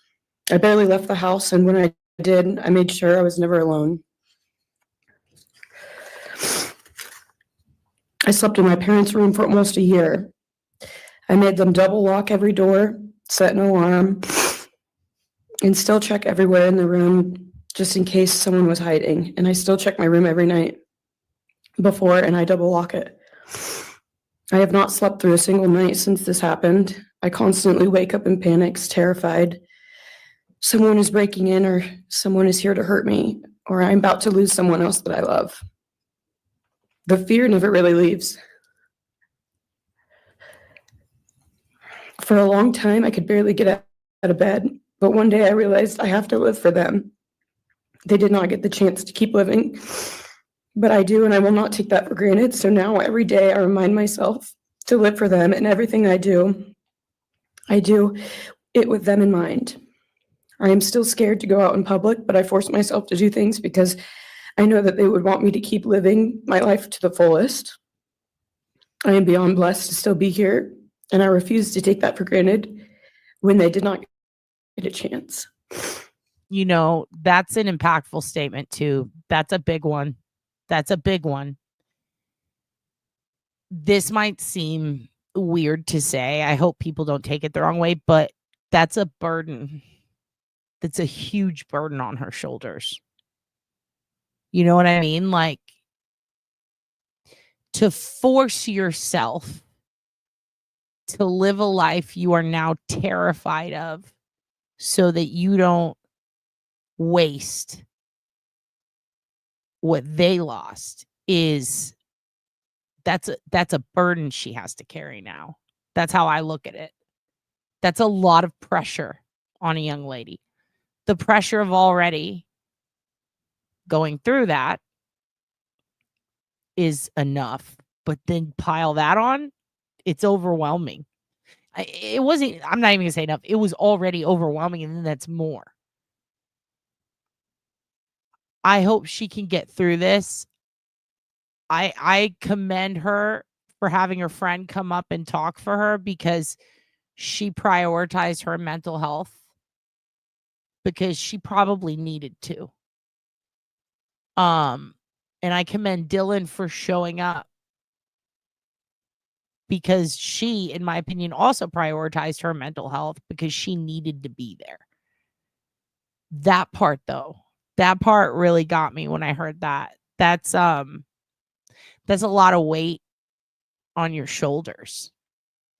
I barely left the house, and when I did, I made sure I was never alone. I slept in my parents' room for almost a year. I made them double lock every door, set an alarm, and still check everywhere in the room just in case someone was hiding. And I still check my room every night before, and I double lock it. I have not slept through a single night since this happened. I constantly wake up in panics, terrified. Someone is breaking in, or someone is here to hurt me, or I'm about to lose someone else that I love. The fear never really leaves. For a long time, I could barely get out of bed, but one day I realized I have to live for them. They did not get the chance to keep living, but I do, and I will not take that for granted. So now every day I remind myself to live for them, and everything I do it with them in mind. I am still scared to go out in public, but I force myself to do things because I know that they would want me to keep living my life to the fullest. I am beyond blessed to still be here, and I refuse to take that for granted when they did not get a chance. You know, that's an impactful statement too. That's a big one. That's a big one. This might seem weird to say. I hope people don't take it the wrong way, but that's a burden. That's a huge burden on her shoulders. You know what I mean? Like, to force yourself to live a life you are now terrified of so that you don't waste what they lost that's a burden she has to carry now. That's how I look at it. That's a lot of pressure on a young lady. The pressure of already going through that is enough, but then pile that on, it's overwhelming. I'm not even gonna say enough. It was already overwhelming, and then that's more. I hope she can get through this. I commend her for having her friend come up and talk for her because she prioritized her mental health because she probably needed to. And I commend Dylan for showing up because she, in my opinion, also prioritized her mental health because she needed to be there. That part, though, that part really got me when I heard that. That's a lot of weight on your shoulders.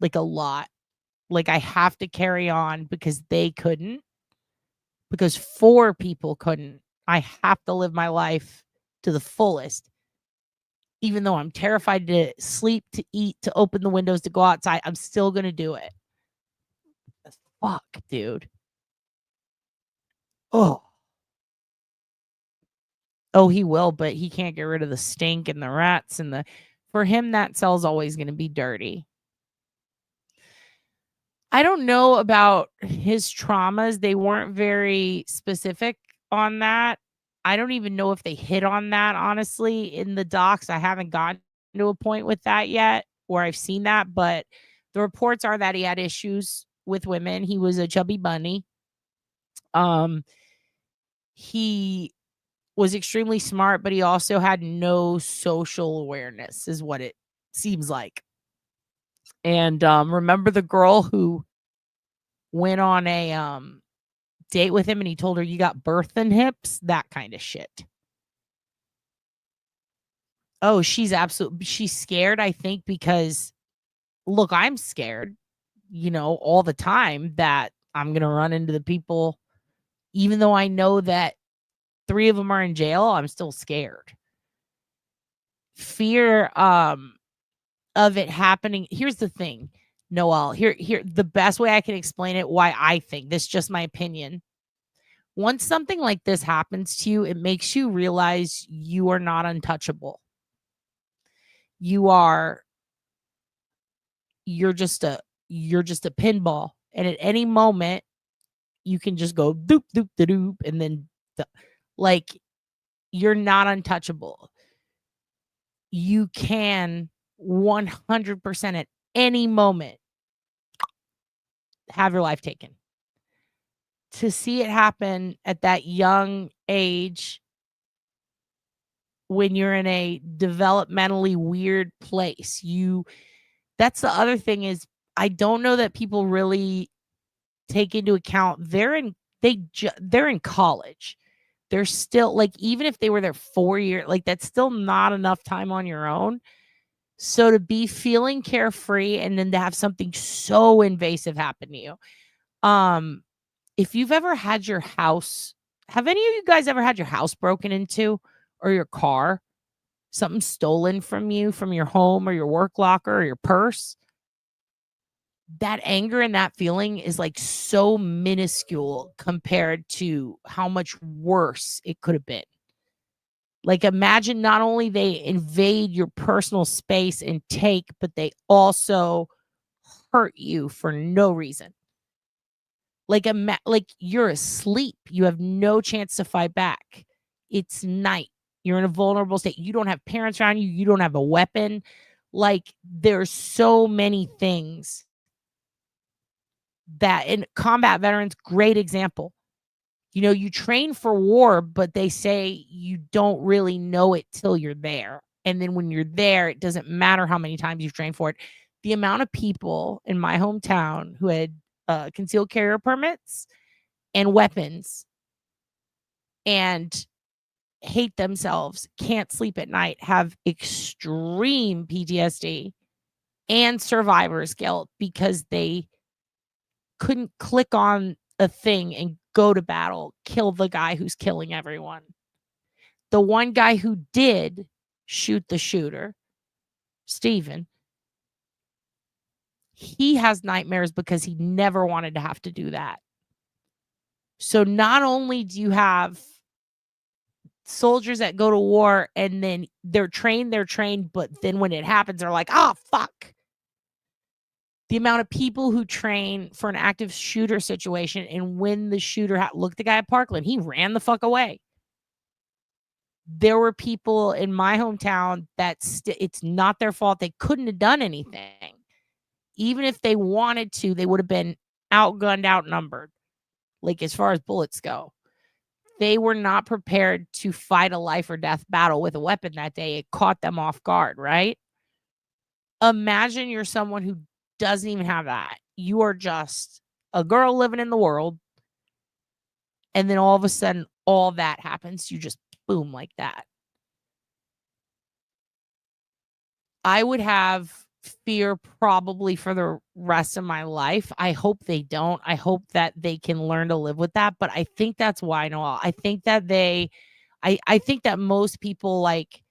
Like a lot. Like I have to carry on because they couldn't. Because 4 people couldn't. I have to live my life to the fullest. Even though I'm terrified to sleep, to eat, to open the windows, to go outside, I'm still going to do it. Fuck, dude. Oh. Oh, he will, but he can't get rid of the stink and the rats and the. For him, that cell's always going to be dirty. I don't know about his traumas. They weren't very specific on that. I don't even know if they hit on that, honestly, in the docs. I haven't gotten to a point with that yet where I've seen that, but the reports are that he had issues with women. He was a chubby bunny. He was extremely smart, but he also had no social awareness, is what it seems like. And remember the girl who went on a date with him and he told her you got birthing hips? That kind of shit. Oh, she's scared, I think, because look, I'm scared, all the time that I'm going to run into the people, even though I know that 3 of them are in jail, I'm still scared. Fear of it happening. Here's the thing, Noel. Here, the best way I can explain it, why I think this is just my opinion. Once something like this happens to you, it makes you realize you are not untouchable. You're just a pinball, and at any moment you can just go doop doop da doop, and then like you're not untouchable. You can 100% at any moment have your life taken. To see it happen at that young age, when you're in a developmentally weird place, that's the other thing is, I don't know that people really take into account they're in college. They're still, like, even if they were there 4 years, like, that's still not enough time on your own. So to be feeling carefree and then to have something so invasive happen to you. If you've ever had your house, have any of you guys ever had your house broken into, or your car, something stolen from you, from your home or your work locker or your purse? That anger and that feeling is like so minuscule compared to how much worse it could have been. Like, imagine not only they invade your personal space and take, but they also hurt you for no reason. Like, you're asleep. You have no chance to fight back. It's night. You're in a vulnerable state. You don't have parents around you. You don't have a weapon. Like, there's so many things that, in combat veterans, great example. You train for war, but they say you don't really know it till you're there. And then when you're there, it doesn't matter how many times you've trained for it. The amount of people in my hometown who had concealed carrier permits and weapons and hate themselves, can't sleep at night, have extreme PTSD and survivor's guilt because they couldn't click on a thing and go to battle, kill the guy who's killing everyone. The one guy who did shoot the shooter, Steven, he has nightmares because he never wanted to have to do that. So not only do you have soldiers that go to war and then they're trained, but then when it happens, they're like, oh, fuck. The amount of people who train for an active shooter situation, and when the shooter look, the guy at Parkland, he ran the fuck away. There were people in my hometown that it's not their fault. They couldn't have done anything. Even if they wanted to, they would have been outgunned, outnumbered. Like, as far as bullets go, they were not prepared to fight a life or death battle with a weapon that day. It caught them off guard, right? Imagine you're someone who doesn't even have that. You are just a girl living in the world. And then all of a sudden, all that happens. You just boom like that. I would have fear probably for the rest of my life. I hope they don't. I hope that they can learn to live with that. But I think that's why, Noel. I think that I think that most people, like,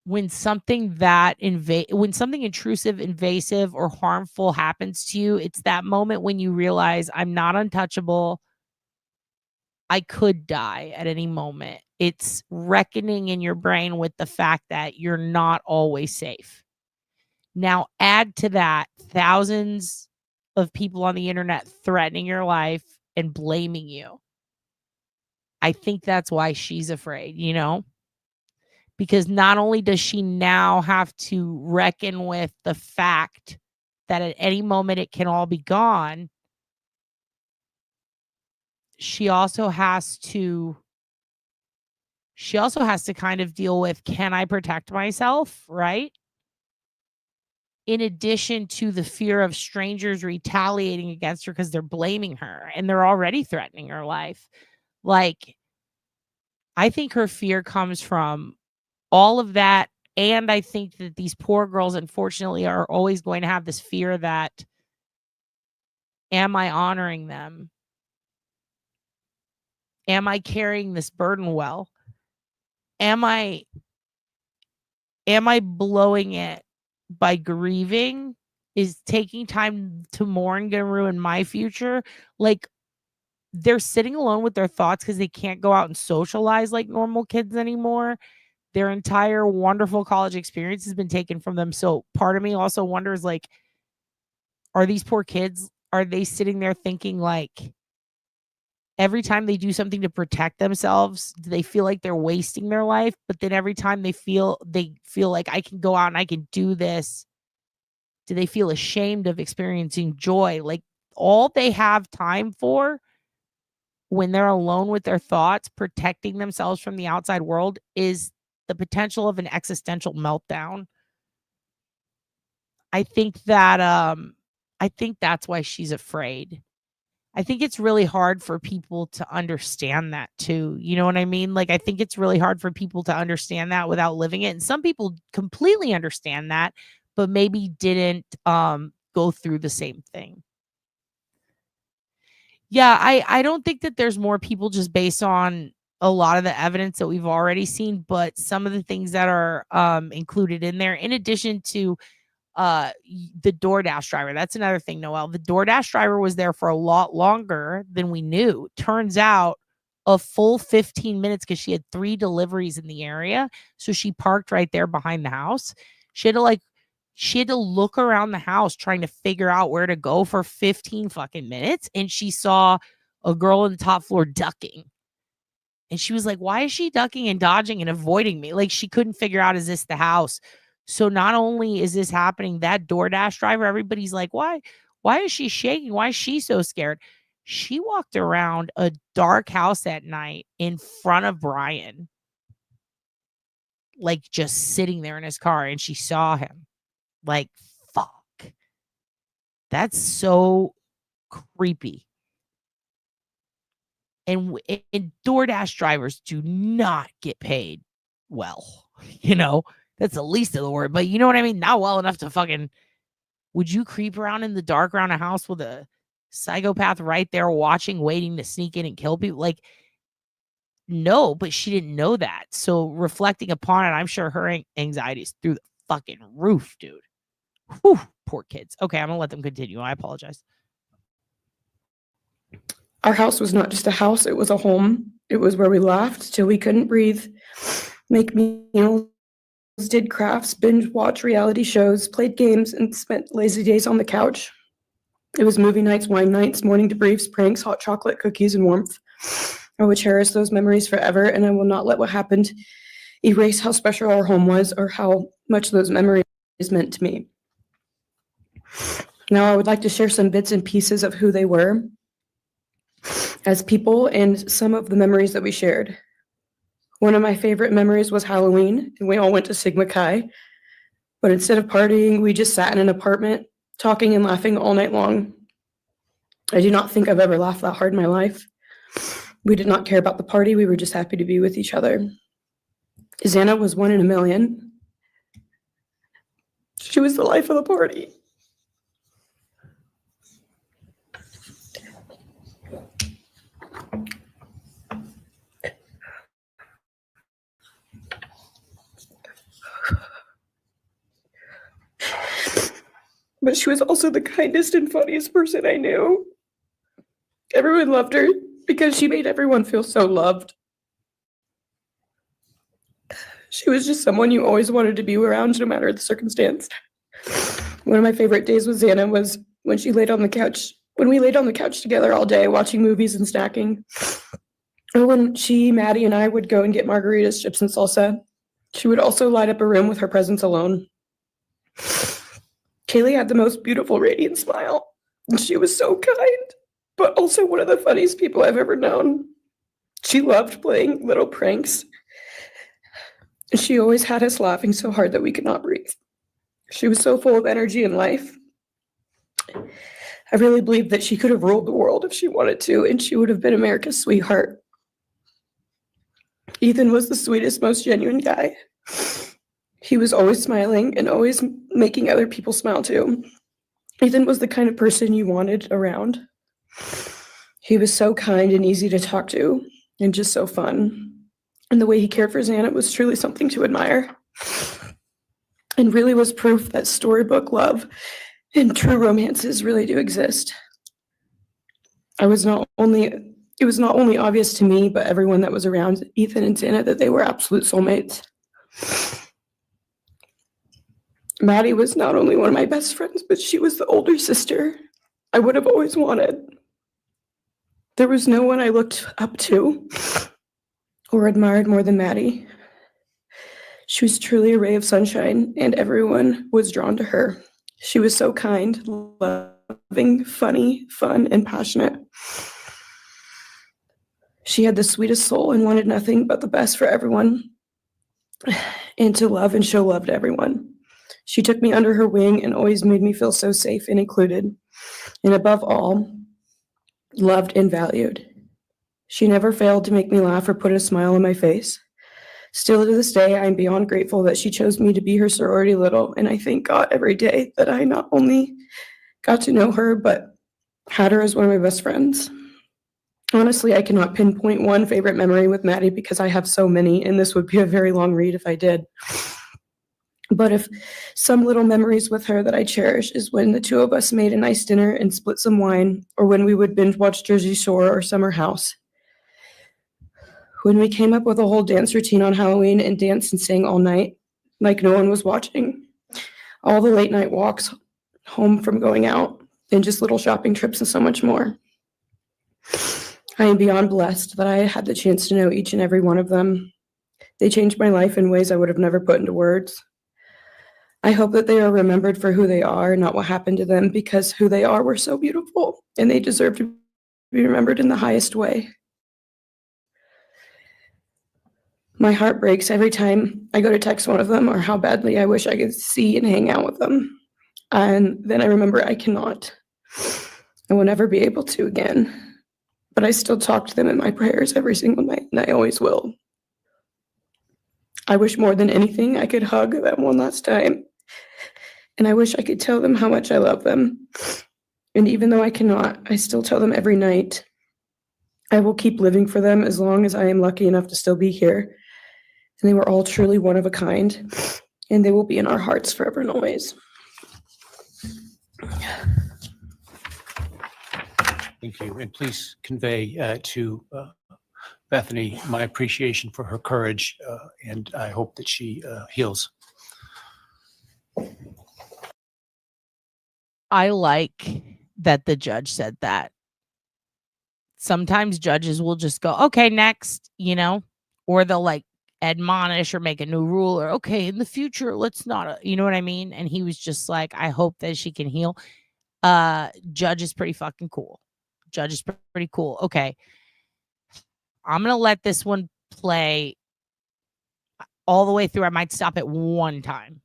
when something intrusive, invasive, or harmful happens to you, it's that moment when you realize I'm not untouchable. I could die at any moment. It's reckoning in your brain with the fact that you're not always safe. Now, add to that thousands of people on the internet threatening your life and blaming you. I think that's why she's afraid, you know? Because not only does she now have to reckon with the fact that at any moment it can all be gone, she also has to kind of deal with, can I protect myself, right? In addition to the fear of strangers retaliating against her because they're blaming her and they're already threatening her life. Like, I think her fear comes from all of that. And I think that these poor girls, unfortunately, are always going to have this fear that, am I honoring them? Am I carrying this burden well? Am I blowing it by grieving? Is taking time to mourn going to ruin my future? Like, they're sitting alone with their thoughts because they can't go out and socialize like normal kids anymore. Their entire wonderful college experience has been taken from them. So part of me also wonders, like, are these poor kids, are they sitting there thinking, like, every time they do something to protect themselves, do they feel like they're wasting their life? But then every time they feel like I can go out and I can do this, do they feel ashamed of experiencing joy? Like, all they have time for when they're alone with their thoughts, protecting themselves from the outside world, is the potential of an existential meltdown. I think that's why she's afraid. I think it's really hard for people to understand that too. You know what I mean? Like, I think it's really hard for people to understand that without living it. And some people completely understand that, but maybe didn't go through the same thing. Yeah, I don't think that there's more people just based on a lot of the evidence that we've already seen, but some of the things that are included in there, in addition to the DoorDash driver. That's another thing, Noel. The DoorDash driver was there for a lot longer than we knew. Turns out a full 15 minutes because she had 3 deliveries in the area. So she parked right there behind the house. She had to look around the house trying to figure out where to go for 15 fucking minutes. And she saw a girl on the top floor ducking. And she was like, why is she ducking and dodging and avoiding me? Like, she couldn't figure out, is this the house? So not only is this happening, that DoorDash driver, everybody's like, why is she shaking? Why is she so scared? She walked around a dark house at night in front of Bryan, like, just sitting there in his car, and she saw him. Like, fuck. That's so creepy. And DoorDash drivers do not get paid well. You know, that's the least of the word. But you know what I mean? Not well enough to fucking... Would you creep around in the dark around a house with a psychopath right there watching, waiting to sneak in and kill people? Like, no, but she didn't know that. So reflecting upon it, I'm sure her anxiety is through the fucking roof, dude. Whew, poor kids. Okay, I'm going to let them continue. I apologize. Our house was not just a house, it was a home. It was where we laughed till we couldn't breathe, make meals, did crafts, binge watch reality shows, played games, and spent lazy days on the couch. It was movie nights, wine nights, morning debriefs, pranks, hot chocolate, cookies, and warmth. I will cherish those memories forever, and I will not let what happened erase how special our home was or how much those memories meant to me. Now I would like to share some bits and pieces of who they were as people and some of the memories that we shared. One of my favorite memories was Halloween, and we all went to Sigma Chi. But instead of partying, we just sat in an apartment, talking and laughing all night long. I do not think I've ever laughed that hard in my life. We did not care about the party. We were just happy to be with each other. Xana was 1 in a million. She was the life of the party. But she was also the kindest and funniest person I knew. Everyone loved her because she made everyone feel so loved. She was just someone you always wanted to be around, no matter the circumstance. One of my favorite days with Xana was when she laid on the couch, when we laid on the couch together all day watching movies and snacking. Or when she, Maddie, and I would go and get margaritas, chips, and salsa. She would also light up a room with her presence alone. Kaylee had the most beautiful, radiant smile. And she was so kind, but also one of the funniest people I've ever known. She loved playing little pranks. She always had us laughing so hard that we could not breathe. She was so full of energy and life. I really believe that she could have ruled the world if she wanted to, and she would have been America's sweetheart. Ethan was the sweetest, most genuine guy. He was always smiling and always making other people smile too. Ethan was the kind of person you wanted around. He was so kind and easy to talk to and just so fun. And the way he cared for Xana was truly something to admire. And really was proof that storybook love and true romances really do exist. It was not only obvious to me, but everyone that was around Ethan and Xana that they were absolute soulmates. Maddie was not only one of my best friends, but she was the older sister I would have always wanted. There was no one I looked up to or admired more than Maddie. She was truly a ray of sunshine, and everyone was drawn to her. She was so kind, loving, funny, fun, and passionate. She had the sweetest soul and wanted nothing but the best for everyone and to love and show love to everyone. She took me under her wing and always made me feel so safe and included, and above all, loved and valued. She never failed to make me laugh or put a smile on my face. Still to this day, I am beyond grateful that she chose me to be her sorority little, and I thank God every day that I not only got to know her, but had her as one of my best friends. Honestly, I cannot pinpoint one favorite memory with Maddie because I have so many, and this would be a very long read if I did. But if some little memories with her that I cherish is when the two of us made a nice dinner and split some wine, or when we would binge watch Jersey Shore or Summer House. When we came up with a whole dance routine on Halloween and danced and sang all night, like no one was watching. All the late night walks home from going out, and just little shopping trips and so much more. I am beyond blessed that I had the chance to know each and every one of them. They changed my life in ways I would have never put into words. I hope that they are remembered for who they are, not what happened to them, because who they are were so beautiful, and they deserve to be remembered in the highest way. My heart breaks every time I go to text one of them or how badly I wish I could see and hang out with them. And then I remember I cannot. I will never be able to again. But I still talk to them in my prayers every single night, and I always will. I wish more than anything I could hug them one last time. And I wish I could tell them how much I love them. And even though I cannot, I still tell them every night. I will keep living for them as long as I am lucky enough to still be here. And they were all truly one of a kind, and they will be in our hearts forever and always. Thank you. And please convey to Bethany my appreciation for her courage, and I hope that she heals. I like that the judge said that. Sometimes judges will just go, okay, next, or they'll like admonish or make a new rule, or okay, in the future, let's not, you know what I mean? And he was just like, I hope that she can heal. Judge is pretty fucking cool. Judge is pretty cool. Okay. I'm going to let this one play all the way through. I might stop at one time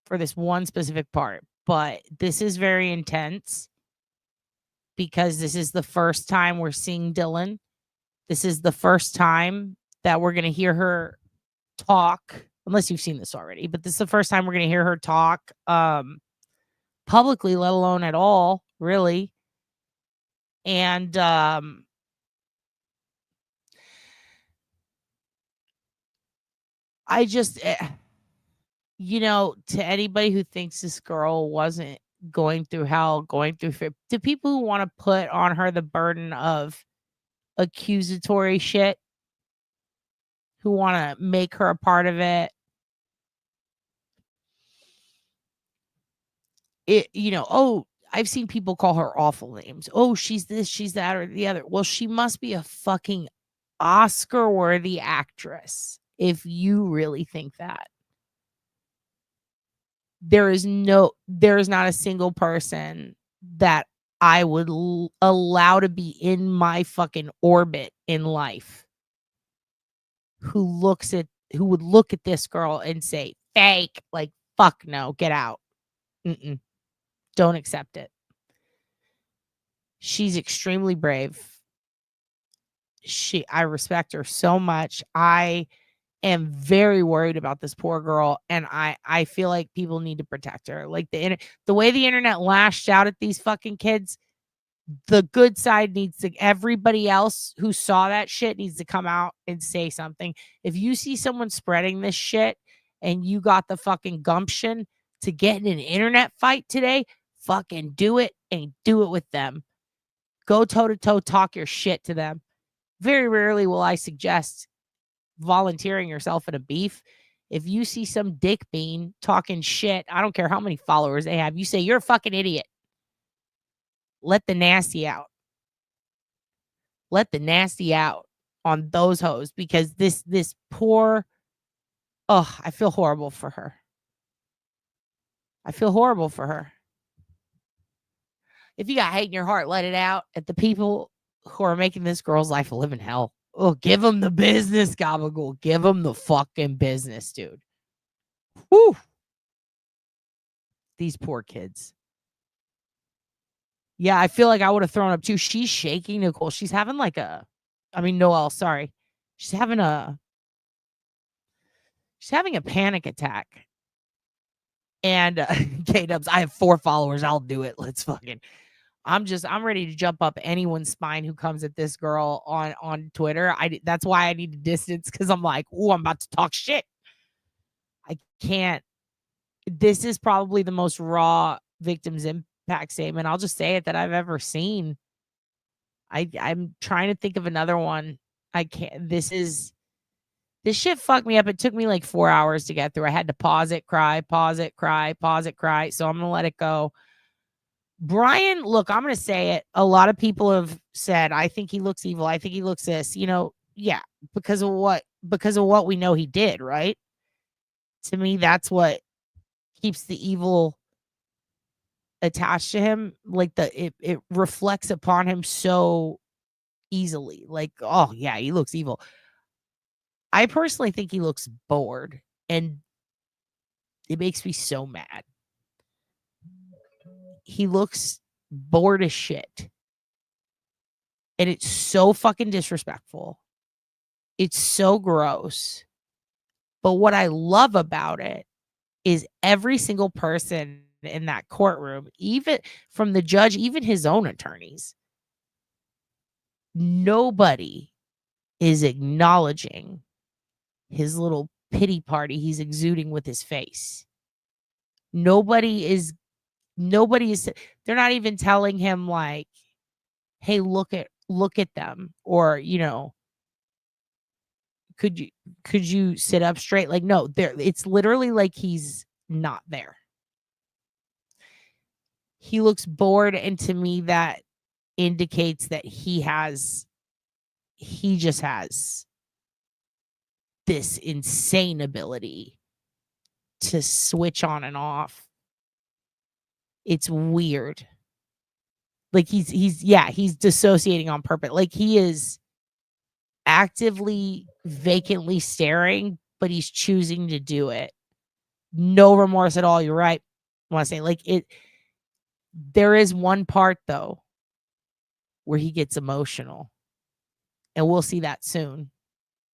for this one specific part, but this is very intense because this is the first time we're seeing Dylan. This is the first time that we're going to hear her talk unless you've seen this already, but this is the first time we're going to hear her talk publicly, let alone at all, really. And I just, you know, to anybody who thinks this girl wasn't going through hell, going through fear, to people who want to put on her the burden of accusatory shit, who want to make her a part of it, you know, oh, I've seen people call her awful names. Oh, she's this, she's that, or the other. Well, she must be a fucking Oscar-worthy actress if you really think that. There is not a single person that I would allow to be in my fucking orbit in life who would look at this girl and say, fake, like, fuck no, get out. Mm-mm. Don't accept it. She's extremely brave. I respect her so much. I am very worried about this poor girl, and I feel like people need to protect her. Like the way the internet lashed out at these fucking kids, the good side needs to, everybody else who saw that shit needs to come out and say something. If you see someone spreading this shit and you got the fucking gumption to get in an internet fight today, fucking do it, and do it with them. Go toe to toe, talk your shit to them. Very rarely will I suggest volunteering yourself in a beef. If you see some dick bean talking shit, I don't care how many followers they have, you say you're a fucking idiot. Let the nasty out. Let the nasty out on those hoes, because this poor, oh, I feel horrible for her. I feel horrible for her. If you got hate in your heart, let it out at the people who are making this girl's life a living hell. Oh, give them the business, Gabagool. Give them the fucking business, dude. Whew. These poor kids. Yeah, I feel like I would have thrown up too. She's shaking, Nicole. She's having like Noelle, sorry. She's having a panic attack. And K-Dubs, I have 4 followers. I'll do it. Let's fucking. I'm ready to jump up anyone's spine who comes at this girl on Twitter. That's why I need to distance, because I'm like, oh, I'm about to talk shit. I can't. This is probably the most raw victims impact statement, I'll just say it, that I've ever seen. I'm trying to think of another one. I can't. This shit fucked me up. It took me like 4 hours to get through. I had to pause it, cry, pause it, cry, pause it, cry. So I'm gonna let it go. Bryan, look, I'm going to say it. A lot of people have said, I think he looks evil. I think he looks this, you know, yeah, because of what we know he did, right? To me, that's what keeps the evil attached to him. Like it reflects upon him so easily. Like, oh yeah, he looks evil. I personally think he looks bored, and it makes me so mad. He looks bored as shit. And it's so fucking disrespectful. It's so gross. But what I love about it is every single person in that courtroom, even from the judge, even his own attorneys, nobody is acknowledging his little pity party he's exuding with his face. Nobody is, they're not even telling him like, hey, look at them, or, you know, could you sit up straight? Like, no, it's literally like he's not there. He looks bored, and to me that indicates that he just has this insane ability to switch on and off. It's weird. Like he's dissociating on purpose. Like he is actively vacantly staring, but he's choosing to do it. No remorse at all. You're right. I want to say, like, there is one part though where he gets emotional, and we'll see that soon.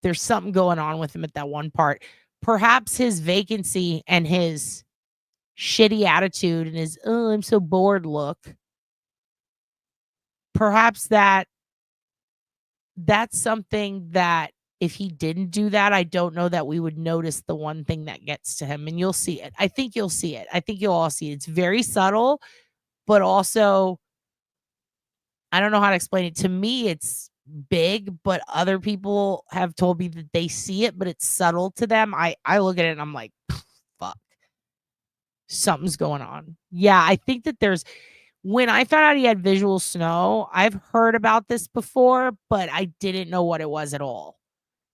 There's something going on with him at that one part, perhaps his vacancy and his shitty attitude and his, oh, I'm so bored look, perhaps that's something that if he didn't do that, I don't know that we would notice the one thing that gets to him. And you'll see it. I think you'll see it. I think you'll all see it. It's very subtle, but also, I don't know how to explain it. To me, it's big, but other people have told me that they see it, but it's subtle to them. I look at it and I'm like, fuck, something's going on. Yeah, I think that when I found out he had visual snow, I've heard about this before, but I didn't know what it was at all.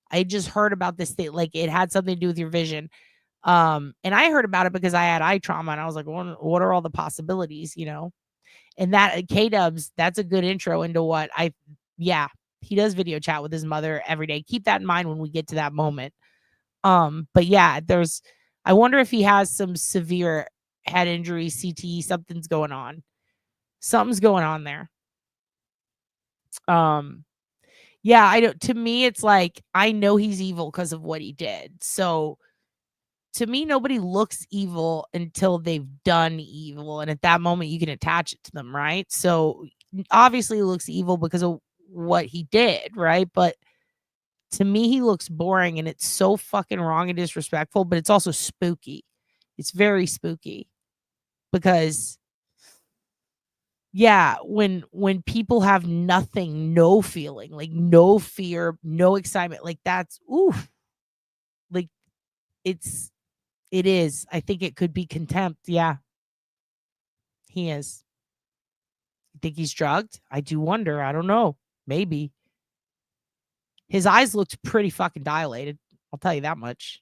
I just heard about this thing, like it had something to do with your vision. And I heard about it because I had eye trauma and I was like, what are all the possibilities, you know? And that K-Dubs, that's a good intro into what he does video chat with his mother every day. Keep that in mind when we get to that moment. But yeah, I wonder if he has some severe head injury, CTE, something's going on. Something's going on there. Yeah, to me, it's like, I know he's evil because of what he did. So to me, nobody looks evil until they've done evil. And at that moment, you can attach it to them, right? So obviously, he looks evil because of what he did, right? But to me, he looks boring and it's so fucking wrong and disrespectful, but it's also spooky. It's very spooky because, yeah, when people have nothing, no feeling, like no fear, no excitement, like that's, oof. Like it is. I think it could be contempt. Yeah. He is. You think he's drugged? I do wonder. I don't know. Maybe. His eyes looked pretty fucking dilated. I'll tell you that much.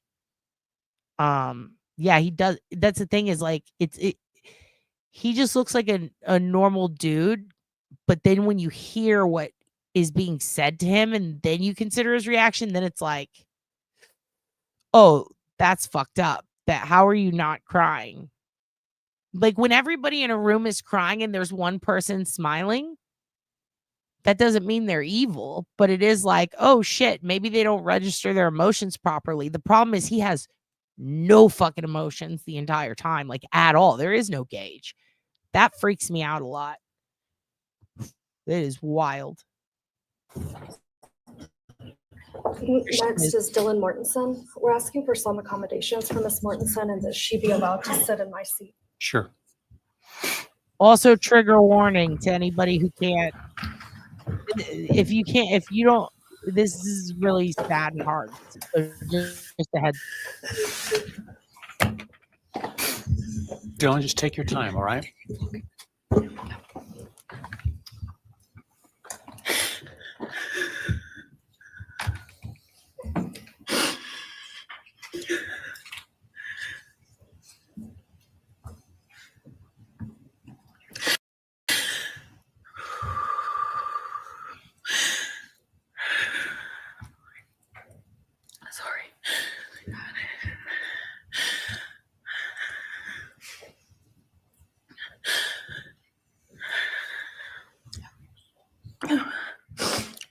Yeah, he does. That's the thing is like, he just looks like a normal dude. But then when you hear what is being said to him and then you consider his reaction, then it's like, oh, that's fucked up. How are you not crying? Like when everybody in a room is crying and there's one person smiling, that doesn't mean they're evil, but it is like, oh shit, maybe they don't register their emotions properly. The problem is he has no fucking emotions the entire time, like at all. There is no gauge. That freaks me out a lot. It is wild. Next is Dylan Mortensen. We're asking for some accommodations for Miss Mortensen and that she be allowed to sit in my seat. Sure. Also, trigger warning to anybody who can't. If you don't, this is really sad and hard. So just a heads. Dylan, just take your time, all right?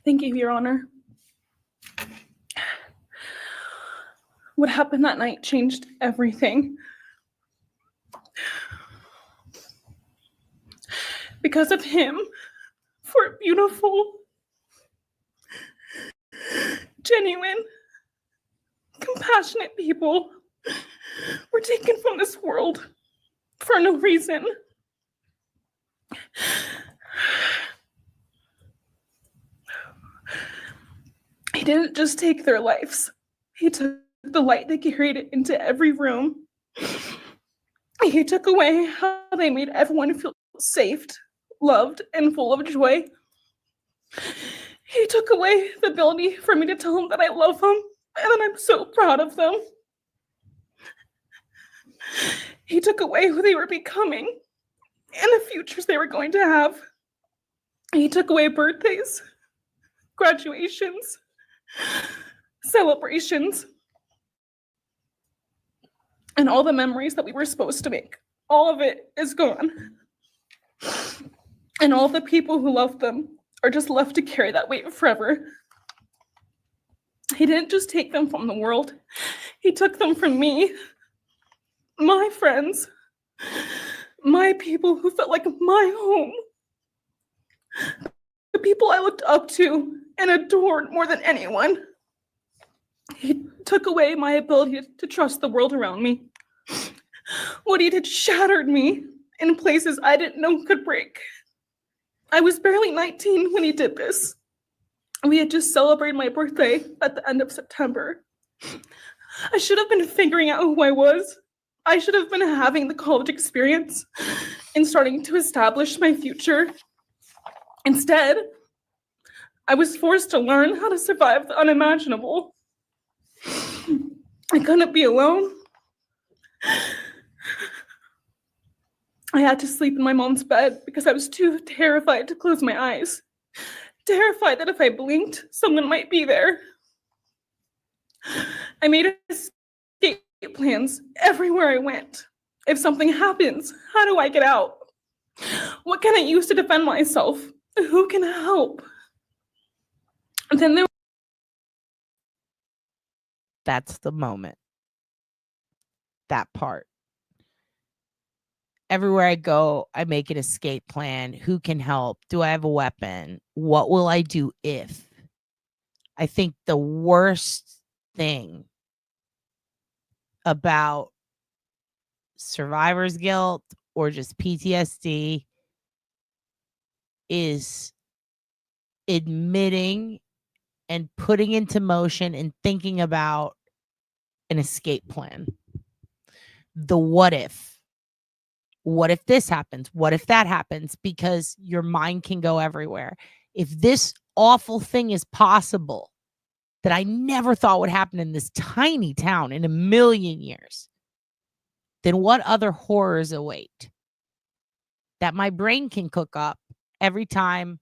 Thank you, Your Honor. What happened that night changed everything. Because of him, 4 beautiful, genuine, compassionate people were taken from this world for no reason. He didn't just take their lives. He took the light they carried into every room. He took away how they made everyone feel safe, loved, and full of joy. He took away the ability for me to tell them that I love them and that I'm so proud of them. He took away who they were becoming and the futures they were going to have. He took away birthdays, graduations, celebrations, and all the memories that we were supposed to make. All of it is gone. And all the people who loved them are just left to carry that weight forever. He didn't just take them from the world. He took them from me, my friends, my people who felt like my home, the people I looked up to and adored more than anyone. He took away my ability to trust the world around me. What he did shattered me in places I didn't know could break. I was barely 19 when he did this. We had just celebrated my birthday at the end of September. I should have been figuring out who I was. I should have been having the college experience and starting to establish my future. Instead, I was forced to learn how to survive the unimaginable. I couldn't be alone. I had to sleep in my mom's bed because I was too terrified to close my eyes. Terrified that if I blinked, someone might be there. I made escape plans everywhere I went. If something happens, how do I get out? What can I use to defend myself? Who can help? And then That's the moment. That part. Everywhere I go, I make an escape plan. Who can help? Do I have a weapon? What will I do if? I think the worst thing about survivor's guilt or just PTSD is admitting and putting into motion and thinking about an escape plan. The what if. What if this happens? What if that happens? Because your mind can go everywhere. If this awful thing is possible that I never thought would happen in this tiny town in a million years, then what other horrors await that my brain can cook up every time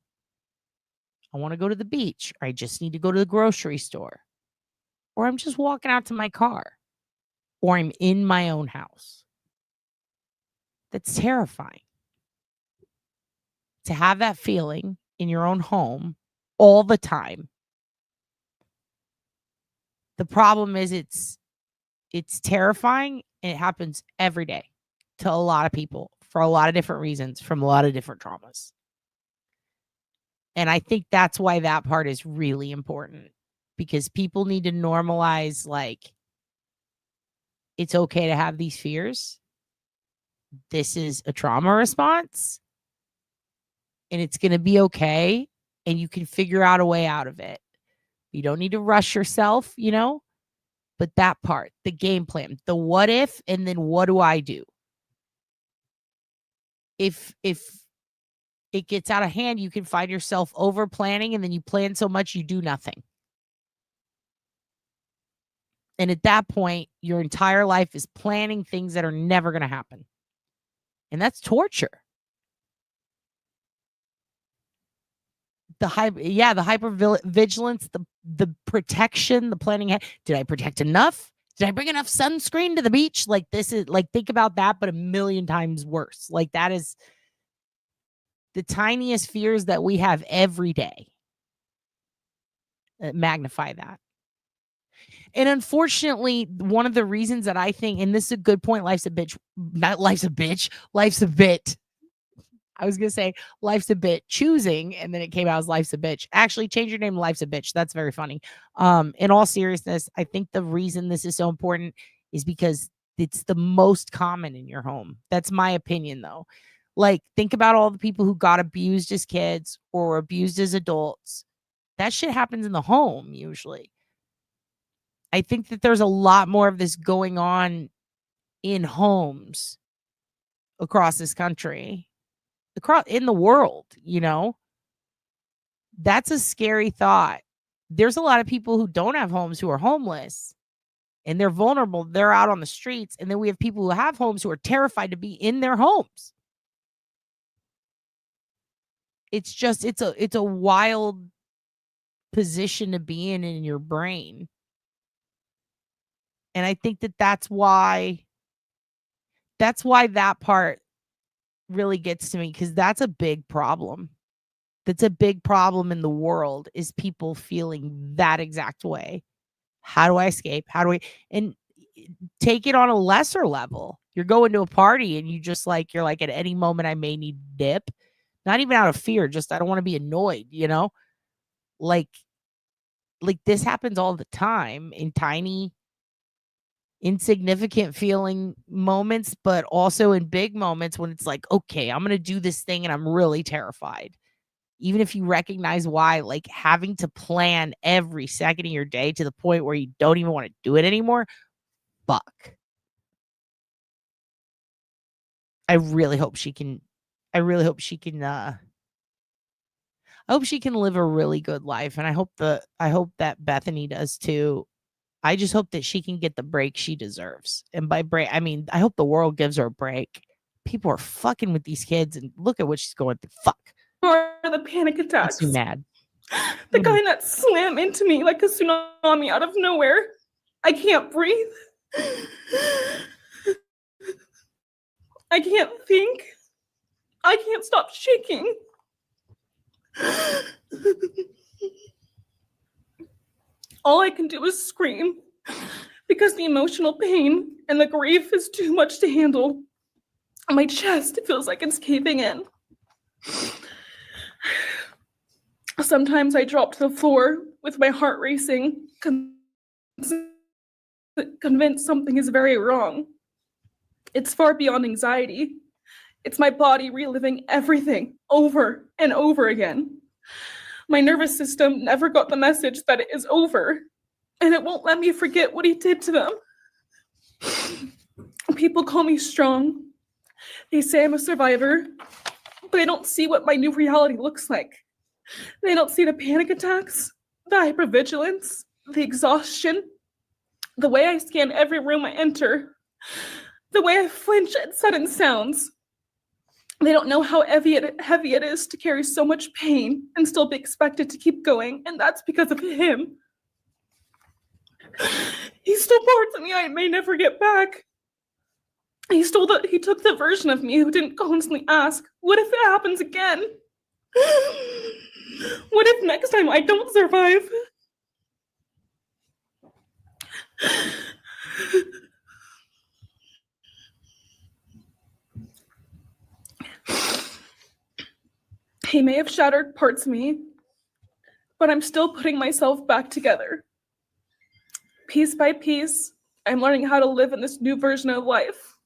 I want to go to the beach, or I just need to go to the grocery store, or I'm just walking out to my car, or I'm in my own house? That's terrifying. To have that feeling in your own home all the time. The problem is it's terrifying, and it happens every day to a lot of people for a lot of different reasons from a lot of different traumas. And I think that's why that part is really important, because people need to normalize, like, it's okay to have these fears. This is a trauma response, and it's going to be okay, and you can figure out a way out of it. You don't need to rush yourself, but that part, the game plan, the what if, and then what do I do? If it gets out of hand, you can find yourself over planning, and then you plan so much you do nothing. And at that point, your entire life is planning things that are never going to happen. And that's torture. The hypervigilance, the protection, the planning. Did I protect enough? Did I bring enough sunscreen to the beach? Like, this is like, think about that, but a million times worse. Like, that is the tiniest fears that we have every day. Magnify that. And unfortunately, one of the reasons that I think, and this is a good point, life's a bitch. Not life's a bitch. Life's a bit. I was going to say life's a bit choosing, and then it came out as life's a bitch. Actually, change your name to life's a bitch. That's very funny. In all seriousness, I think the reason this is so important is because it's the most common in your home. That's my opinion, though. Like, think about all the people who got abused as kids or abused as adults. That shit happens in the home, usually. I think that there's a lot more of this going on in homes across this country, in the world, That's a scary thought. There's a lot of people who don't have homes who are homeless, and they're vulnerable. They're out on the streets. And then we have people who have homes who are terrified to be in their homes. It's just, it's a wild position to be in your brain. And I think that that's why that part really gets to me, because that's a big problem. That's a big problem in the world, is people feeling that exact way. How do I escape? And take it on a lesser level. You're going to a party and you're like, at any moment I may need dip. Not even out of fear, just I don't want to be annoyed, you know? Like this happens all the time in tiny, insignificant feeling moments, but also in big moments when it's like, okay, I'm going to do this thing and I'm really terrified. Even if you recognize why, like having to plan every second of your day to the point where you don't even want to do it anymore. Fuck. I really hope she can I hope she can live a really good life. And I hope that Bethany does too. I just hope that she can get the break she deserves. And by break, I mean, I hope the world gives her a break. People are fucking with these kids and look at what she's going through. Fuck. Or the panic attacks. Makes me mad. The kind that slam into me like a tsunami out of nowhere. I can't breathe. I can't think. I can't stop shaking. All I can do is scream because the emotional pain and the grief is too much to handle. My chest feels like it's caving in. Sometimes I drop to the floor with my heart racing, convinced something is very wrong. It's far beyond anxiety. It's my body reliving everything over and over again. My nervous system never got the message that it is over, and it won't let me forget what he did to them. People call me strong. They say I'm a survivor, but they don't see what my new reality looks like. They don't see the panic attacks, the hypervigilance, the exhaustion, the way I scan every room I enter, the way I flinch at sudden sounds. They don't know how heavy it is to carry so much pain and still be expected to keep going, and that's because of him. He stole parts of me I may never get back. He took the version of me who didn't constantly ask, what if it happens again? What if next time I don't survive? He may have shattered parts of me, but I'm still putting myself back together. Piece by piece, I'm learning how to live in this new version of life.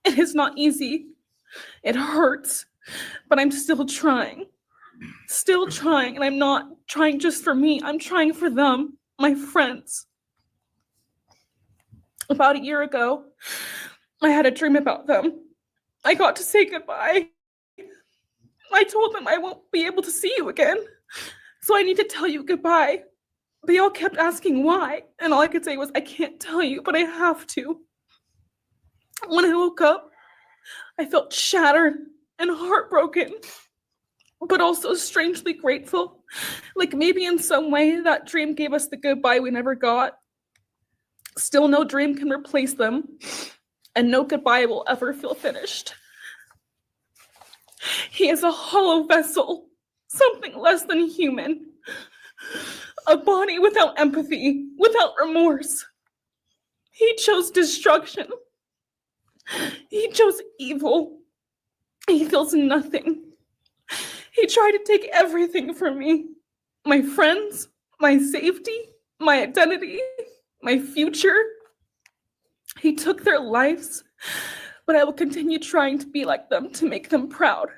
It is not easy. It hurts, but I'm still trying. Still trying, and I'm not trying just for me. I'm trying for them, my friends. About a year ago, I had a dream about them. I got to say goodbye. I told them I won't be able to see you again, so I need to tell you goodbye. They all kept asking why, and all I could say was, I can't tell you, but I have to. When I woke up, I felt shattered and heartbroken, but also strangely grateful. Like maybe in some way that dream gave us the goodbye we never got. Still, no dream can replace them, and no goodbye will ever feel finished. He is a hollow vessel, something less than human. A body without empathy, without remorse. He chose destruction. He chose evil. He feels nothing. He tried to take everything from me. My friends, my safety, my identity, my future. He took their lives, but I will continue trying to be like them to make them proud.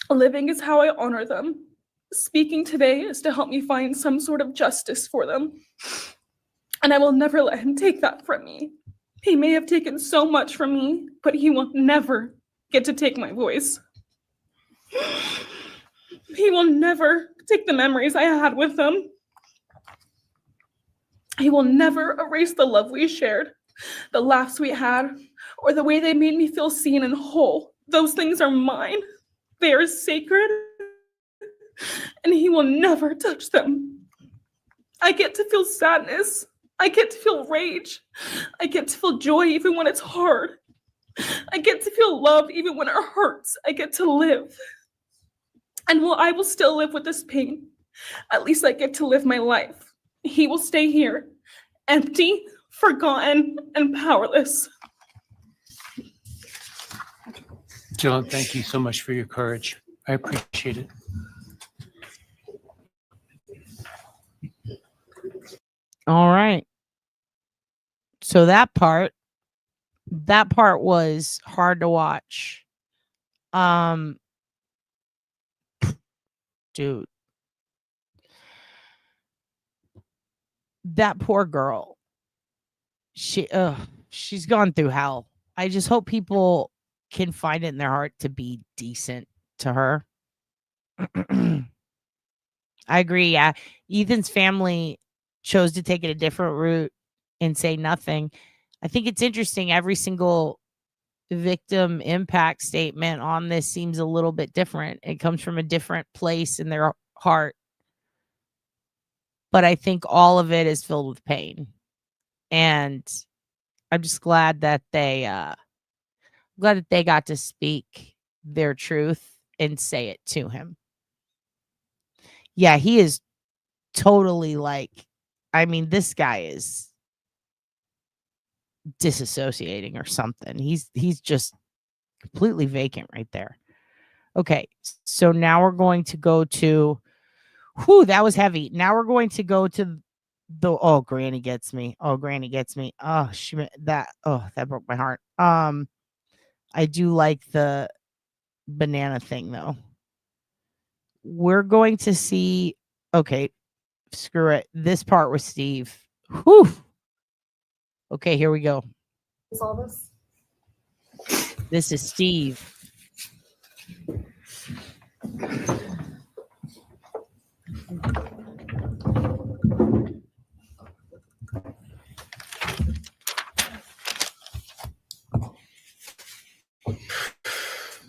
Living is how I honor them. Speaking today is to help me find some sort of justice for them. And I will never let him take that from me. He may have taken so much from me, but he will never get to take my voice. He will never take the memories I had with them. He will never erase the love we shared, the laughs we had, or the way they made me feel seen and whole. Those things are mine. They are sacred, and he will never touch them. I get to feel sadness. I get to feel rage. I get to feel joy even when it's hard. I get to feel love even when it hurts. I get to live. And while I will still live with this pain, at least I get to live my life. He will stay here, empty, forgotten, and powerless. Dylan, thank you so much for your courage. I appreciate it. All right. So that part was hard to watch. Dude. That poor girl. She's gone through hell. I just hope people can find it in their heart to be decent to her. I agree. Yeah. Ethan's family chose to take it a different route and say nothing. I think it's interesting. Every single victim impact statement on this seems a little bit different. It comes from a different place in their heart. But I think all of it is filled with pain. And I'm just glad that they got to speak their truth and say it to him. Yeah, he is totally this guy is disassociating or something. He's just completely vacant right there. Okay, so now we're going to go to that was heavy. Now we're going to go to Granny gets me. Granny gets me. That broke my heart. I do like the banana thing though. We're going to see. Okay, screw it. This part with Steve. Whew. Okay, here we go. This is Steve.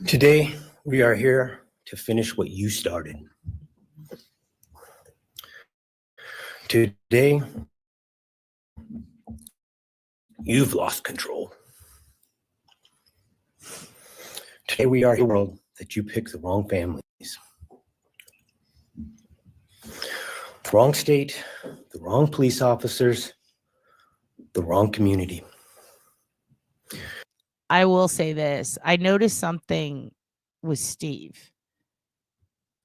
Today, we are here to finish what you started. Today, you've lost control. Today, we are in a world that you picked the wrong families. The wrong state, the wrong police officers, the wrong community. I will say this. I noticed something with Steve.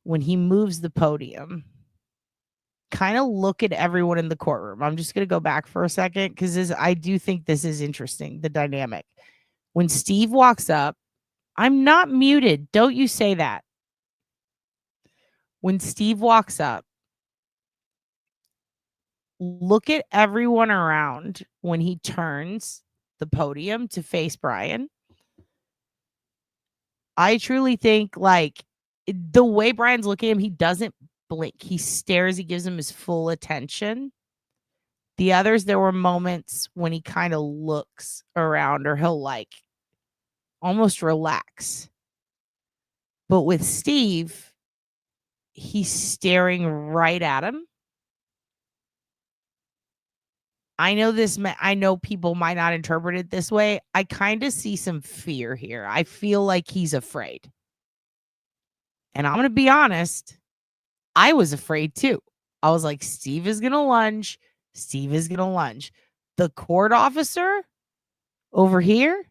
When he moves the podium, kind of look at everyone in the courtroom. I'm just going to go back for a second because I do think this is interesting, the dynamic. When Steve walks up, I'm not muted. Don't you say that. When Steve walks up, look at everyone around when he turns the podium to face Bryan. I truly think the way Bryan's looking at him, he doesn't blink. He stares. He gives him his full attention. The others, there were moments when he kind of looks around or he'll almost relax. But with Steve, he's staring right at him. I know people might not interpret it this way. I kind of see some fear here. I feel like he's afraid. And I'm going to be honest, I was afraid too. I was like, Steve is going to lunge. Steve is going to lunge. The court officer over here.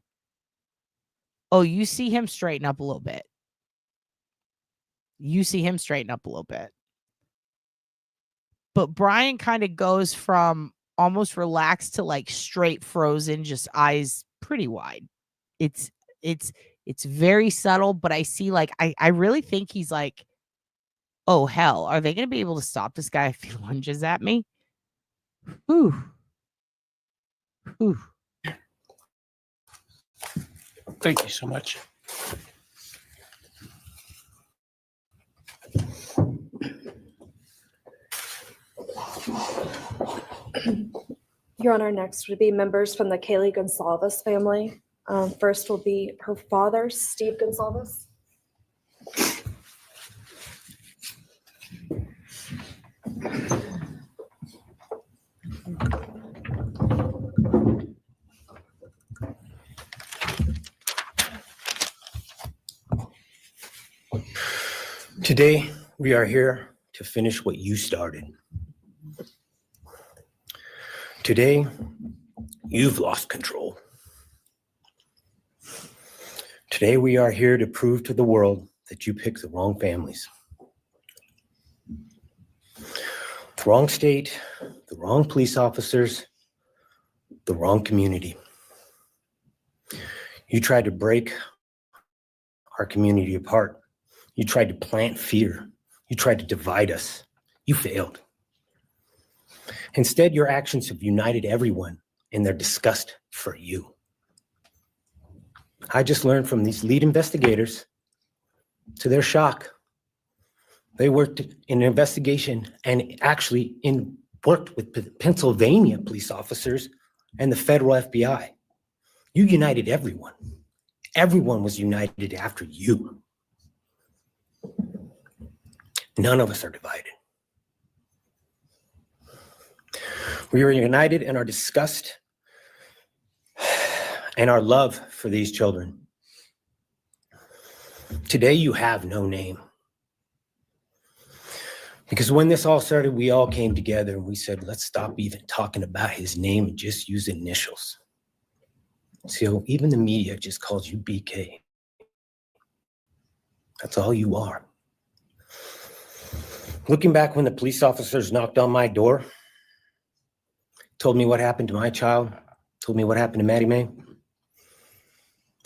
Oh, you see him straighten up a little bit. But Bryan kind of goes from almost relaxed to straight frozen, just eyes pretty wide. It's very subtle, but I see I really think he's oh hell, are they going to be able to stop this guy if he lunges at me? Whew. Thank you so much. Your Honor, next would be members from the Kaylee Gonsalves family. First will be her father, Steve Gonsalves. Today, we are here to finish what you started. Today, You've lost control. Today we are here to prove to the world that you picked the wrong families. The wrong state, the wrong police officers, the wrong community. You tried to break our community apart. You tried to plant fear. You tried to divide us. You failed. Instead, your actions have united everyone in their disgust for you. I just learned from these lead investigators, to their shock, they worked in an investigation and actually worked with Pennsylvania police officers and the federal FBI. You united everyone. Everyone was united after you. None of us are divided. We are united in our disgust and our love for these children. Today you have no name. Because when this all started, we all came together and we said, let's stop even talking about his name and just use initials. So even the media just calls you BK. That's all you are. Looking back when the police officers knocked on my door, told me what happened to my child, told me what happened to Maddie Mae,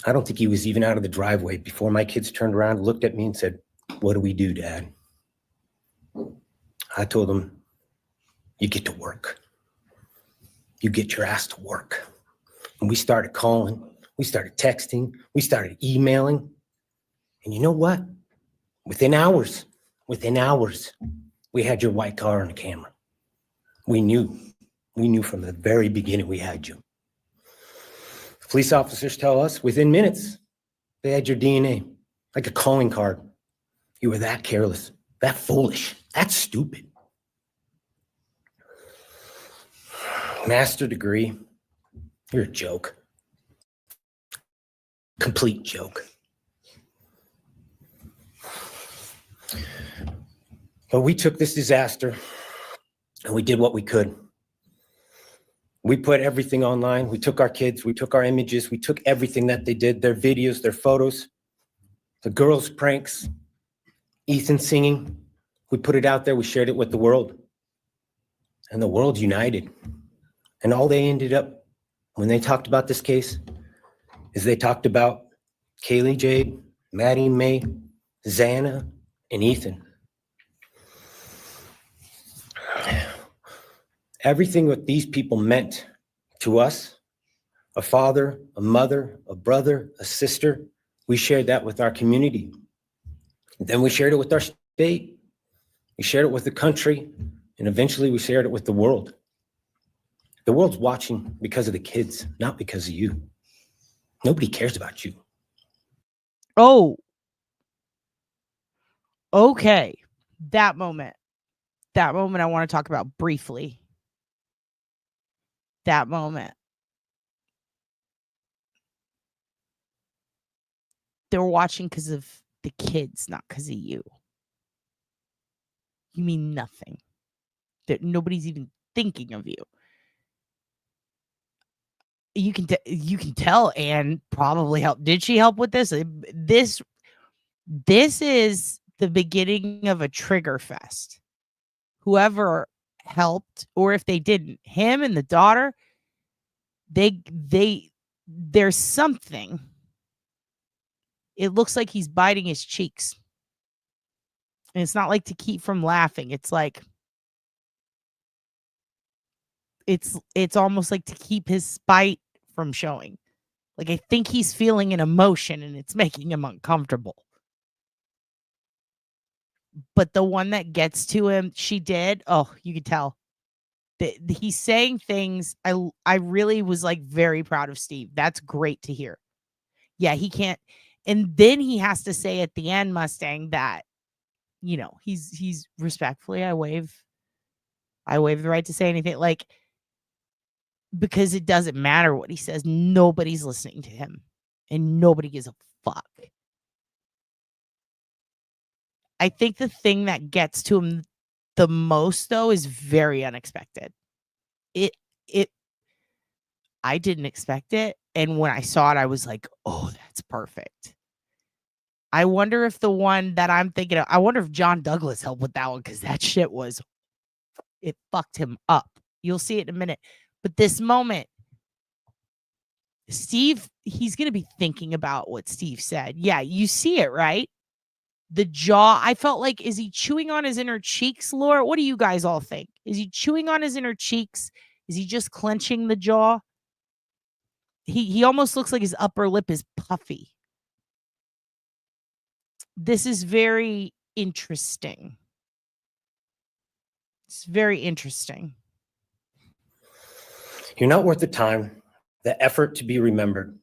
I don't think he was even out of the driveway before my kids turned around, looked at me and said, what do we do, Dad? I told them, you get to work. You get your ass to work. And we started calling, we started texting, we started emailing. And you know what? Within hours, we had your white car on the camera. We knew from the very beginning we had you. Police officers tell us within minutes, they had your DNA, like a calling card. You were that careless, that foolish, that stupid. Master degree, you're a joke. Complete joke. But we took this disaster and we did what we could. We put everything online. We took our kids, we took our images, we took everything that they did, their videos, their photos, the girls' pranks, Ethan singing. We put it out there, we shared it with the world. And the world united. And all they ended up, when they talked about this case, is they talked about Kaylee Jade, Maddie Mae, Xana, and Ethan. Everything what these people meant to us, a father, a mother, a brother, a sister, we shared that with our community. Then we shared it with our state. We shared it with the country. And eventually we shared it with the world. The world's watching because of the kids, not because of you. Nobody cares about you. Oh. Okay. That moment I want to talk about briefly. That moment. They're watching because of the kids, not because of you. You mean nothing. That nobody's even thinking of you. You can tell Anne probably helped. Did she help with this? This is the beginning of a trigger fest. Whoever helped, or if they didn't, him and the daughter, there's something. It looks like he's biting his cheeks. And it's not like to keep from laughing. It's like it's almost like to keep his spite from showing. Like, I think he's feeling an emotion and it's making him uncomfortable. But the one that gets to him, she did. Oh, you could tell. He's saying things. I really was like very proud of Steve. That's great to hear. Yeah, he can't. And then he has to say at the end, Mustang, that, you know, he's respectfully, I waive the right to say anything. Like, because it doesn't matter what he says. Nobody's listening to him. And nobody gives a fuck. I think the thing that gets to him the most, though, is very unexpected. I didn't expect it. And when I saw it, I was like, oh, that's perfect. I wonder if the one that I'm thinking of, I wonder if John Douglas helped with that one, because that shit was, it fucked him up. You'll see it in a minute. But this moment, Steve, he's going to be thinking about what Steve said. Yeah, you see it, right? The jaw, I felt like, is he chewing on his inner cheeks, Laura? What do you guys all think? Is he chewing on his inner cheeks? Is he just clenching the jaw? He almost looks like his upper lip is puffy. This is very interesting. It's very interesting. You're not worth the time, the effort to be remembered.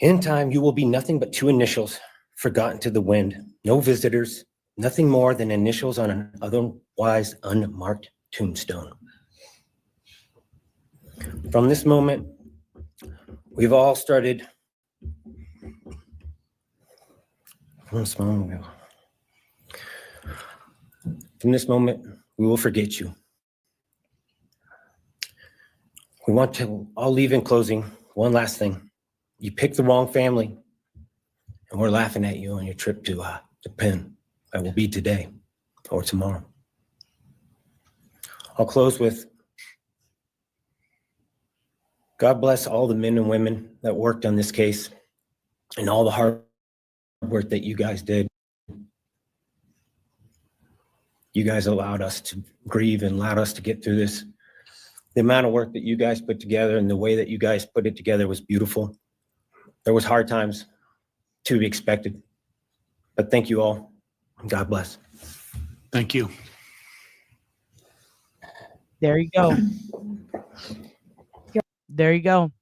In time, you will be nothing but two initials forgotten to the wind. No visitors, nothing more than initials on an otherwise unmarked tombstone. From this moment, we've all started. From this moment, we will forget you. We want to all leave in closing. One last thing. You picked the wrong family, and we're laughing at you on your trip to the pen. That will be today or tomorrow. I'll close with, God bless all the men and women that worked on this case and all the hard work that you guys did. You guys allowed us to grieve and allowed us to get through this. The amount of work that you guys put together and the way that you guys put it together was beautiful. There was hard times to be expected, but thank you all. God bless. Thank you. There you go. There you go.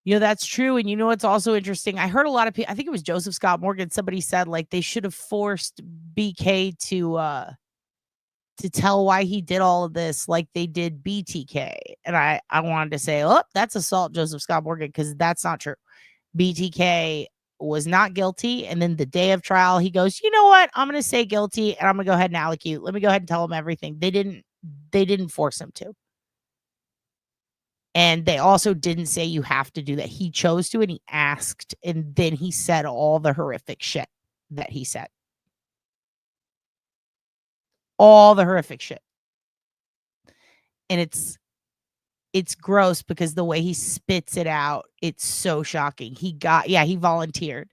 You know, that's true. And you know what's also interesting? I heard a lot of people, I think it was Joseph Scott Morgan, somebody said like they should have forced BK to tell why he did all of this like they did BTK. And I wanted to say, oh, that's assault Joseph Scott Morgan, because that's not true. BTK was not guilty. And then the day of trial, he goes, you know what? I'm going to say guilty and I'm going to go ahead and allocute. Let me go ahead and tell him everything. They didn't force him to. And they also didn't say you have to do that. He chose to, and he asked, and then he said all the horrific shit that he said. All the horrific shit. And it's gross because the way he spits it out, it's so shocking. He volunteered.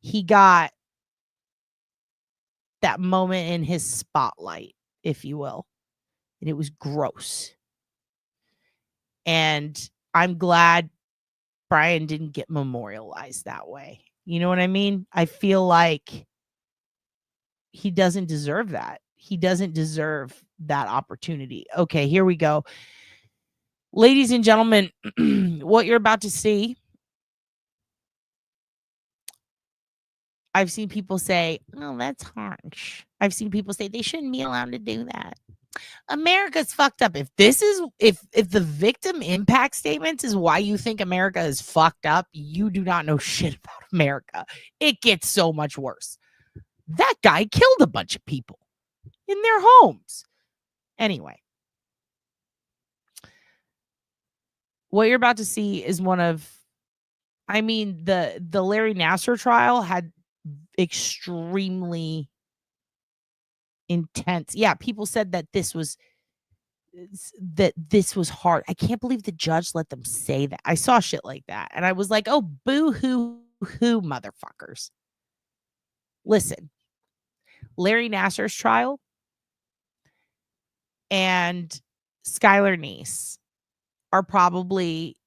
He got that moment in his spotlight, if you will. And it was gross. And I'm glad Bryan didn't get memorialized that way. You know what I mean? I feel like he doesn't deserve that. He doesn't deserve that opportunity. Okay, here we go. Ladies and gentlemen, what you're about to see, I've seen people say, oh, that's harsh. I've seen people say they shouldn't be allowed to do that. America's fucked up. If the victim impact statements is why you think America is fucked up, you do not know shit about America. It gets so much worse. That guy killed a bunch of people in their homes. Anyway, what you're about to see is one of, I mean, the Larry Nassar trial had extremely intense. Yeah, people said that this was hard. I can't believe the judge let them say that. I saw shit like that and I was like, oh, boo-hoo, motherfuckers. Listen, Larry Nassar's trial and Skylar Neese are probably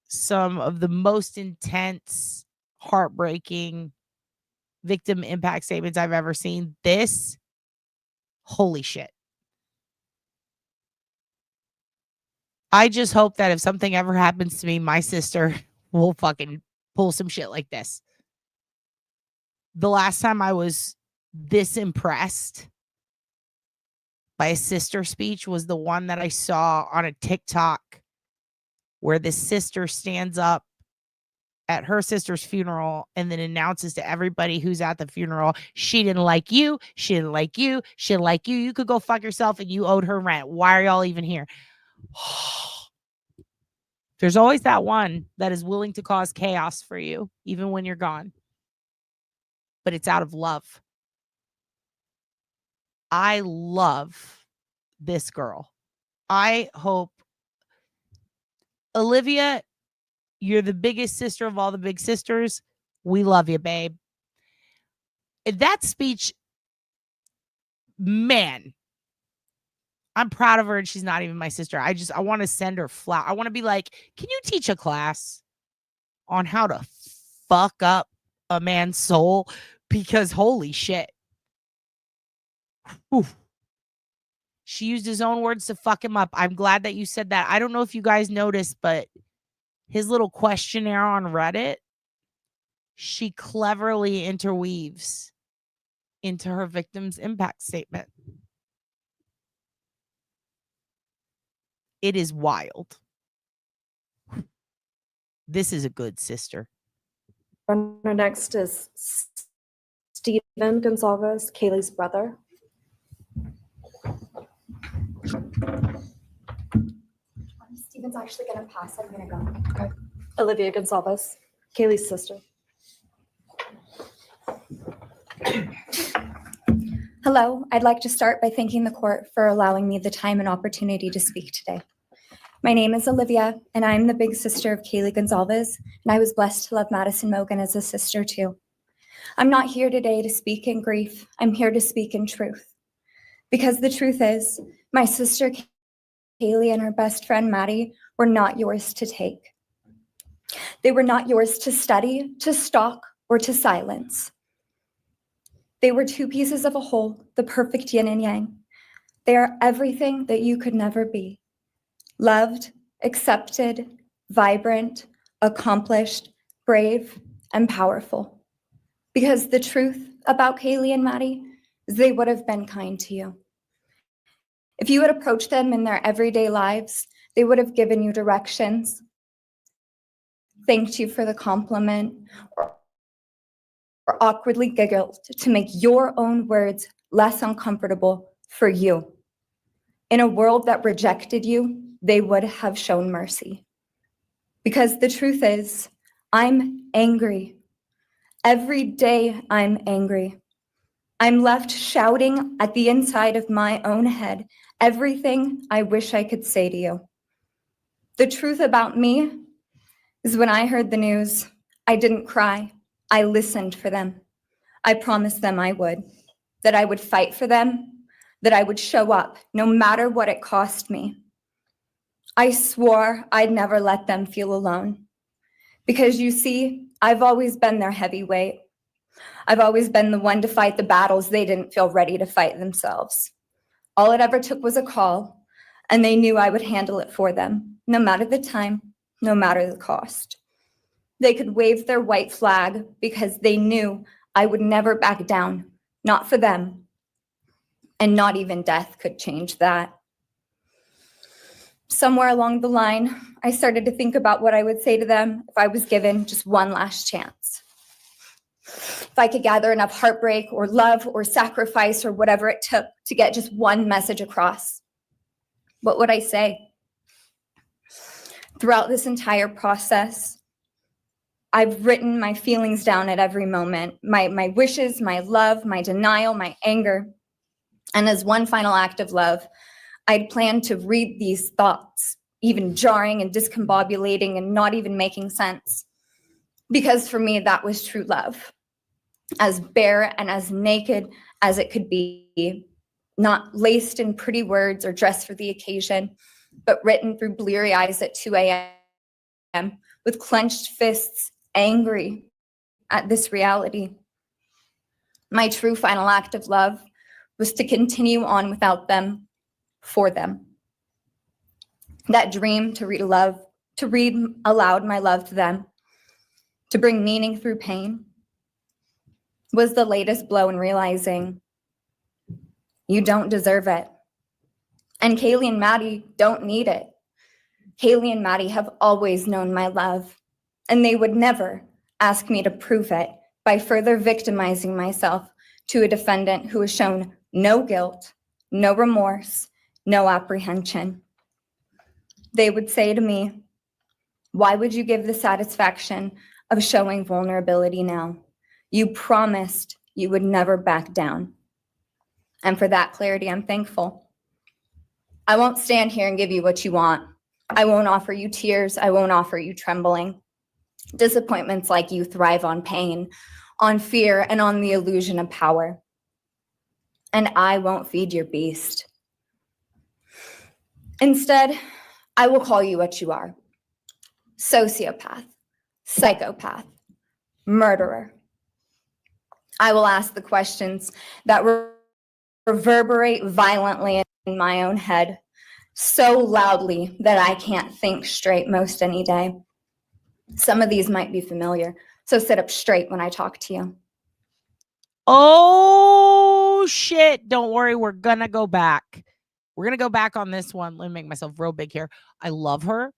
some of the most intense, heartbreaking victim impact statements I've ever seen. This, holy shit. I just hope that if something ever happens to me, my sister will fucking pull some shit like this. The last time I was this impressed by a sister speech was the one that I saw on a TikTok where this sister stands up at her sister's funeral and then announces to everybody who's at the funeral, she didn't like you, she didn't like you, she didn't like you, you could go fuck yourself and you owed her rent. Why are y'all even here? There's always that one that is willing to cause chaos for you, even when you're gone. But it's out of love. I love this girl. I hope, Olivia, you're the biggest sister of all the big sisters. We love you, babe. That speech, man, I'm proud of her, and she's not even my sister. I want to send her flat. I want to be like, can you teach a class on how to fuck up a man's soul? Because holy shit. Whew. She used his own words to fuck him up. I'm glad that you said that. I don't know if you guys noticed, but his little questionnaire on Reddit, she cleverly interweaves into her victim's impact statement. It is wild. This is a good sister. Our next is Steven Gonzalez, Kaylee's brother. Steven's actually going to pass. I'm going to go. Okay. Olivia Gonzalez, Kaylee's sister. Hello. I'd like to start by thanking the court for allowing me the time and opportunity to speak today. My name is Olivia, and I'm the big sister of Kaylee Gonzalez, and I was blessed to love Madison Mogan as a sister too. I'm not here today to speak in grief. I'm here to speak in truth. Because the truth is, my sister Kaylee and her best friend Maddie were not yours to take. They were not yours to study, to stalk, or to silence. They were two pieces of a whole, the perfect yin and yang. They are everything that you could never be. Loved, accepted, vibrant, accomplished, brave, and powerful. Because the truth about Kaylee and Maddie is they would have been kind to you. If you had approached them in their everyday lives, they would have given you directions, thanked you for the compliment, or awkwardly giggled to make your own words less uncomfortable for you. In a world that rejected you, they would have shown mercy. Because the truth is, I'm angry. Every day I'm angry. I'm left shouting at the inside of my own head everything I wish I could say to you. The truth about me is when I heard the news, I didn't cry. I listened for them. I promised them I would, that I would fight for them, that I would show up no matter what it cost me. I swore I'd never let them feel alone. Because you see, I've always been their heavyweight. I've always been the one to fight the battles they didn't feel ready to fight themselves. All it ever took was a call, and they knew I would handle it for them, no matter the time, no matter the cost. They could wave their white flag because they knew I would never back down, not for them, and not even death could change that. Somewhere along the line, I started to think about what I would say to them if I was given just one last chance. If I could gather enough heartbreak or love or sacrifice or whatever it took to get just one message across, what would I say? Throughout this entire process, I've written my feelings down at every moment, my wishes, my love, my denial, my anger. And as one final act of love, I'd planned to read these thoughts, even jarring and discombobulating and not even making sense. Because for me, that was true love. As bare and as naked as it could be, not laced in pretty words or dressed for the occasion, but written through bleary eyes at 2 a.m. with clenched fists, angry at this reality. My true final act of love was to continue on without them, for them. That dream to read aloud my love to them, to bring meaning through pain, was the latest blow in realizing you don't deserve it. And Kaylee and Maddie don't need it. Kaylee and Maddie have always known my love, and they would never ask me to prove it by further victimizing myself to a defendant who has shown no guilt, no remorse, no apprehension. they would say to me, why would you give the satisfaction of showing vulnerability now? You promised you would never back down. And for that clarity, I'm thankful. I won't stand here and give you what you want. I won't offer you tears. I won't offer you trembling. Disappointments like you thrive on pain, on fear, and on the illusion of power. And I won't feed your beast. Instead, I will call you what you are. Sociopath, psychopath, murderer. I will ask the questions that reverberate violently in my own head, so loudly that I can't think straight most any day. Some of these might be familiar, so sit up straight when I talk to you. Oh, shit. Don't worry. We're going to go back. We're going to go back on this one. Let me make myself real big here. I love her.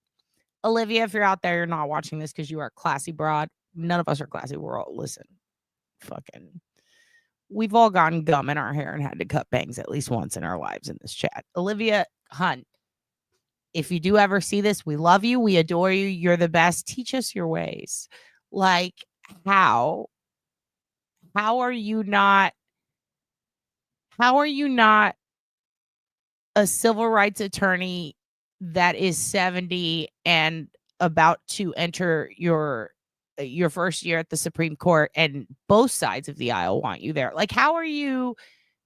Olivia, if you're out there, you're not watching this because you are a classy broad. None of us are classy. We're all, listen, we've all gotten gum in our hair and had to cut bangs at least once in our lives in this chat. Olivia Hunt, if you do ever see this, we love you. We adore you. You're the best. Teach us your ways. Like, how are you not a civil rights attorney that is 70 and about to enter your first year at the Supreme Court, and both sides of the aisle want you there? Like, how are you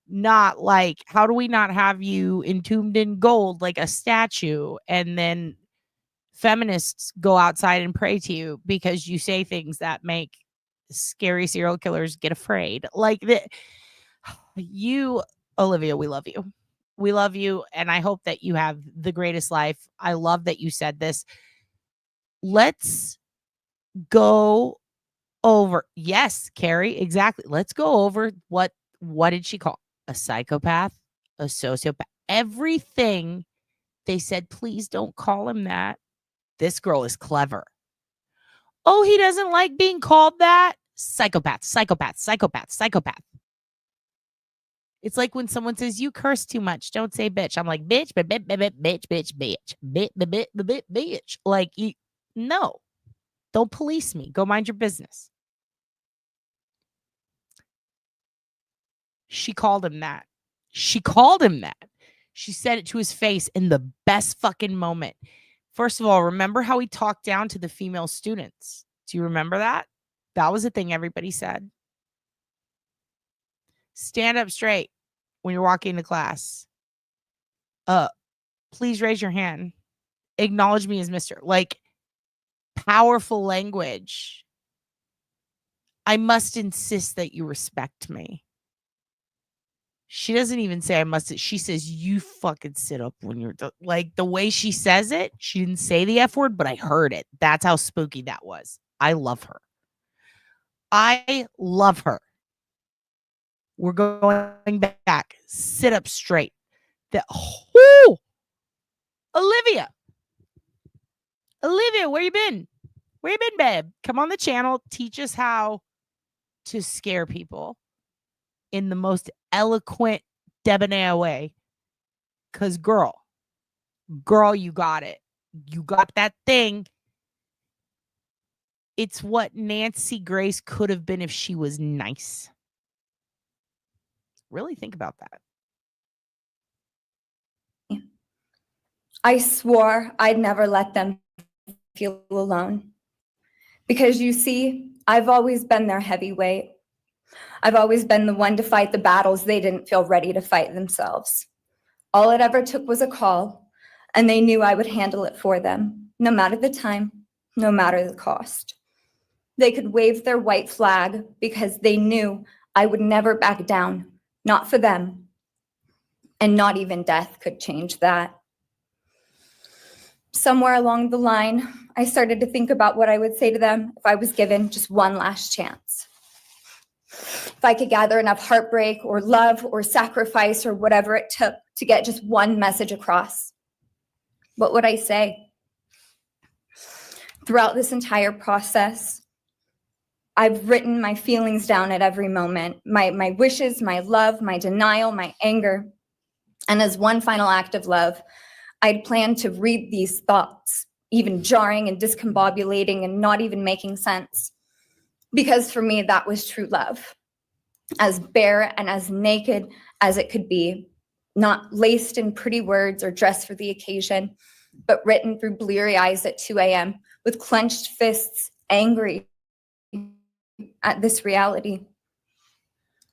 not, like, how do we not have you entombed in gold like a statue, and then feminists go outside and pray to you because you say things that make scary serial killers get afraid? Like, you, Olivia, we love you. We love you, and I hope that you have the greatest life. I love that you said this. Let's go over. Yes, Carrie, exactly. Let's go over what did she call a psychopath, a sociopath, everything. They said, please don't call him that. This girl is clever. Oh, he doesn't like being called that? Psychopath, psychopath, psychopath, psychopath. It's like when someone says, you curse too much, don't say bitch. I'm like, bitch, bitch, bitch, bitch, bitch, bitch, bitch, bitch. Like, no, don't police me. Go mind your business. She called him that. She called him that. She said it to his face in the best fucking moment. First of all, remember how he talked down to the female students? Do you remember that? That was the thing everybody said. Stand up straight when you're walking into class. Please raise your hand. Acknowledge me as Mr. Like, powerful language. I must insist that you respect me. She doesn't even say I must. She says, you fucking sit up when you're like, the way she says it. She didn't say the F word, but I heard it. That's how spooky that was. I love her. I love her. We're going back. Sit up straight. Olivia, where you been? Where you been, babe? Come on the channel. Teach us how to scare people in the most eloquent, debonair way. Because, girl, you got it. You got that thing. It's what Nancy Grace could have been if she was nice. Really think about that. I swore I'd never let them feel alone. Because you see, I've always been their heavyweight. I've always been the one to fight the battles they didn't feel ready to fight themselves. All it ever took was a call, and they knew I would handle it for them, no matter the time, no matter the cost. They could wave their white flag because they knew I would never back down, not for them. And not even death could change that. Somewhere along the line, I started to think about what I would say to them if I was given just one last chance. If I could gather enough heartbreak or love or sacrifice or whatever it took to get just one message across, what would I say? Throughout this entire process, I've written my feelings down at every moment, my wishes, my love, my denial, my anger. And as one final act of love, I'd planned to read these thoughts, even jarring and discombobulating and not even making sense. Because for me, that was true love. As bare and as naked as it could be, not laced in pretty words or dressed for the occasion, but written through bleary eyes at 2 a.m. with clenched fists, angry at this reality.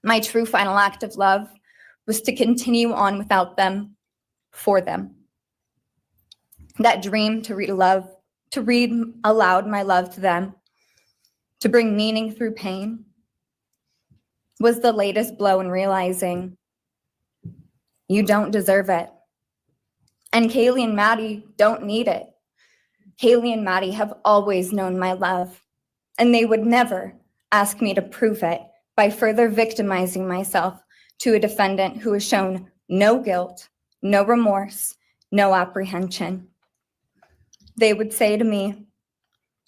My true final act of love was to continue on without them, for them. That dream to read aloud my love to them, to bring meaning through pain, was the latest blow in realizing you don't deserve it. And Kaylee and Maddie don't need it. Kaylee and Maddie have always known my love, and they would never ask me to prove it by further victimizing myself to a defendant who has shown no guilt, no remorse, no apprehension. They would say to me,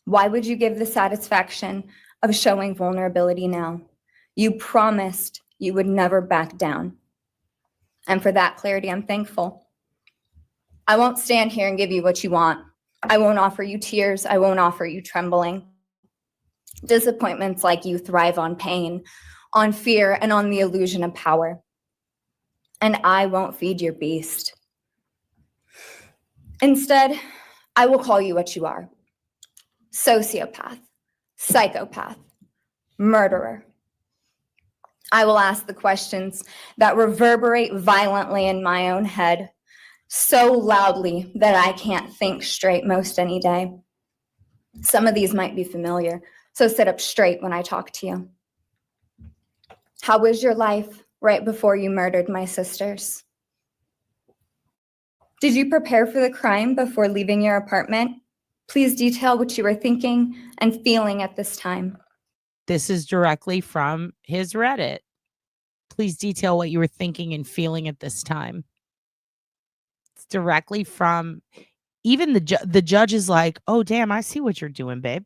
why would you give the satisfaction of showing vulnerability now? You promised you would never back down. And for that clarity, I'm thankful. I won't stand here and give you what you want. I won't offer you tears. I won't offer you trembling. Disappointments like you thrive on pain, on fear, and on the illusion of power. And I won't feed your beast. Instead, I will call you what you are. Sociopath, psychopath, murderer. I will ask the questions that reverberate violently in my own head, so loudly that I can't think straight most any day. Some of these might be familiar, so sit up straight when I talk to you. How was your life right before you murdered my sisters? Did you prepare for the crime before leaving your apartment? Please detail what you were thinking and feeling at this time. This is directly from his Reddit. Please detail what you were thinking and feeling at this time. It's directly from, even the judge is like, oh, damn, I see what you're doing, babe.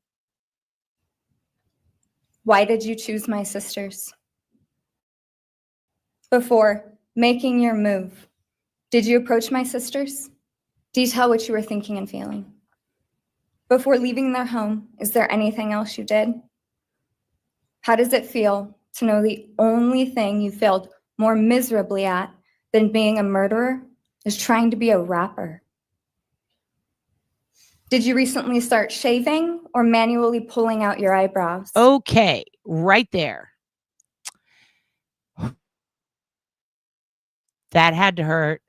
Why did you choose my sisters? Before making your move, did you approach my sisters? Detail what you were thinking and feeling. Before leaving their home, is there anything else you did? How does it feel to know the only thing you failed more miserably at than being a murderer is trying to be a rapper? Did you recently start shaving or manually pulling out your eyebrows? Okay, right there. That had to hurt.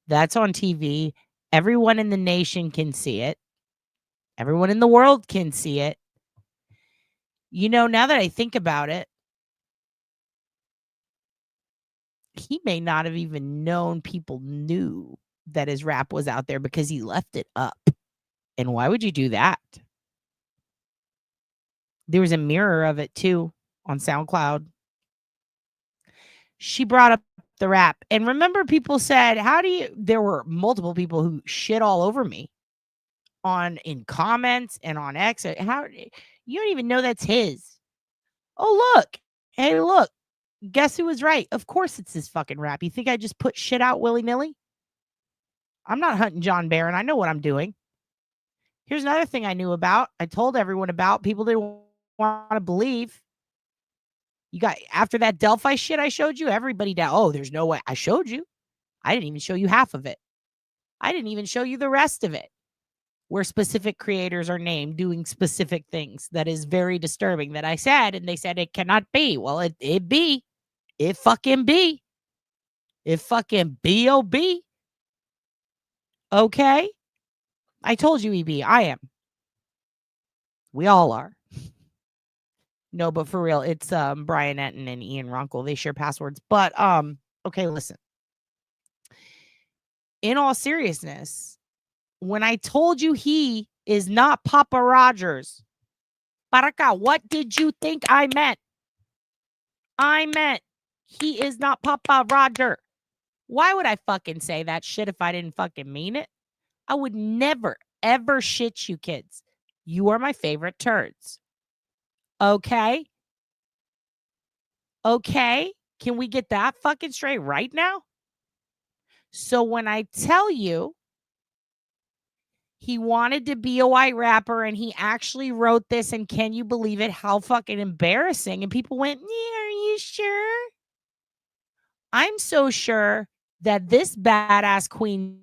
That's on TV. Everyone in the nation can see it. Everyone in the world can see it. You know, now that I think about it, he may not have even known people knew that his rap was out there because he left it up. And why would you do that? There was a mirror of it too on SoundCloud. She brought up the rap. And remember, people said, there were multiple people who shit all over me in comments and on X. How you don't even know that's his. Oh, look. Hey, look. Guess who was right? Of course it's his fucking rap. You think I just put shit out willy-nilly? I'm not hunting John Barron. I know what I'm doing. Here's another thing I knew about. I told everyone about. People didn't want to believe. You got, after that Delphi shit I showed you, everybody down. Oh, there's no way. I showed you. I didn't even show you half of it. I didn't even show you the rest of it, where specific creators are named doing specific things. That is very disturbing that I said, and they said it cannot be. Well, it be. It fucking be. It fucking B.O.B. Okay? I told you, EB. I am. We all are. No, but for real, it's Bryan Etten and Ian Runkle. They share passwords. But okay, listen. In all seriousness, when I told you he is not Papa Rogers, Baraka, what did you think I meant? I meant he is not Papa Roger. Why would I fucking say that shit if I didn't fucking mean it? I would never, ever shit you kids. You are my favorite turds. Okay? Okay? Can we get that fucking straight right now? So when I tell you He wanted to be a white rapper and he actually wrote this. And can you believe it? How fucking embarrassing. And people went, yeah, are you sure? I'm so sure that this badass Queen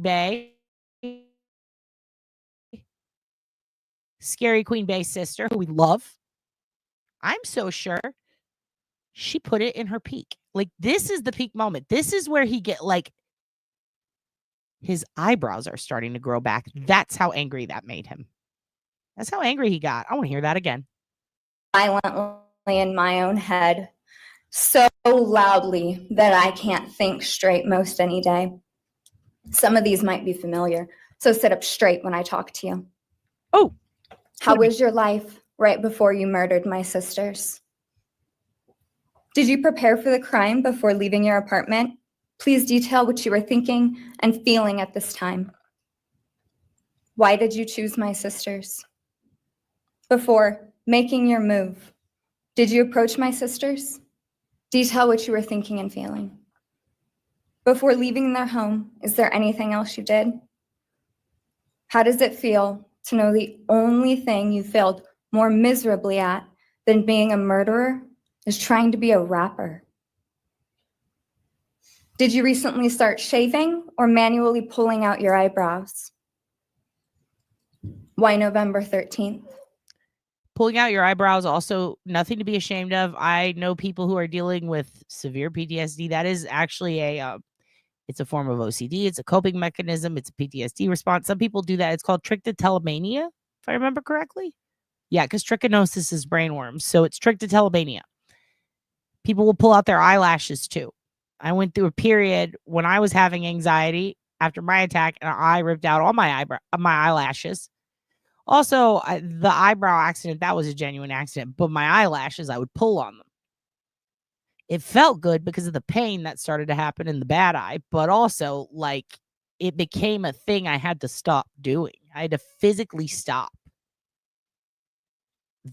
Bey, scary Queen Bey sister, who we love, I'm so sure she put it in her peak. Like, this is the peak moment. This is where he get like, his eyebrows are starting to grow back. That's how angry that made him. That's how angry he got. I want to hear that again. Violently in my own head, so loudly that I can't think straight most any day. Some of these might be familiar, so sit up straight when I talk to you. Oh. How was your life right before you murdered my sisters? Did you prepare for the crime before leaving your apartment? Please detail what you were thinking and feeling at this time. Why did you choose my sisters? Before making your move, did you approach my sisters? Detail what you were thinking and feeling. Before leaving their home, is there anything else you did? How does it feel to know the only thing you failed more miserably at than being a murderer is trying to be a rapper? Did you recently start shaving or manually pulling out your eyebrows? Why November 13th? Pulling out your eyebrows, also nothing to be ashamed of. I know people who are dealing with severe PTSD. That is actually it's a form of OCD. It's a coping mechanism. It's a PTSD response. Some people do that. It's called trichotillomania, if I remember correctly. Yeah, because trichinosis is brainworms. So it's trichotillomania. People will pull out their eyelashes too. I went through a period when I was having anxiety after my attack, and I ripped out all my eyelashes. Also, the eyebrow accident, that was a genuine accident, but my eyelashes, I would pull on them. It felt good because of the pain that started to happen in the bad eye, but also, like, it became a thing I had to stop doing. I had to physically stop.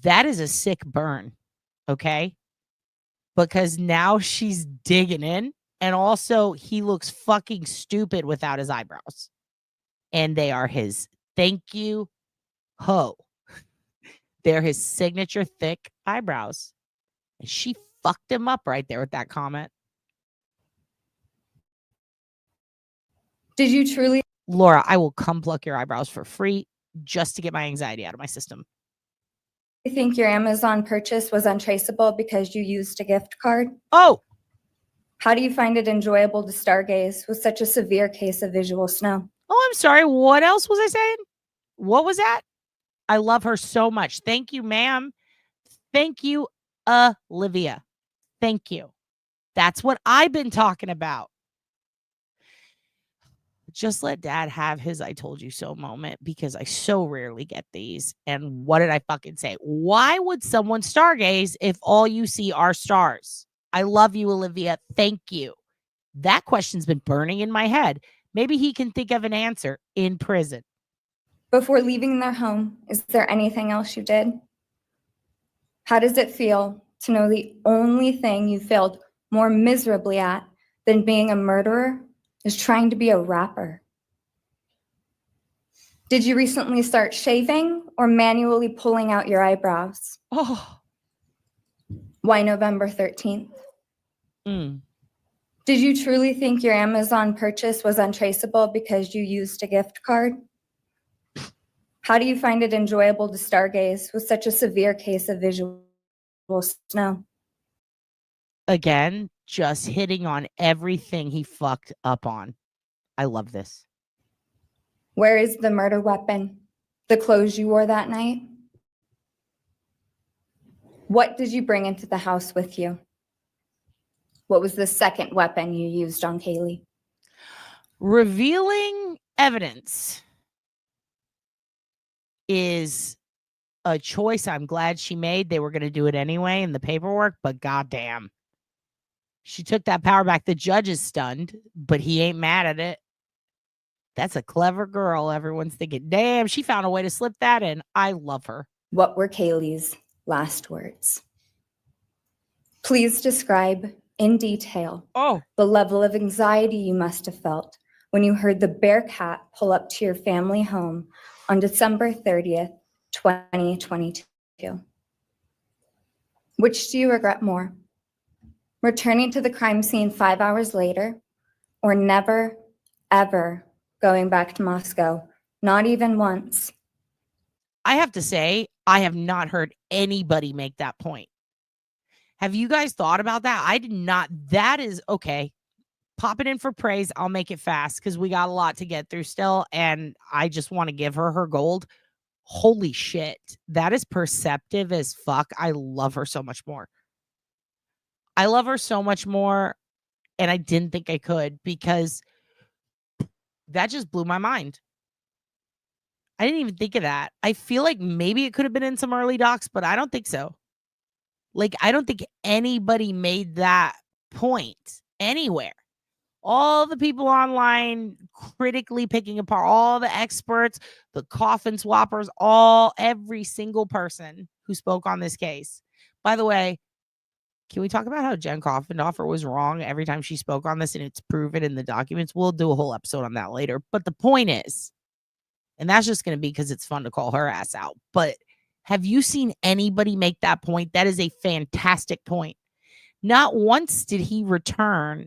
That is a sick burn, okay? Because now she's digging in, and also he looks fucking stupid without his eyebrows. And they are his thank you ho. They're his signature thick eyebrows. And she fucked him up right there with that comment. Did you truly? Laura, I will come pluck your eyebrows for free just to get my anxiety out of my system. You think your Amazon purchase was untraceable because you used a gift card? Oh! How do you find it enjoyable to stargaze with such a severe case of visual snow? Oh, I'm sorry. What else was I saying? What was that? I love her so much. Thank you, ma'am. Thank you, Olivia. Thank you. That's what I've been talking about. Just let dad have his I told you so moment, because I so rarely get these. And what did I fucking say? Why would someone stargaze if all you see are stars? I love you, Olivia. Thank you. That question's been burning in my head. Maybe he can think of an answer in prison. Before leaving their home, is there anything else you did? How does it feel to know the only thing you failed more miserably at than being a murderer is trying to be a rapper? Did you recently start shaving or manually pulling out your eyebrows? Oh. Why November 13th? Mm. Did you truly think your Amazon purchase was untraceable because you used a gift card? How do you find it enjoyable to stargaze with such a severe case of visual snow? Again, just hitting on everything he fucked up on. I love this. Where is the murder weapon? The clothes you wore that night? What did you bring into the house with you? What was the second weapon you used on Kaylee? Revealing evidence is a choice I'm glad she made. They were going to do it anyway in the paperwork, but goddamn. She took that power back. The judge is stunned, but he ain't mad at it. That's a clever girl. Everyone's thinking, damn, she found a way to slip that in. I love her. What were Kaylee's last words? Please describe in detail the level of anxiety you must have felt when you heard the Bearcat pull up to your family home on December 30th, 2022? Which do you regret more? Returning to the crime scene 5 hours later, or never, ever going back to Moscow, not even once? I have to say, I have not heard anybody make that point. Have you guys thought about that? I did not. That is okay. Pop it in for praise. I'll make it fast because we got a lot to get through still. And I just want to give her her gold. Holy shit. That is perceptive as fuck. I love her so much more. I love her so much more. And I didn't think I could because that just blew my mind. I didn't even think of that. I feel like maybe it could have been in some early docs, but I don't think so. Like, I don't think anybody made that point anywhere. All the people online critically picking apart, all the experts, the coffin swappers, every single person who spoke on this case. By the way, can we talk about how Jen Coffindoffer was wrong every time she spoke on this and it's proven in the documents? We'll do a whole episode on that later. But the point is, and that's just going to be because it's fun to call her ass out. But have you seen anybody make that point? That is a fantastic point. Not once did he return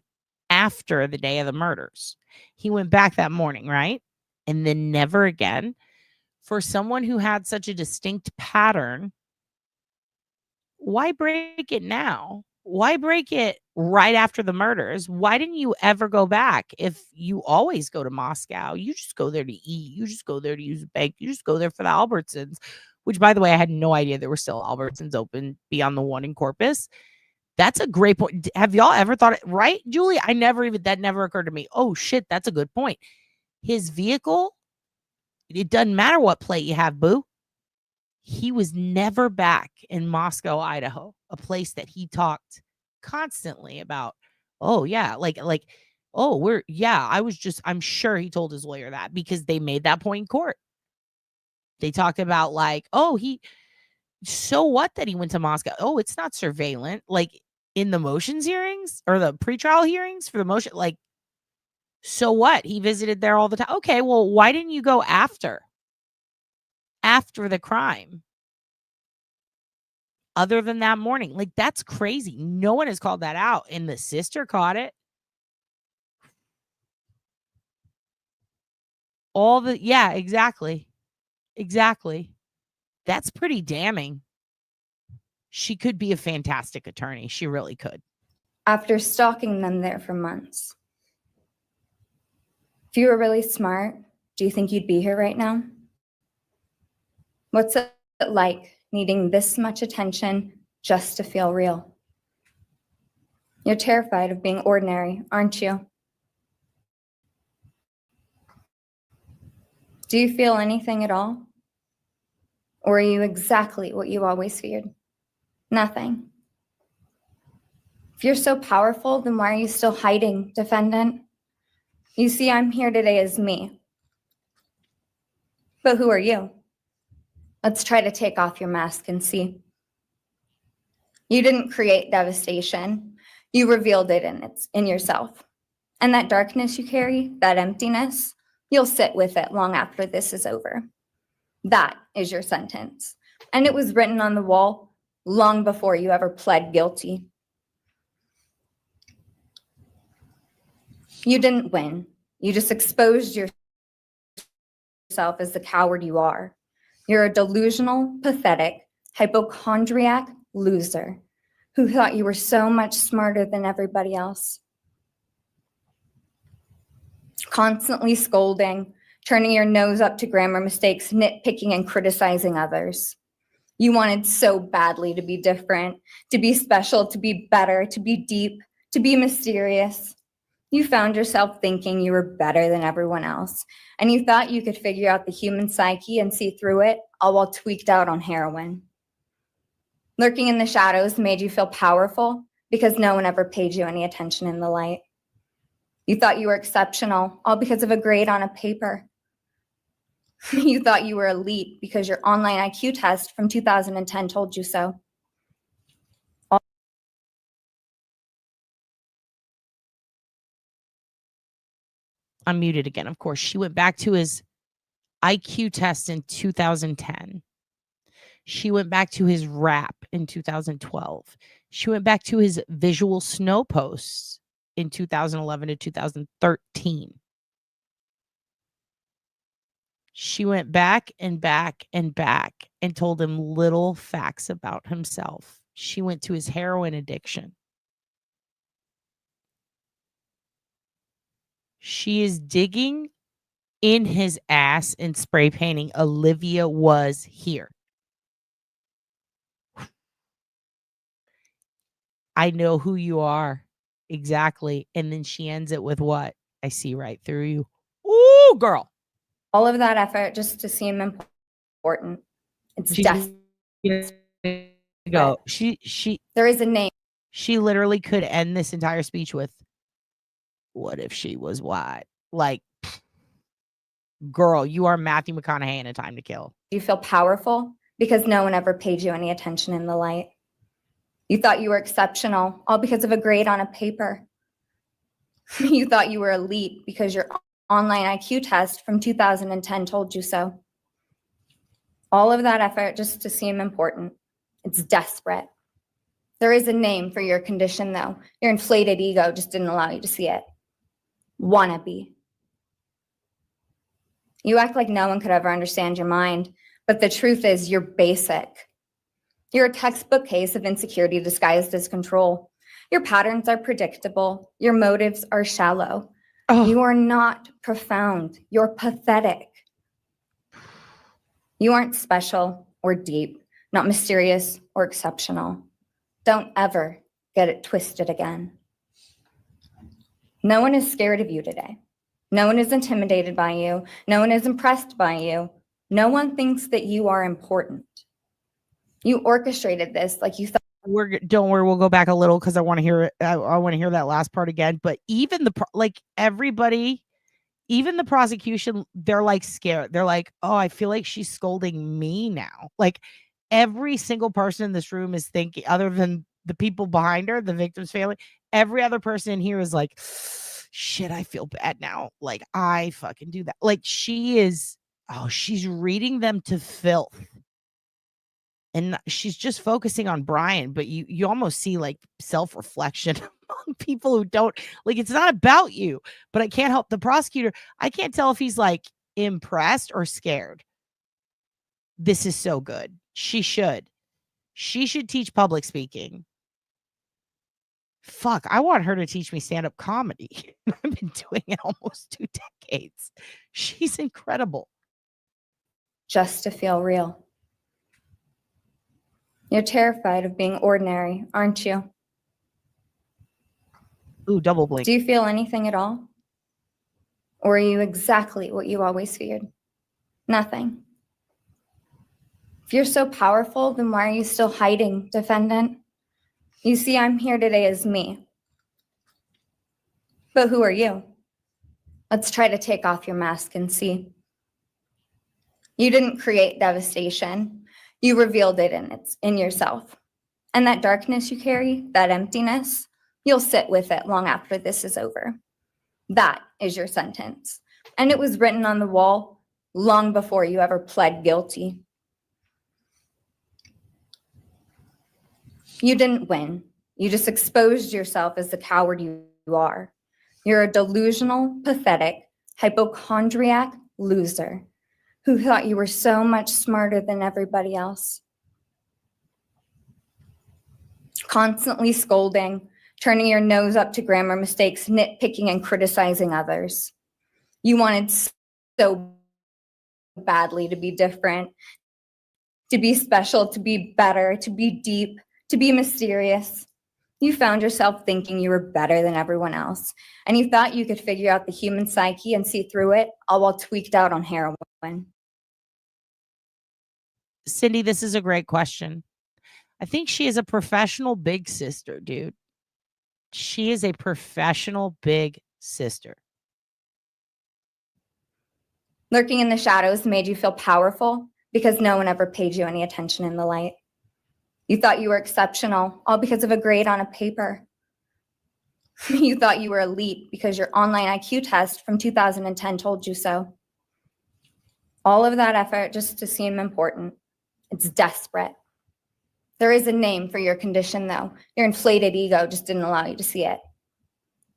after the day of the murders. He went back that morning, right? And then never again. For someone who had such a distinct pattern, why break it now? Why break it right after the murders? Why didn't you ever go back? If you always go to Moscow, you just go there to eat. You just go there to use a bank. You just go there for the Albertsons, which, by the way, I had no idea there were still Albertsons open beyond the one in Corpus. That's a great point. Have y'all ever thought it, right, Julie? That never occurred to me. Oh, shit, that's a good point. His vehicle, it doesn't matter what plate you have, boo. He was never back in Moscow, Idaho, a place that he talked constantly about. Oh, yeah. I'm sure he told his lawyer that because they made that point in court. They talked about so what that he went to Moscow? Oh, it's not surveillance. Like in the motions hearings or the pretrial hearings for the motion, so what? He visited there all the time. Okay, well, why didn't you go after the crime? Other than that morning, that's crazy. No one has called that out, and the sister caught it. Exactly. That's pretty damning. She could be a fantastic attorney. She really could. After stalking them there for months. If you were really smart, do you think you'd be here right now? What's it like needing this much attention just to feel real? You're terrified of being ordinary, aren't you? Do you feel anything at all? Or are you exactly what you always feared? Nothing. If you're so powerful, then why are you still hiding, defendant? You see, I'm here today as me. But who are you? Let's try to take off your mask and see. You didn't create devastation. You revealed it in yourself. And that darkness you carry, that emptiness, you'll sit with it long after this is over. That is your sentence. And it was written on the wall long before you ever pled guilty. You didn't win. You just exposed yourself as the coward you are. You're a delusional, pathetic, hypochondriac loser who thought you were so much smarter than everybody else. Constantly scolding, turning your nose up to grammar mistakes, nitpicking and criticizing others. You wanted so badly to be different, to be special, to be better, to be deep, to be mysterious. You found yourself thinking you were better than everyone else, and you thought you could figure out the human psyche and see through it, all while tweaked out on heroin. Lurking in the shadows made you feel powerful because no one ever paid you any attention in the light. You thought you were exceptional, all because of a grade on a paper. You thought you were elite because your online IQ test from 2010 told you so. unmuted again, of course. She went back to his IQ test in 2010. She went back to his rap in 2012. She went back to his visual snow posts in 2011 to 2013. She went back and back and back and told him little facts about himself. She went to his heroin addiction. She is digging in his ass and spray painting. Olivia was here. I know who you are. Exactly. And then she ends it with what? I see right through you. Ooh, girl. All of that effort just to seem important. It's death. Go. She There is a name. She literally could end this entire speech with, what if she was white? Like, girl, you are Matthew McConaughey in A Time to Kill. You feel powerful because no one ever paid you any attention in the light. You thought you were exceptional, all because of a grade on a paper. You thought you were elite because your online IQ test from 2010 told you so. All of that effort just to seem important. It's desperate. There is a name for your condition, though. Your inflated ego just didn't allow you to see it. Wannabe. You act like no one could ever understand your mind, but the truth is you're basic. You're a textbook case of insecurity disguised as control. Your patterns are predictable. Your motives are shallow. You are not profound. You're pathetic. You aren't special or deep, not mysterious or exceptional. Don't ever get it twisted again. No one is scared of you today. No one is intimidated by you. No one is impressed by you. No one thinks that you are important. You orchestrated this like you thought. Don't worry, we'll go back a little because I want to hear it. I want to hear that last part again. But even everybody, even the prosecution, they're like scared. They're like, oh, I feel like she's scolding me now. Like every single person in this room is thinking, other than the people behind her, the victim's family, every other person in here is like, shit, I feel bad now. Like I fucking do that. Like she's reading them to filth. And she's just focusing on Bryan, but you almost see like self-reflection among people who don't like, it's not about you, but I can't help the prosecutor. I can't tell if he's like impressed or scared. This is so good. She should teach public speaking. Fuck, I want her to teach me stand-up comedy. I've been doing it almost 2 decades. She's incredible. Just to feel real. You're terrified of being ordinary, aren't you? Ooh, double blink. Do you feel anything at all? Or are you exactly what you always feared? Nothing. If you're so powerful, then why are you still hiding, defendant? You see, I'm here today as me. But who are you? Let's try to take off your mask and see. You didn't create devastation. You revealed it in yourself. And that darkness you carry, that emptiness, you'll sit with it long after this is over. That is your sentence. And it was written on the wall long before you ever pled guilty. You didn't win. You just exposed yourself as the coward you are. You're a delusional, pathetic, hypochondriac loser who thought you were so much smarter than everybody else. Constantly scolding, turning your nose up to grammar mistakes, nitpicking and criticizing others. You wanted so badly to be different, to be special, to be better, to be deep, to be mysterious. You found yourself thinking you were better than everyone else, and you thought you could figure out the human psyche and see through it, all while tweaked out on heroin. Cindy, this is a great question. I think she is a professional big sister, dude. She is a professional big sister. Lurking in the shadows made you feel powerful because no one ever paid you any attention in the light. You thought you were exceptional, all because of a grade on a paper. You thought you were elite because your online IQ test from 2010 told you so. All of that effort just to seem important. It's desperate. There is a name for your condition, though. Your inflated ego just didn't allow you to see it.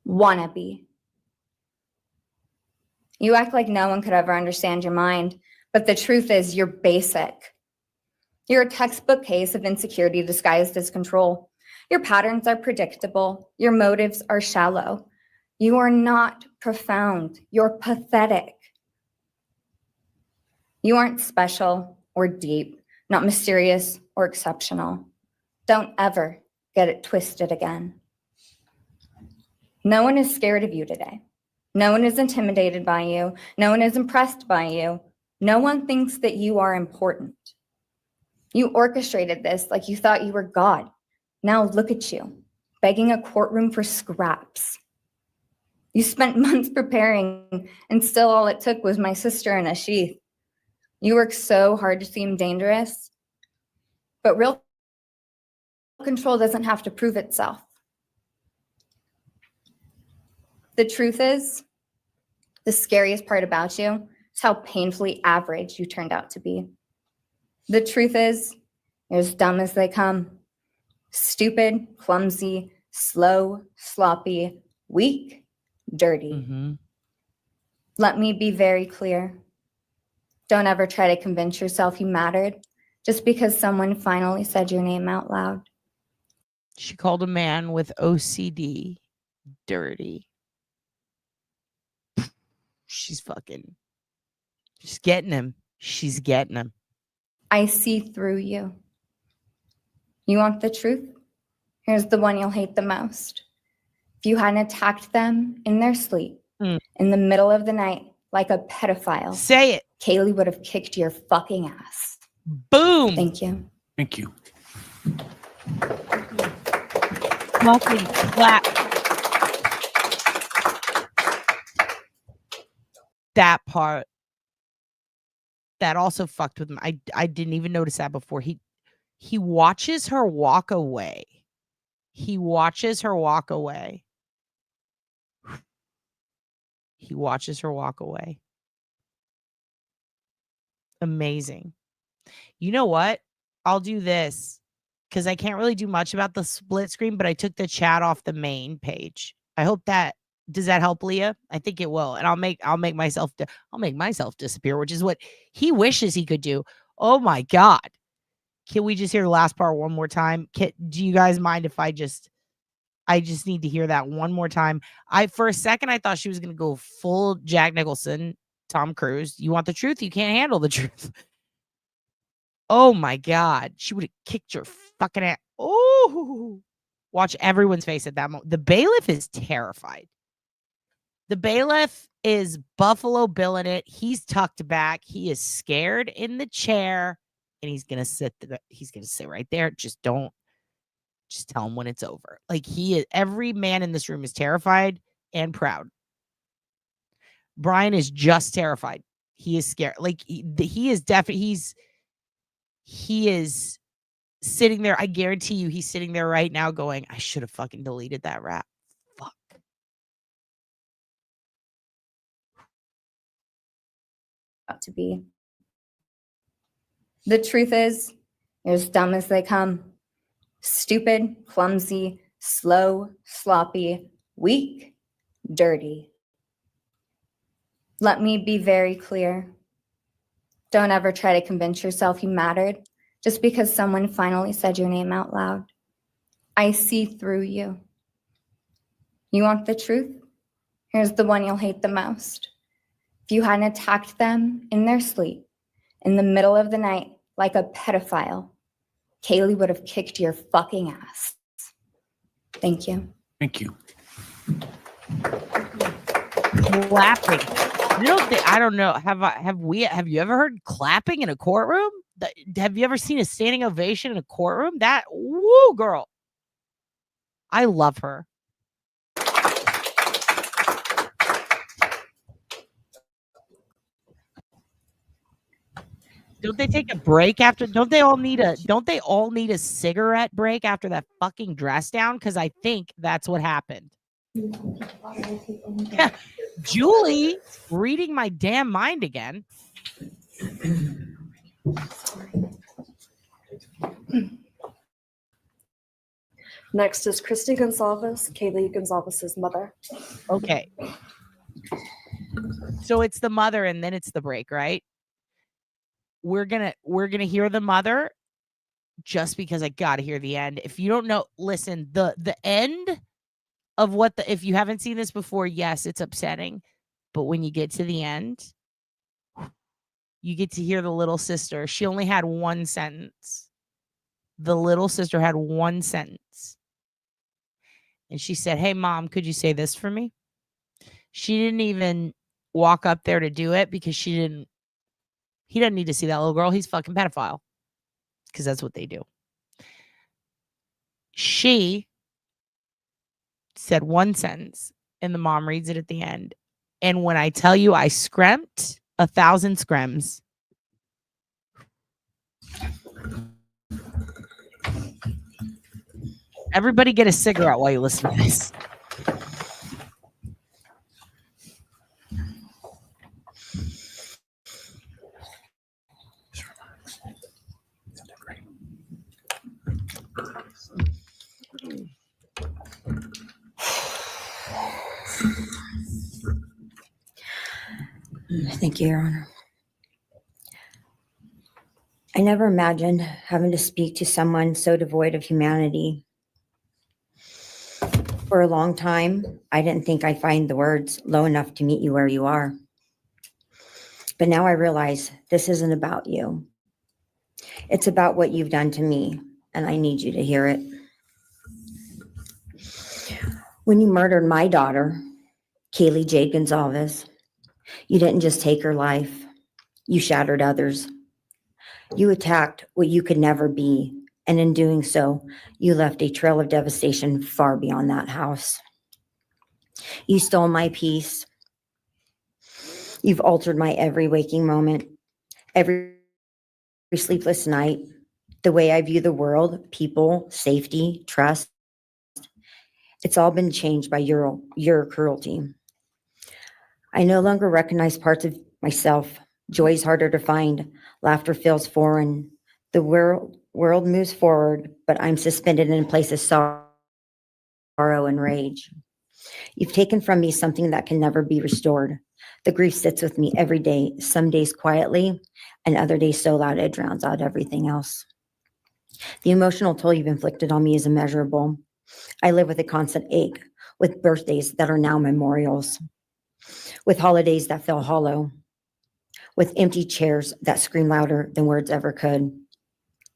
Wannabe. You act like no one could ever understand your mind, but the truth is you're basic. You're a textbook case of insecurity disguised as control. Your patterns are predictable. Your motives are shallow. You are not profound. You're pathetic. You aren't special or deep, not mysterious or exceptional. Don't ever get it twisted again. No one is scared of you today. No one is intimidated by you. No one is impressed by you. No one thinks that you are important. You orchestrated this like you thought you were God. Now look at you, begging a courtroom for scraps. You spent months preparing, and still all it took was my sister in a sheath. You worked so hard to seem dangerous, but real control doesn't have to prove itself. The truth is, the scariest part about you is how painfully average you turned out to be. The truth is, you're as dumb as they come. Stupid, clumsy, slow, sloppy, weak, dirty. Let me be very clear. Don't ever try to convince yourself you mattered just because someone finally said your name out loud. She called a man with OCD dirty. She's getting him. She's getting him. I see through you. You want the truth? Here's the one you'll hate the most. If you hadn't attacked them in their sleep, in the middle of the night, like a pedophile, say it. Kaylee would have kicked your fucking ass. Boom. Thank you. Thank you. Fucking clap. That part. That also fucked with me. I didn't even notice that before. He watches her walk away. He watches her walk away. He watches her walk away. Amazing. You know what? I'll do this because I can't really do much about the split screen, but I took the chat off the main page. I hope that does that help, Leah? I think it will. And I'll make myself disappear, which is what he wishes he could do. Oh my God. Can we just hear the last part one more time? Do you guys mind if I just need to hear that one more time? For a second, I thought she was going to go full Jack Nicholson, Tom Cruise. You want the truth? You can't handle the truth. Oh my God. She would have kicked your fucking ass. Oh, watch everyone's face at that moment. The bailiff is terrified. The bailiff is Buffalo Bill in it. He's tucked back. He is scared in the chair. And he's gonna sit right there. Just tell him when it's over. Like every man in this room is terrified and proud. Bryan is just terrified. He is scared. Like he is definitely he is sitting there. I guarantee you he's sitting there right now going, I should have fucking deleted that rap. Fuck. To be. The truth is, you're as dumb as they come. Stupid, clumsy, slow, sloppy, weak, dirty. Let me be very clear. Don't ever try to convince yourself you mattered just because someone finally said your name out loud. I see through you. You want the truth? Here's the one you'll hate the most. If you hadn't attacked them in their sleep, in the middle of the night, like a pedophile, Kaylee would have kicked your fucking ass. Thank you. Thank you. Clapping. I don't know. Have you ever heard clapping in a courtroom? Have you ever seen a standing ovation in a courtroom? Woo, girl. I love her. Don't they take a break after? Don't they all need a cigarette break after that fucking dress down? Because I think that's what happened. Yeah. Julie reading my damn mind again. Next is Christy Gonzalez, Kaylee Gonzalez's mother. Okay. So it's the mother and then it's the break, right? We're gonna hear the mother just because I gotta hear the end. If you don't know, listen, the end of what if you haven't seen this before, yes, it's upsetting. But when you get to the end, you get to hear the little sister. She only had one sentence. The little sister had one sentence. And she said, "Hey, Mom, could you say this for me?" She didn't even walk up there to do it because he doesn't need to see that little girl. He's fucking pedophile. Because that's what they do. She said one sentence and the mom reads it at the end. And when I tell you I screamt 1,000 screams. Everybody get a cigarette while you listen to this. Thank you, Your Honor. I never imagined having to speak to someone so devoid of humanity. For a long time, I didn't think I'd find the words low enough to meet you where you are. But now I realize this isn't about you. It's about what you've done to me, and I need you to hear it. When you murdered my daughter, Kaylee Jade Gonzalez, you didn't just take her life, you shattered others. You attacked what you could never be, and in doing so, you left a trail of devastation far beyond that house. You stole my peace. You've altered my every waking moment, every sleepless night, the way I view the world, people, safety, trust. It's all been changed by your cruelty. I no longer recognize parts of myself. Joy is harder to find. Laughter feels foreign. The world moves forward, but I'm suspended in a place of sorrow and rage. You've taken from me something that can never be restored. The grief sits with me every day, some days quietly, and other days so loud it drowns out everything else. The emotional toll you've inflicted on me is immeasurable. I live with a constant ache, with birthdays that are now memorials, with holidays that feel hollow, with empty chairs that scream louder than words ever could.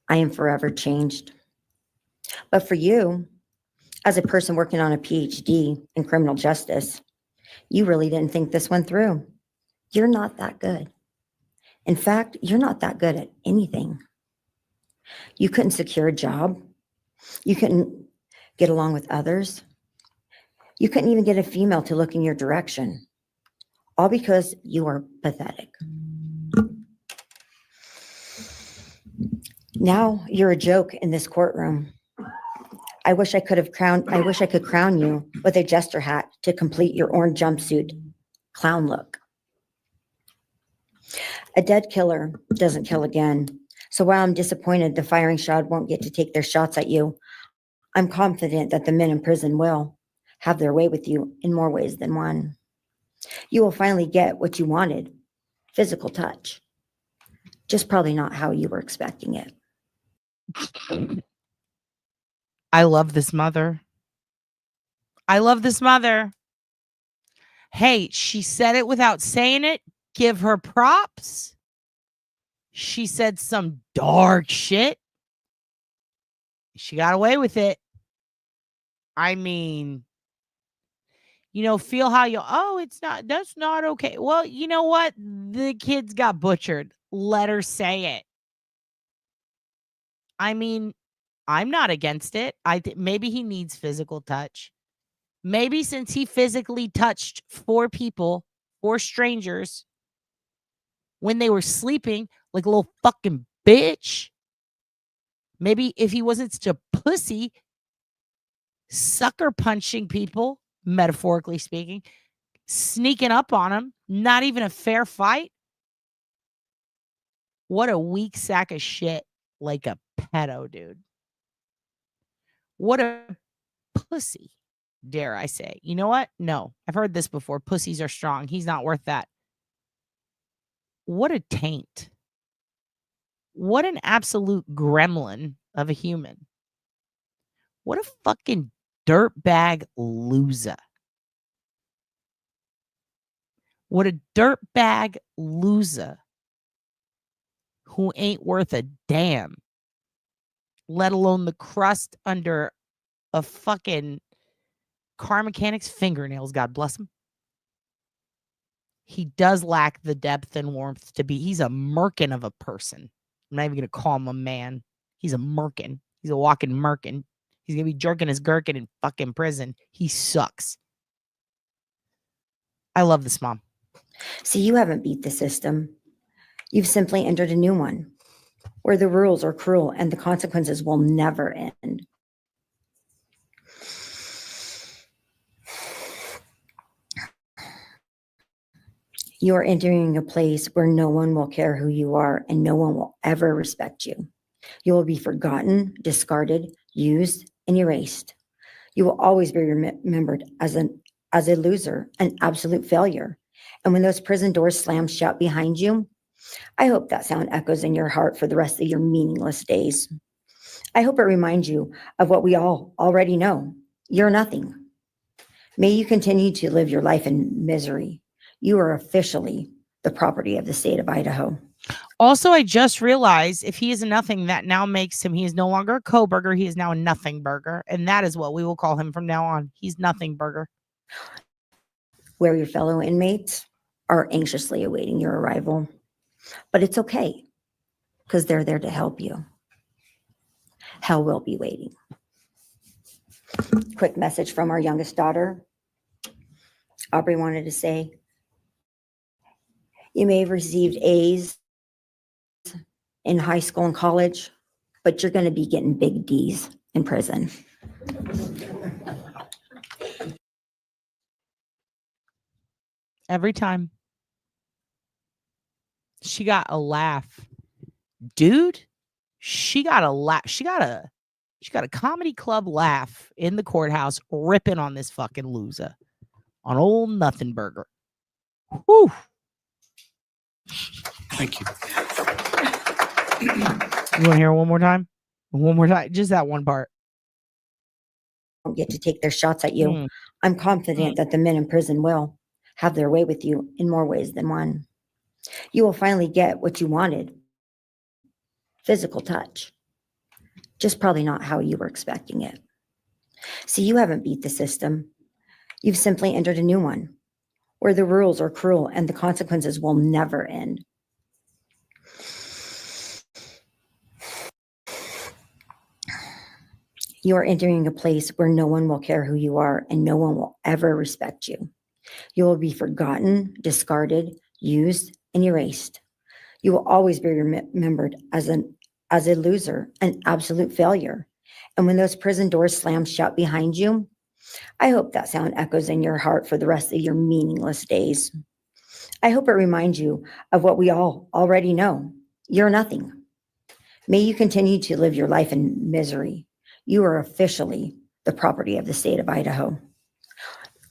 I am forever changed. But for you, as a person working on a PhD in criminal justice, you really didn't think this one through. You're not that good. In fact, you're not that good at anything. You couldn't secure a job. You couldn't get along with others. You couldn't even get a female to look in your direction. All because you are pathetic. Now you're a joke in this courtroom. I wish I could crown you with a jester hat to complete your orange jumpsuit clown look. A dead killer doesn't kill again. So while I'm disappointed the firing squad won't get to take their shots at you, I'm confident that the men in prison will have their way with you in more ways than one. You will finally get what you wanted, physical touch. Just probably not how you were expecting it. I love this mother. I love this mother. Hey, she said it without saying it. Give her props. She said some dark shit. She got away with it. I mean, feel how that's not okay. Well, you know what? The kids got butchered. Let her say it. I mean, I'm not against it. Maybe he needs physical touch. Maybe since he physically touched 4 people, 4 strangers, when they were sleeping like a little fucking bitch. Maybe if he wasn't such a pussy, sucker punching people metaphorically speaking, sneaking up on him. Not even a fair fight. What a weak sack of shit, like a pedo, dude. What a pussy, dare I say. You know what? No, I've heard this before. Pussies are strong. He's not worth that. What a taint. What an absolute gremlin of a human. What a fucking dirtbag loser. What a dirtbag loser who ain't worth a damn, let alone the crust under a fucking car mechanic's fingernails. God bless him. He does lack the depth and warmth to be. He's a merkin of a person. I'm not even going to call him a man. He's a merkin. He's a walking merkin. He's going to be jerking his gherkin in fucking prison. He sucks. I love this mom. See, you haven't beat the system. You've simply entered a new one where the rules are cruel and the consequences will never end. You are entering a place where no one will care who you are and no one will ever respect you. You will be forgotten, discarded, used, and erased. You will always be remembered as a loser, an absolute failure. And when those prison doors slam shut behind you, I hope that sound echoes in your heart for the rest of your meaningless days. I hope it reminds you of what we all already know. You're nothing. May you continue to live your life in misery. You are officially the property of the state of Idaho. Also, I just realized if he is a nothing, that now makes him, he is no longer a co-burger. He is now a NothingBurger. And that is what we will call him from now on. He's NothingBurger. Where your fellow inmates are anxiously awaiting your arrival. But it's okay, because they're there to help you. Hell will be waiting. Quick message from our youngest daughter. Aubrey wanted to say, you may have received A's in high school and college, but you're going to be getting big D's in prison. Every time. She got a laugh. Dude, she got a laugh. She got a comedy club laugh in the courthouse ripping on this fucking loser. On old NothingBurger. Whew. Thank you. You want to hear it one more time? One more time. Just that one part. Don't get to take their shots at you. I'm confident that the men in prison will have their way with you in more ways than one. You will finally get what you wanted. Physical touch. Just probably not how you were expecting it. See, you haven't beat the system. You've simply entered a new one where the rules are cruel and the consequences will never end. You are entering a place where no one will care who you are and no one will ever respect you. You will be forgotten, discarded, used, and erased. You will always be remembered as a loser, an absolute failure. And when those prison doors slam shut behind you, I hope that sound echoes in your heart for the rest of your meaningless days. I hope it reminds you of what we all already know. You're nothing. May you continue to live your life in misery. You are officially the property of the state of Idaho,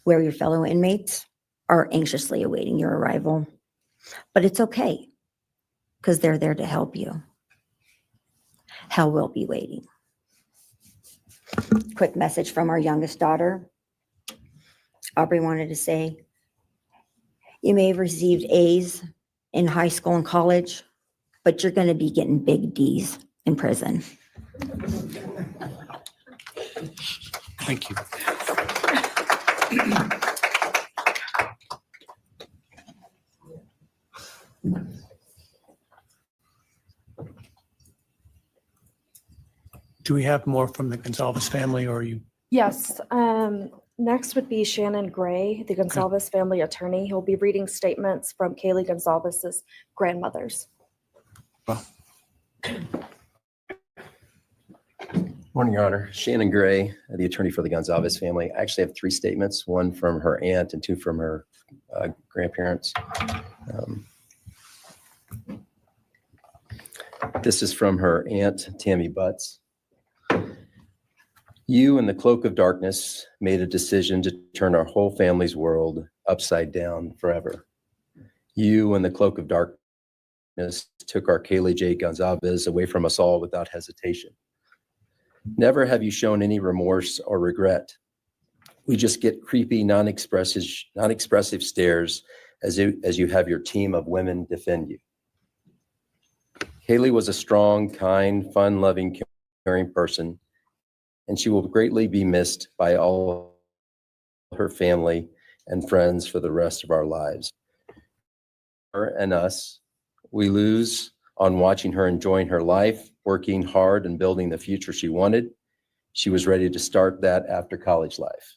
where your fellow inmates are anxiously awaiting your arrival. But it's okay, because they're there to help you. Hell will be waiting. Quick message from our youngest daughter. Aubrey wanted to say, you may have received A's in high school and college, but you're going to be getting big D's in prison. Thank you. Do we have more from the Gonzalez family, or are you? Yes. Next would be Shannon Gray, the Gonzalez family attorney. He'll be reading statements from Kaylee Gonzalez's grandmothers. Well, Morning, Your Honor. Shannon Gray, the attorney for the Gonzalez family. I actually have 3 statements, one from her aunt and 2 from her grandparents. This is from her aunt, Tammy Butts. You, in the cloak of darkness, made a decision to turn our whole family's world upside down forever. You, in the cloak of darkness, took our Kaylee J. Gonzalez away from us all without hesitation. Never have you shown any remorse or regret. We just get creepy, non-expressive stares as you have your team of women defend you. Kaylee was a strong, kind, fun-loving, caring person, and she will greatly be missed by all her family and friends for the rest of our lives. Her and us, we lose on watching her enjoying her life, working hard and building the future she wanted. She was ready to start that after college life.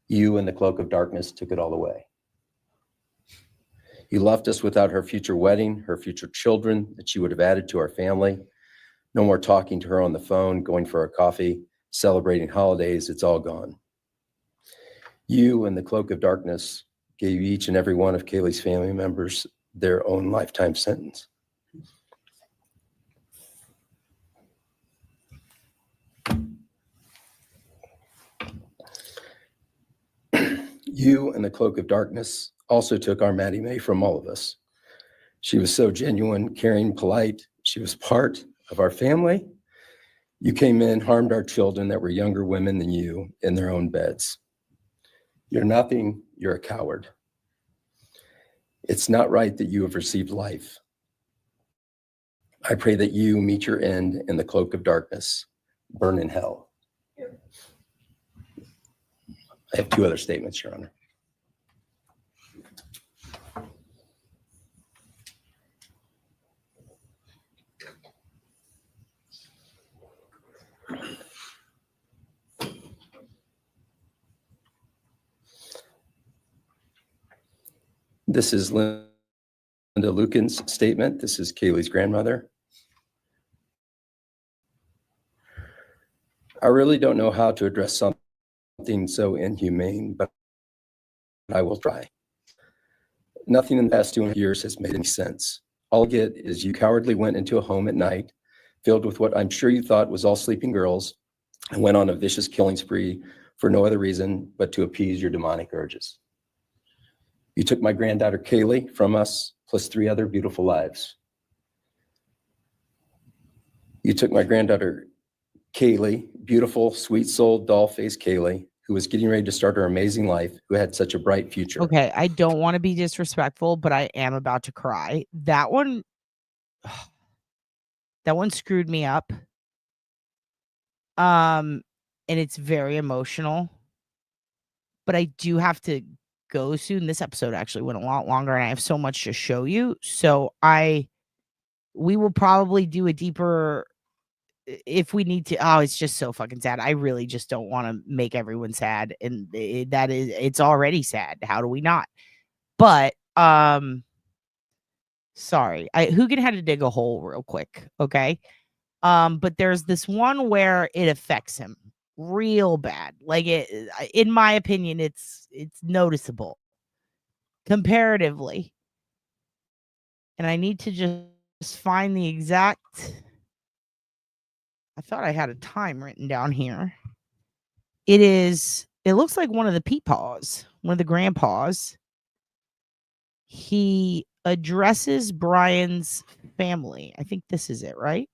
You, in the cloak of darkness, took it all away. You left us without her future wedding, her future children that she would have added to our family. No more talking to her on the phone, going for a coffee, celebrating holidays. It's all gone. You, in the cloak of darkness, gave each and every one of Kaylee's family members their own lifetime sentence. You, in the cloak of darkness, also took our Maddie Mae from all of us. She was so genuine, caring, polite. She was part of our family. You came in, harmed our children that were younger women than you in their own beds. You're nothing, you're a coward. It's not right that you have received life. I pray that you meet your end in the cloak of darkness, burn in hell. I have 2 other statements, Your Honor. This is Linda Lucan's statement. This is Kaylee's grandmother. I really don't know how to address something so inhumane, but I will try. Nothing in the past 2 years has made any sense. All I get is you cowardly went into a home at night filled with what I'm sure you thought was all sleeping girls and went on a vicious killing spree for no other reason but to appease your demonic urges. You took my granddaughter Kaylee from us, plus 3 other beautiful lives. You took my granddaughter Kaylee, beautiful, sweet-souled, doll-faced Kaylee, who was getting ready to start her amazing life, who had such a bright future. Okay, I don't want to be disrespectful, but I am about to cry. That one screwed me up. And it's very emotional. But I do have to go soon. This episode actually went a lot longer and I have so much to show you. So we will probably do a deeper if we need to. Oh, it's just so fucking sad. I really just don't want to make everyone sad. And it's already sad. How do we not? But sorry. Hugin had to dig a hole real quick. Okay. But there's this one where it affects him real bad. Like in my opinion, it's noticeable comparatively. And I need to just find the exact. I thought I had a time written down here. It looks like one of the peepaws, one of the grandpas. He addresses Bryan's family. I think this is it, right?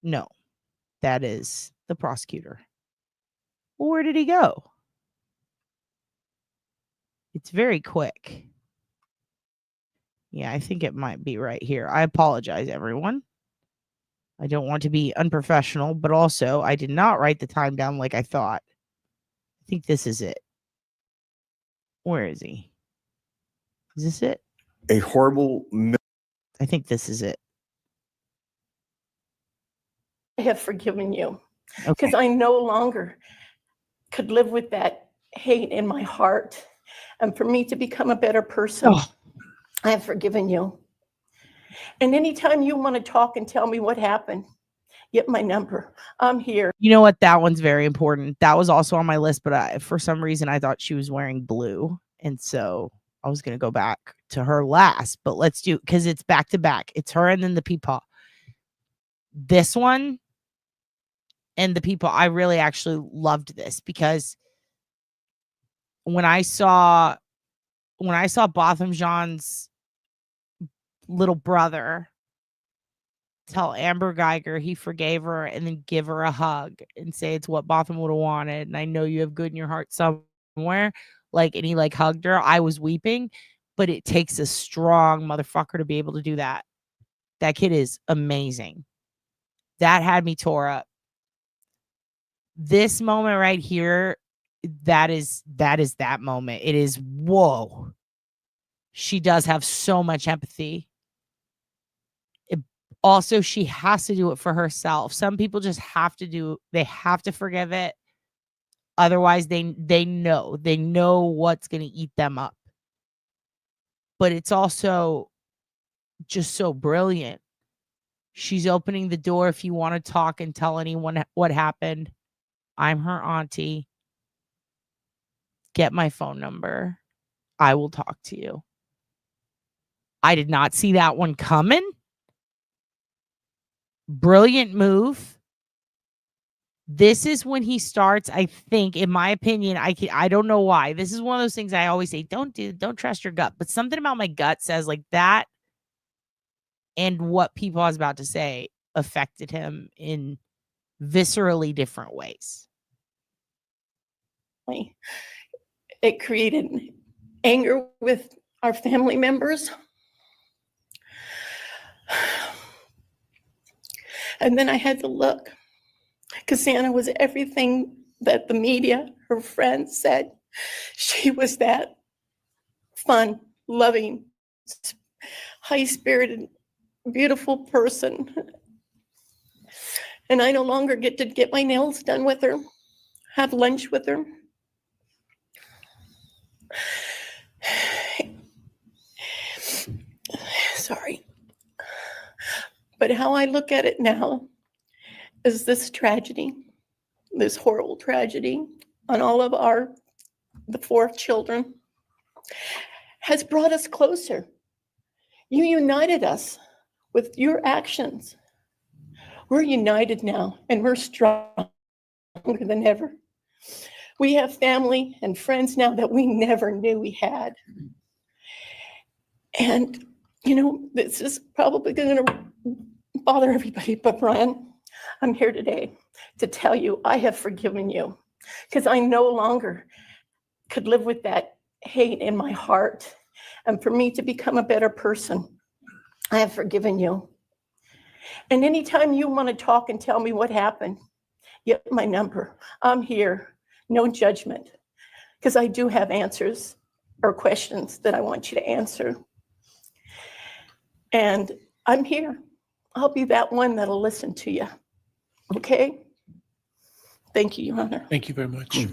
No, that is the prosecutor. Well, where did he go? It's very quick. Yeah, I think it might be right here. I apologize, everyone. I don't want to be unprofessional, but also I did not write the time down like I thought. I think this is it. Where is he? Is this it? A horrible... I think this is it. I have forgiven you because I no longer could live with that hate in my heart. And for me to become a better person, I have forgiven you. And anytime you want to talk and tell me what happened, Get my number. I'm here. You know what? That one's very important. That was also on my list, but for some reason I thought she was wearing blue. And so I was going to go back to her last, but let's do, because it's back to back. It's her and then the peepaw. This one and the people, I really actually loved this because when I saw Botham Jean's little brother tell Amber Geiger he forgave her and then give her a hug and say it's what Botham would have wanted, and I know you have good in your heart somewhere, like, and he like hugged her, I was weeping. But it takes a strong motherfucker to be able to do that. That kid is amazing. That had me tore up. This moment right here, that is that moment. It is, whoa. She does have so much empathy. Also, she has to do it for herself. Some people just have to they have to forgive it. Otherwise, they know what's going to eat them up. But it's also just so brilliant. She's opening the door. If you want to talk and tell anyone what happened, I'm her auntie. Get my phone number. I will talk to you. I did not see that one coming. Brilliant move. This is when he starts, I think, in my opinion, I don't know why. This is one of those things I always say, don't trust your gut. But something about my gut says like that and what people I was about to say affected him in viscerally different ways. It created anger with our family members. And then I had to look. Cassandra was everything that the media, her friends said. She was that fun, loving, high-spirited, beautiful person. And I no longer get to get my nails done with her, have lunch with her. Sorry. But how I look at it now is this tragedy, this horrible tragedy on all of the 4 children has brought us closer. You united us with your actions. We're united now and we're stronger than ever. We have family and friends now that we never knew we had. And, you know, this is probably going to bother everybody, but Bryan, I'm here today to tell you I have forgiven you because I no longer could live with that hate in my heart. And for me to become a better person, I have forgiven you. And anytime you want to talk and tell me what happened, get my number. I'm here, no judgment, because I do have answers or questions that I want you to answer. And I'm here. I'll be that one that'll listen to you. Okay? Thank you, Your Honor. Thank you very much.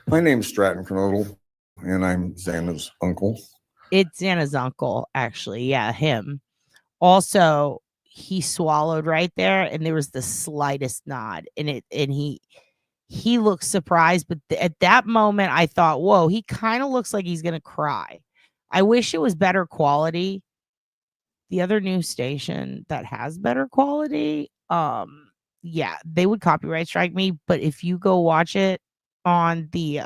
My name's Stratton Knodel, and I'm Xana's uncle. It's Xana's uncle, actually. Yeah, him. Also, he swallowed right there, and there was the slightest nod, and he looked surprised. But at that moment, I thought, "Whoa, he kind of looks like he's gonna cry." I wish it was better quality. The other news station that has better quality, yeah, they would copyright strike me. But if you go watch it on the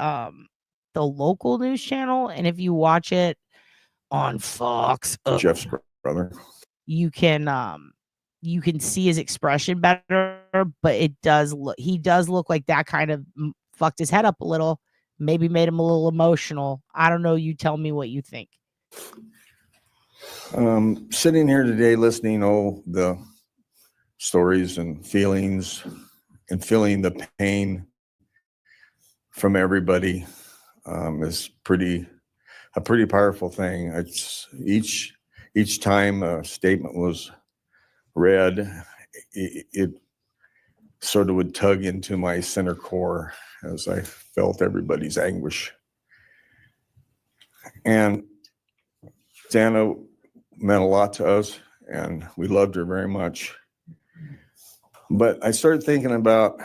local news channel, and if you watch it on Fox, Jeff's brother, you can see his expression better. But he does look like that kind of fucked his head up a little, maybe made him a little emotional. I don't know. You tell me what you think. Sitting here today listening to the stories and feelings and feeling the pain from everybody is a pretty powerful thing. It's each time a statement was read, it sort of would tug into my center core as I felt everybody's anguish. And Xana meant a lot to us, and we loved her very much. But I started thinking about,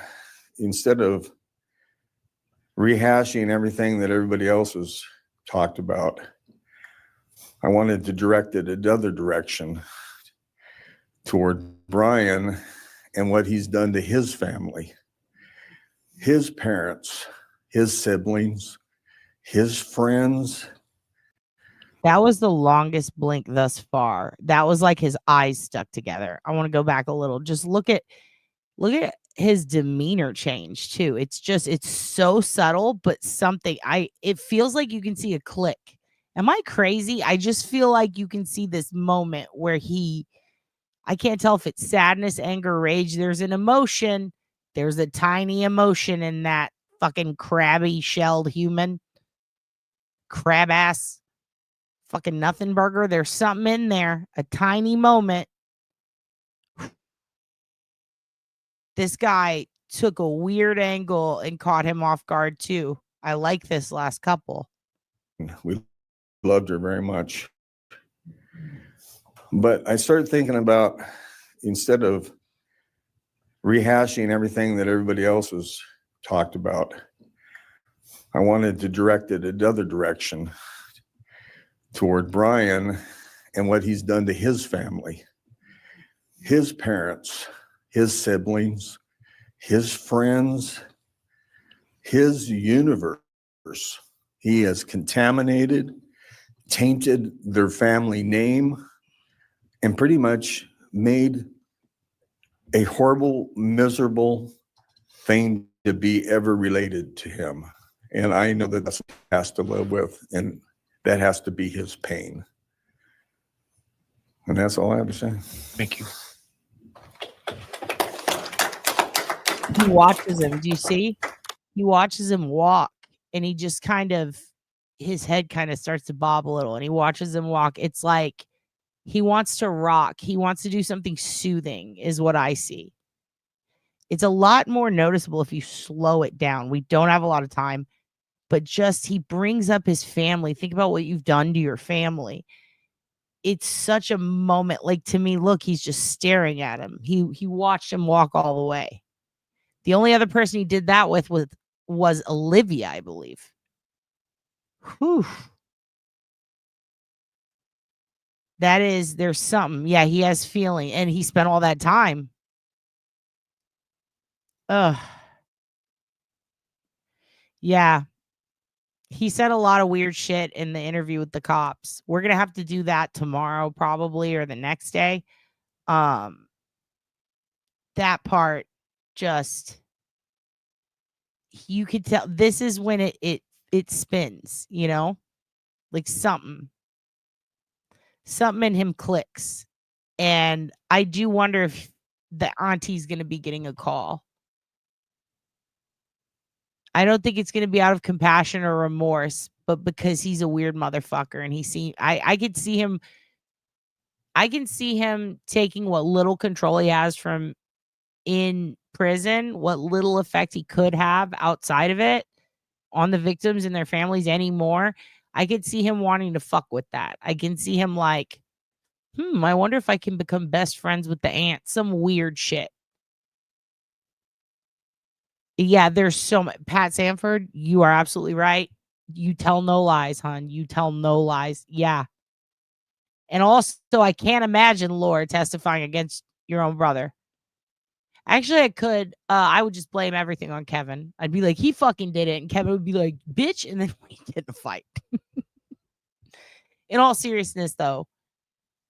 instead of rehashing everything that everybody else has talked about, I wanted to direct it another direction toward Bryan and what he's done to his family, his parents, his siblings, his friends. That was the longest blink thus far. That was like his eyes stuck together. I want to go back a little. Just look at his demeanor change too. It's so subtle, but it feels like you can see a click. Am I crazy? I just feel like you can see this moment where I can't tell if it's sadness, anger, rage. There's an emotion. There's a tiny emotion in that fucking crabby shelled human. Crab ass. Fucking NothingBurger. There's something in there. A tiny moment. This guy took a weird angle and caught him off guard too. I like this last couple. We loved her very much. But I started thinking about, instead of rehashing everything that everybody else has talked about, I wanted to direct it another direction toward Bryan and what he's done to his family, his parents, his siblings, his friends, his universe. He has contaminated, tainted their family name, and pretty much made a horrible, miserable thing to be ever related to him. And I know that that's what he has to live with, and that has to be his pain. And that's all I have to say. Thank you. He watches him. Do you see? He watches him walk, and he just his head kind of starts to bob a little, and he watches him walk. It's like he wants to rock. He wants to do something soothing, is what I see. It's a lot more noticeable if you slow it down. We don't have a lot of time, but just he brings up his family. Think about what you've done to your family. It's such a moment. Like, to me, look, he's just staring at him. He watched him walk all the way. The only other person he did that with was Olivia, I believe. Whew. There's something. Yeah, he has feeling, and he spent all that time. Ugh. Yeah. He said a lot of weird shit in the interview with the cops. We're going to have to do that tomorrow probably, or the next day. That part, just, you could tell this is when it spins, you know? Like something in him clicks. And I do wonder if the auntie's going to be getting a call. I don't think it's going to be out of compassion or remorse, but because he's a weird motherfucker, and I can see him taking what little control he has from in prison, what little effect he could have outside of it on the victims and their families anymore. I could see him wanting to fuck with that. I can see him like, I wonder if I can become best friends with the aunt. Some weird shit. Yeah, there's so much. Pat Sanford, you are absolutely right. You tell no lies, hon. You tell no lies. Yeah. And also, I can't imagine Laura testifying against your own brother. Actually, I could. I would just blame everything on Kevin. I'd be like, he fucking did it. And Kevin would be like, bitch. And then we get in a fight. In all seriousness, though,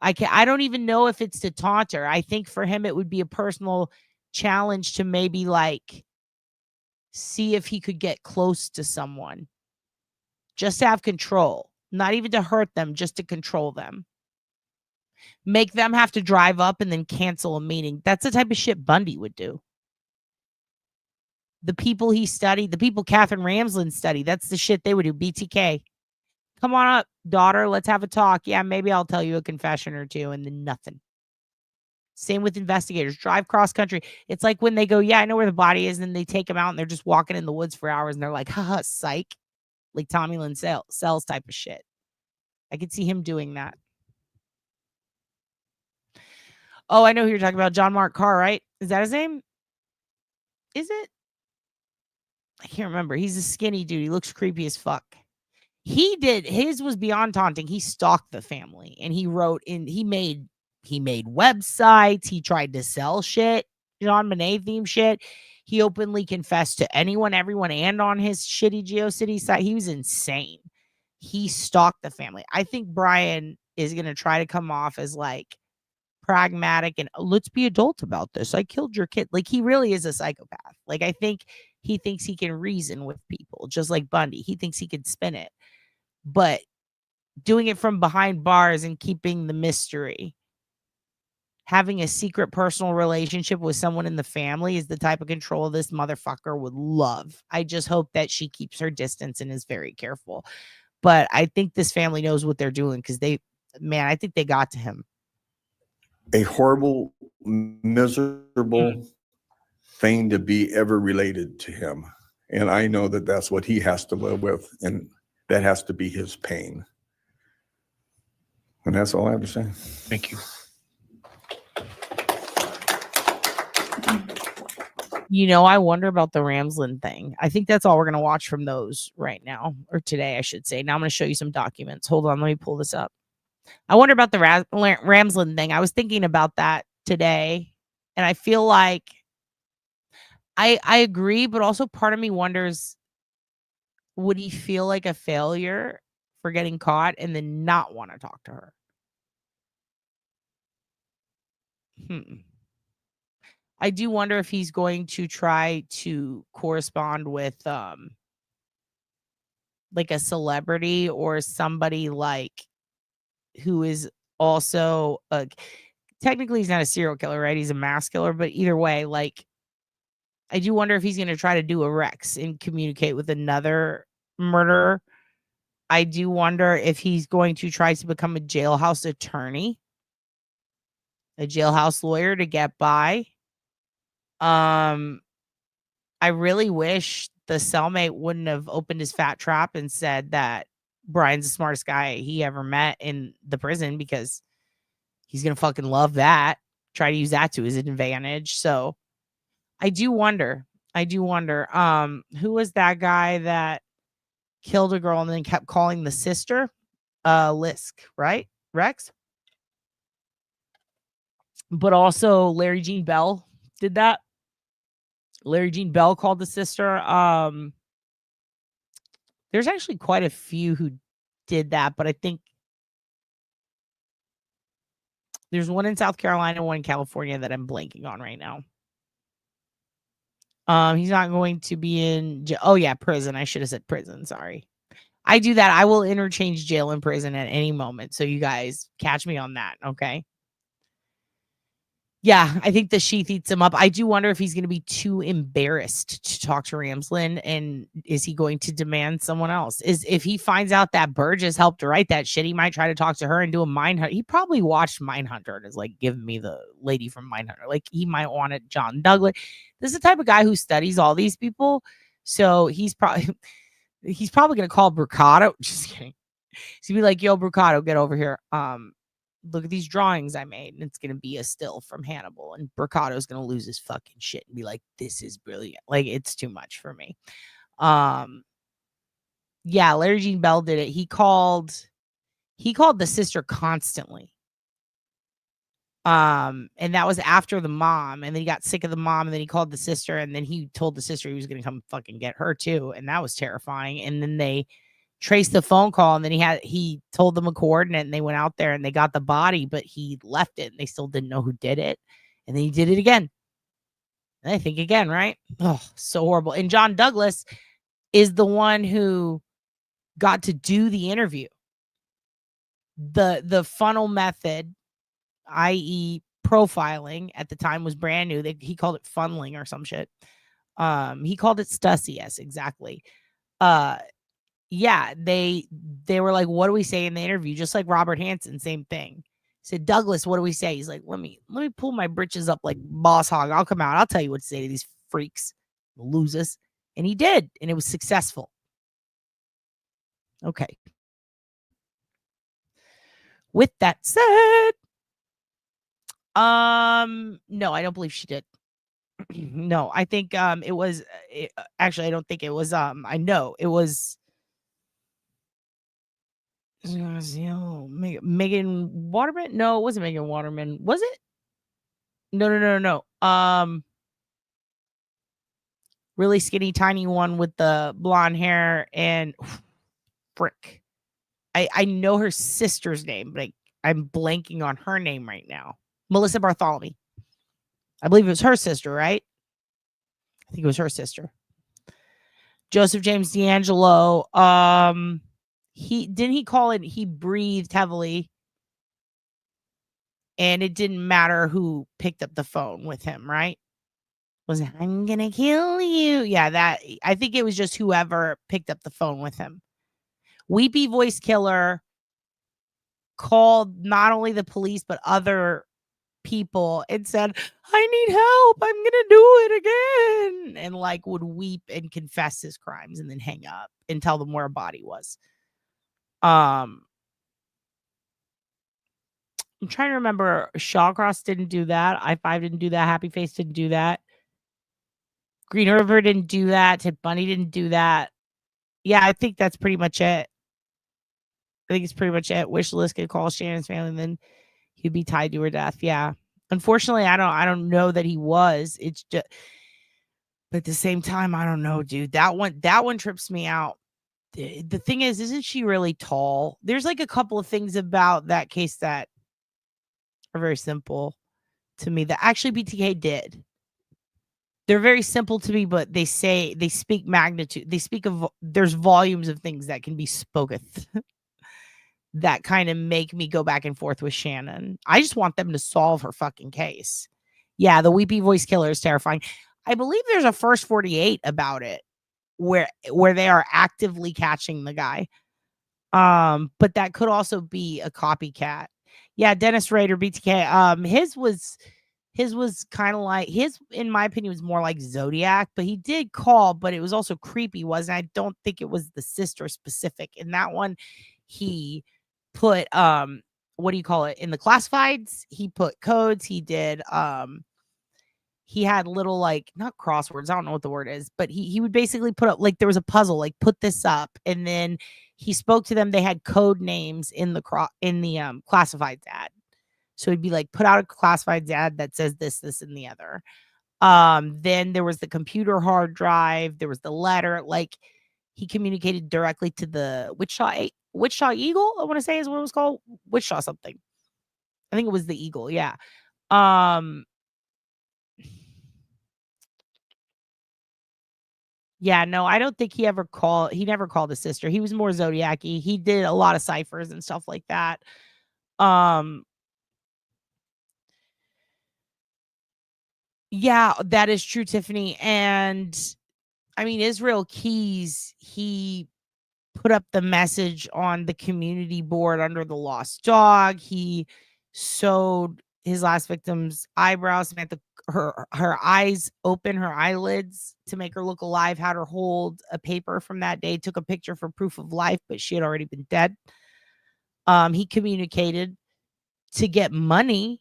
I don't even know if it's to taunt her. I think for him, it would be a personal challenge to maybe like see if he could get close to someone. Just to have control. Not even to hurt them, just to control them. Make them have to drive up and then cancel a meeting. That's the type of shit Bundy would do. The people he studied, the people Catherine Ramsland studied, that's the shit they would do. BTK. Come on up, daughter. Let's have a talk. Yeah, maybe I'll tell you a confession or two, and then nothing. Same with investigators. Drive cross country. It's like when they go, yeah, I know where the body is, and then they take them out, and they're just walking in the woods for hours, and they're like, haha, psych. Like Tommy Lynn Sells type of shit. I could see him doing that. Oh, I know who you're talking about. John Mark Carr, right? Is that his name? Is it? I can't remember. He's a skinny dude. He looks creepy as fuck. His was beyond taunting. He stalked the family and he made websites. He tried to sell shit, John Monet theme shit. He openly confessed to anyone, everyone, and on his shitty GeoCity site. He was insane. He stalked the family. I think Bryan is going to try to come off as like pragmatic and let's be adult about this. I killed your kid. Like he really is a psychopath. Like I think he thinks he can reason with people just like Bundy. He thinks he can spin it. But doing it from behind bars and keeping the mystery, having a secret personal relationship with someone in the family is the type of control this motherfucker would love. I just hope that she keeps her distance and is very careful. But I think this family knows what they're doing because I think they got to him. A horrible, miserable thing to be ever related to him. And I know that that's what he has to live with. And that has to be his pain. And that's all I have to say. Thank you. I wonder about the Ramsland thing. I think that's all we're going to watch from those right now, or today, I should say. Now I'm going to show you some documents. Hold on, let me pull this up. I wonder about the Ramsland thing. I was thinking about that today, and I feel like I agree, but also part of me wonders, would he feel like a failure for getting caught and then not want to talk to her? I do wonder if he's going to try to correspond with like a celebrity or somebody like who is also technically he's not a serial killer, right? He's a mass killer, but either way, like I do wonder if he's going to try to do a Rex and communicate with another murderer. I do wonder if he's going to try to become a jailhouse attorney, a jailhouse lawyer to get by. I really wish the cellmate wouldn't have opened his fat trap and said that Bryan's the smartest guy he ever met in the prison, because he's going to fucking love that. Try to use that to his advantage. So I do wonder. Who was that guy that killed a girl and then kept calling the sister? Lisk, right? Rex? But also Larry Jean Bell did that. Larry Jean Bell called the sister. There's actually quite a few who did that, but I think there's one in South Carolina, one in California that I'm blanking on right now. He's not going to be in prison. I should have said prison. Sorry. I do that. I will interchange jail and prison at any moment. So you guys catch me on that. Okay. Yeah, I think the sheath eats him up. I do wonder if he's going to be too embarrassed to talk to Ramsland, and is he going to demand someone else? If he finds out that Burgess helped to write that shit, he might try to talk to her and do a Mindhunter. He probably watched Mindhunter and is like, give me the lady from Mindhunter. Like he might want it, John Douglas. This is the type of guy who studies all these people. So he's probably going to call Brucato. Just kidding. He's going to be like, yo, Brucato, get over here. Look at these drawings I made, and it's going to be a still from Hannibal, and Bricato's going to lose his fucking shit and be like, this is brilliant. Like, it's too much for me. Yeah, Larry Jean Bell did it. He called the sister constantly. And that was after the mom, and then he got sick of the mom, and then he called the sister, and then he told the sister he was going to come fucking get her too, and that was terrifying. And then they traced the phone call, and then he told them a coordinate, and they went out there and they got the body, but he left it and they still didn't know who did it. And then he did it again. And I think again, right? Oh, so horrible. And John Douglas is the one who got to do the interview. The funnel method, i.e. profiling at the time, was brand new. He called it funneling or some shit. He called it Stussy. Yes, exactly. Yeah, they were like, what do we say in the interview? Just like Robert Hansen, same thing. He said, Douglas, what do we say? He's like, let me pull my britches up like Boss Hog. I'll come out. I'll tell you what to say to these freaks, losers. And he did, and it was successful. Okay. With that said, no, I don't believe she did. No, I think it was actually I don't think it was I know it was Megan Waterman. No, it wasn't Megan Waterman. Was it? No. Really skinny, tiny one with the blonde hair and frick. I know her sister's name, but I'm blanking on her name right now. Melissa Bartholomew. I believe it was her sister, right? I think it was her sister. Joseph James D'Angelo. He call it, he breathed heavily. And it didn't matter who picked up the phone with him, right? Was it, I'm gonna kill you? Yeah, that I think it was just whoever picked up the phone with him. Weepy voice killer called not only the police but other people and said, I need help, I'm gonna do it again, and like would weep and confess his crimes and then hang up and tell them where a body was. I'm trying to remember. Shawcross didn't do that. I5 didn't do that. Happy Face didn't do that. Green River didn't do that. Ted Bundy didn't do that. Yeah, I think that's pretty much it. I think it's pretty much it. Wish list could call Shannon's family and then he'd be tied to her death. Yeah. Unfortunately, I don't know that he was. It's just, but at the same time, I don't know, dude. That one trips me out. The thing is, isn't she really tall? There's like a couple of things about that case that are very simple to me that actually BTK did. They're very simple to me, but they speak magnitude. They speak of, there's volumes of things that can be spoken that kind of make me go back and forth with Shannon. I just want them to solve her fucking case. Yeah, the weepy voice killer is terrifying. I believe there's a first 48 about it where they are actively catching the guy. But that could also be a copycat. Yeah, Dennis Rader, BTK. His was kind of like, his, in my opinion, was more like Zodiac, but he did call, but it was also creepy, wasn't it? I don't think it was the sister specific. In that one, he put, what do you call it? In the classifieds, he put codes. He did, he had little, like, not crosswords, I don't know what the word is, but he would basically put up, like, there was a puzzle, like, put this up, and then he spoke to them. They had code names in the classifieds ad. So it'd be like, put out a classifieds ad that says this, this, and the other. Then there was the computer hard drive. There was the letter. Like, he communicated directly to the Wichita Eagle, I want to say is what it was called. Wichita something. I think it was the Eagle. Yeah. Yeah, no, I don't think he never called his sister. He was more Zodiac-y. He did a lot of ciphers and stuff like that. Yeah, that is true, Tiffany. And I mean, Israel Keys, he put up the message on the community board under the lost dog. He sewed his last victim's eyebrows, Samantha, her eyes open, her eyelids to make her look alive, had her hold a paper from that day, took a picture for proof of life, but she had already been dead. He communicated to get money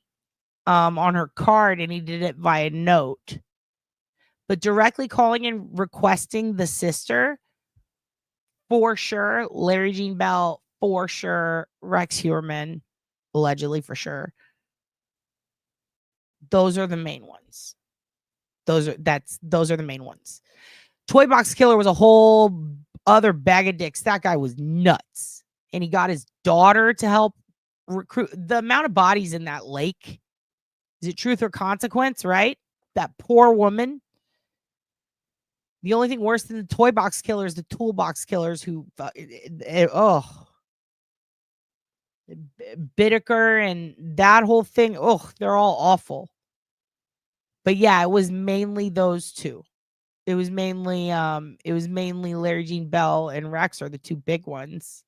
on her card, and he did it via note. But directly calling and requesting the sister, for sure. Larry Jean Bell, for sure. Rex Heuermann, allegedly, for sure. Those are the main ones. Those are the main ones. Toy Box Killer was a whole other bag of dicks. That guy was nuts. And he got his daughter to help recruit. The amount of bodies in that lake. Is it truth or consequence, right? That poor woman. The only thing worse than the Toy Box Killer is the Toolbox Killers who, Bittaker and that whole thing. Oh, they're all awful. But yeah, it was mainly those two. It was mainly Larry Jean Bell and Rex are the two big ones.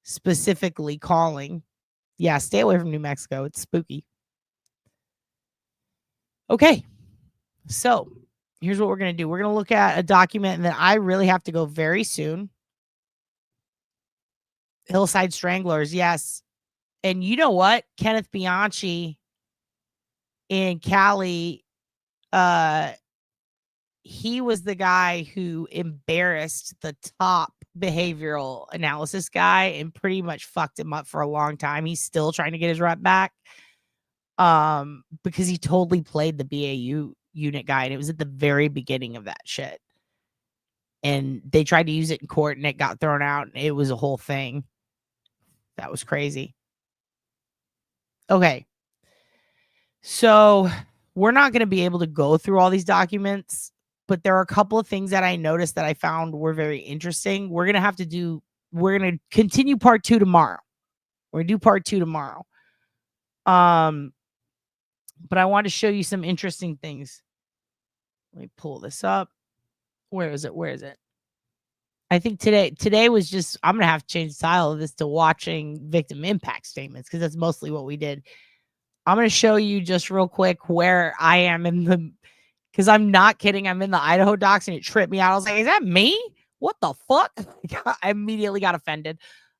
Specifically calling. Yeah, stay away from New Mexico. It's spooky. Okay. So here's what we're going to do. We're going to look at a document, and then I really have to go very soon. Hillside Stranglers, yes. And you know what? Kenneth Bianchi in Cali he was the guy who embarrassed the top behavioral analysis guy and pretty much fucked him up for a long time. He's still trying to get his rep back. Because he totally played the BAU unit guy, and it was at the very beginning of that shit. And they tried to use it in court and it got thrown out, and it was a whole thing. That was crazy. Okay. So we're not going to be able to go through all these documents, but there are a couple of things that I noticed that I found were very interesting. We're going to continue part 2 tomorrow. We're going to do part 2 tomorrow. But I want to show you some interesting things. Let me pull this up. Where is it? I think today was just, I'm going to have to change the title of this to watching victim impact statements, because that's mostly what we did. I'm going to show you just real quick where I am because I'm not kidding. I'm in the Idaho docs and it tripped me out. I was like, is that me? What the fuck? I immediately got offended.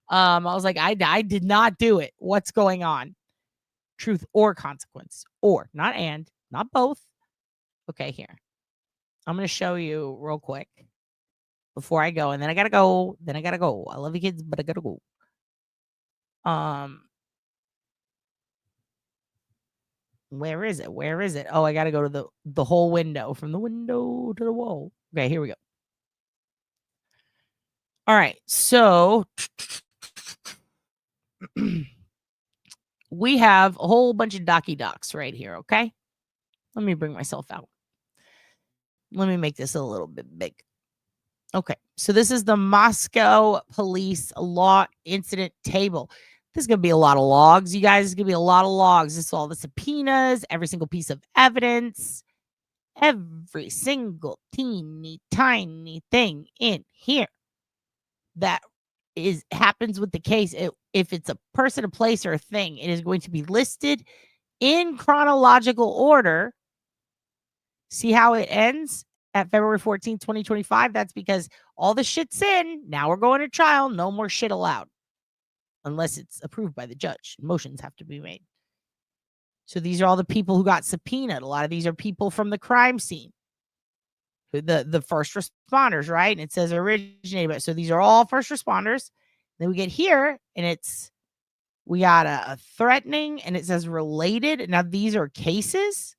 I was like, I did not do it. What's going on? Truth or consequence, or not both. Okay, here. I'm going to show you real quick before I go, and then I got to go. I love you kids, but I got to go. Where is it? Oh, I got to go to the whole window, from the window to the wall. Okay, here we go. All right. So we have a whole bunch of docs right here, okay? Let me bring myself out. Let me make this a little bit big. Okay, so this is the Moscow Police Law Incident Table. This is going to be a lot of logs, you guys. It's going to be a lot of logs. This is all the subpoenas, every single piece of evidence, every single teeny tiny thing in here that happens with the case. If it's a person, a place, or a thing, it is going to be listed in chronological order. See how it ends at February 14, 2025? That's because all the shit's in. Now we're going to trial. No more shit allowed unless it's approved by the judge. Motions have to be made. So these are all the people who got subpoenaed. A lot of these are people from the crime scene. The first responders, right? And it says originated. So these are all first responders. Then we get here, and we got a threatening, and it says related. Now these are cases.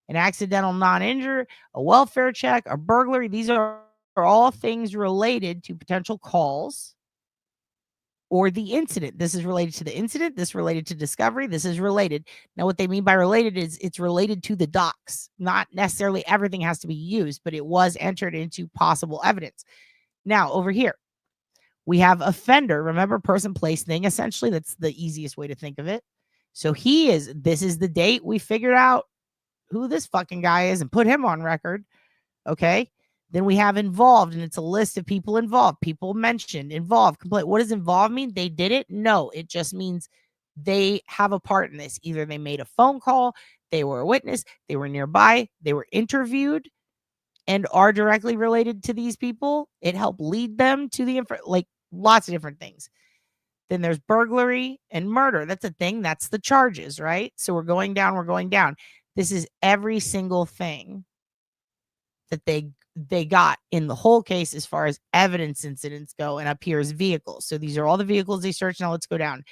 An accidental non-injury, a welfare check, a burglary. These are all things related to potential calls or the incident. This is related to the incident. This is related to discovery. This is related. Now, what they mean by related is it's related to the docs. Not necessarily everything has to be used, but it was entered into possible evidence. Now, over here, we have offender. Remember, person, place, thing. Essentially, that's the easiest way to think of it. So this is the date we figured out who this fucking guy is and put him on record. Okay. Then we have involved, and it's a list of people involved, people mentioned, involved, complaint. What does involved mean? They did it? No, it just means they have a part in this. Either they made a phone call, they were a witness, they were nearby, they were interviewed and are directly related to these people. It helped lead them to the like lots of different things. Then there's burglary and murder. That's a thing. That's the charges, right? So we're going down. This is every single thing that they got in the whole case as far as evidence incidents go. And up here is vehicles. So these are all the vehicles they searched. Now let's go down.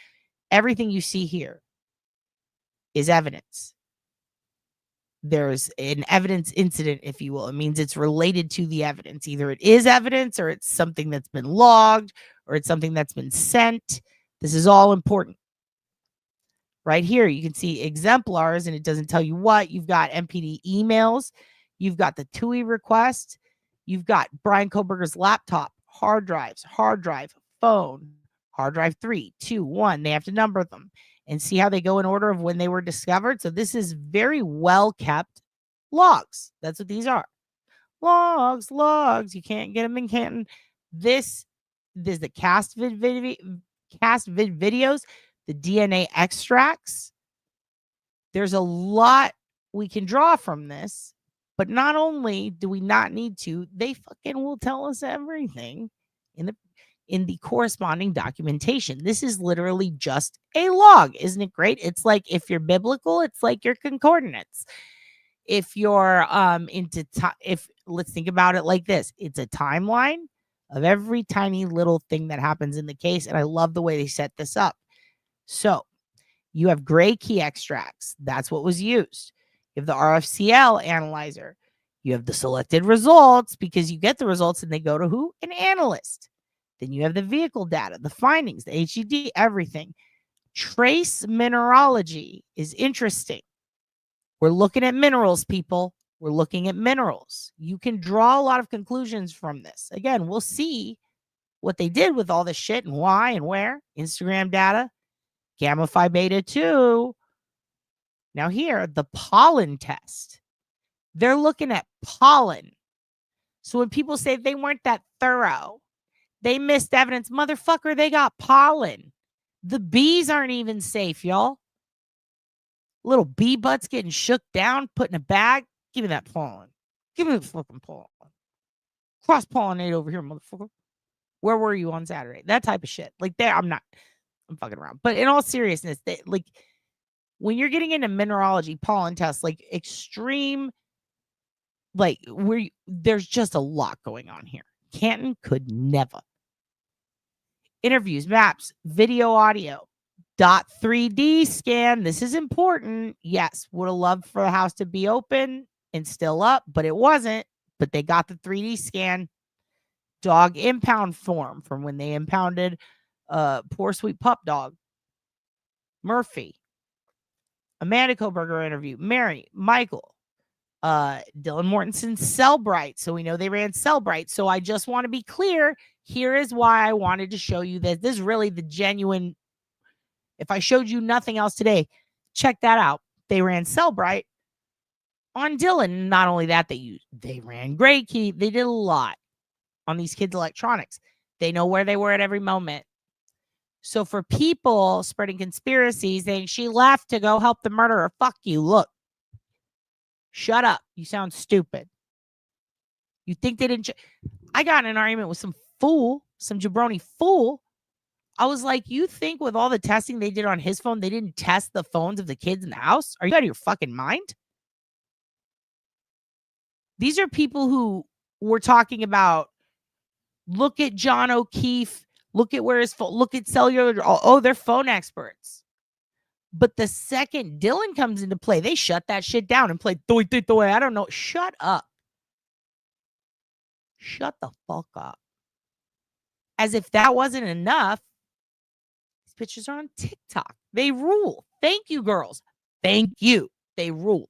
Everything you see here is evidence. There's an evidence incident, if you will. It means it's related to the evidence. Either it is evidence, or it's something that's been logged, or it's something that's been sent. This is all important. Right here, you can see exemplars, and it doesn't tell you what. You've got MPD emails. You've got the TUI request. You've got Bryan Kohberger's laptop, hard drive, phone, hard drive 3, 2, 1. They have to number them and see how they go in order of when they were discovered. So this is very well kept logs. That's what these are. Logs. You can't get them in Canton. This is the cast vid videos, the DNA extracts. There's a lot we can draw from this, but not only do we not need to, they fucking will tell us everything in the corresponding documentation. This is literally just a log. Isn't it great? It's like, if you're biblical, it's like your concordance. If you're into if let's think about it like this, it's a timeline of every tiny little thing that happens in the case, and I love the way they set this up. So you have gray key extracts. That's what was used. You have the RFCL analyzer. You have the selected results because you get the results and they go to who? An analyst. Then you have the vehicle data, the findings, the HED, everything. Trace mineralogy is interesting. We're looking at minerals, people. We're looking at minerals. You can draw a lot of conclusions from this. Again, we'll see what they did with all this shit and why and where. Instagram data, gamma phi beta 2. Now here, the pollen test. They're looking at pollen. So when people say they weren't that thorough, they missed evidence. Motherfucker, they got pollen. The bees aren't even safe, y'all. Little bee butts getting shook down, put in a bag. Give me that pollen. Give me the fucking pollen. Cross-pollinate over here, motherfucker. Where were you on Saturday? That type of shit. Like, there, I'm fucking around. But in all seriousness, like, when you're getting into mineralogy, pollen tests, like, extreme, like, there's just a lot going on here. Canton could never. Interviews, maps, video, audio. .3D scan. This is important. Yes, would have loved for the house to be open and still up, but it wasn't. But they got the 3D scan. Dog impound form from when they impounded poor sweet pup dog. Murphy. Amanda Koberger interview. Mary, Michael, Dylan Mortensen, Cellbrite. So we know they ran Cellbrite. So I just want to be clear. Here is why I wanted to show you this. This is really the genuine. If I showed you nothing else today, check that out. They ran Cellbrite on Dylan. Not only that, they ran Gray Key. They did a lot on these kids' electronics. They know where they were at every moment. So for people spreading conspiracies saying she left to go help the murderer, fuck you. Look, shut up. You sound stupid. You think they didn't? I got in an argument with some fool, some jabroni fool. I was like, you think with all the testing they did on his phone, they didn't test the phones of the kids in the house? Are you out of your fucking mind? These are people who were talking about, look at John O'Keefe, look at where his phone, look at cellular. Oh, they're phone experts. But the second Dylan comes into play, they shut that shit down and play I don't know. Shut up. Shut the fuck up. As if that wasn't enough. Pictures are on TikTok. They rule. Thank you, girls. Thank you. They rule.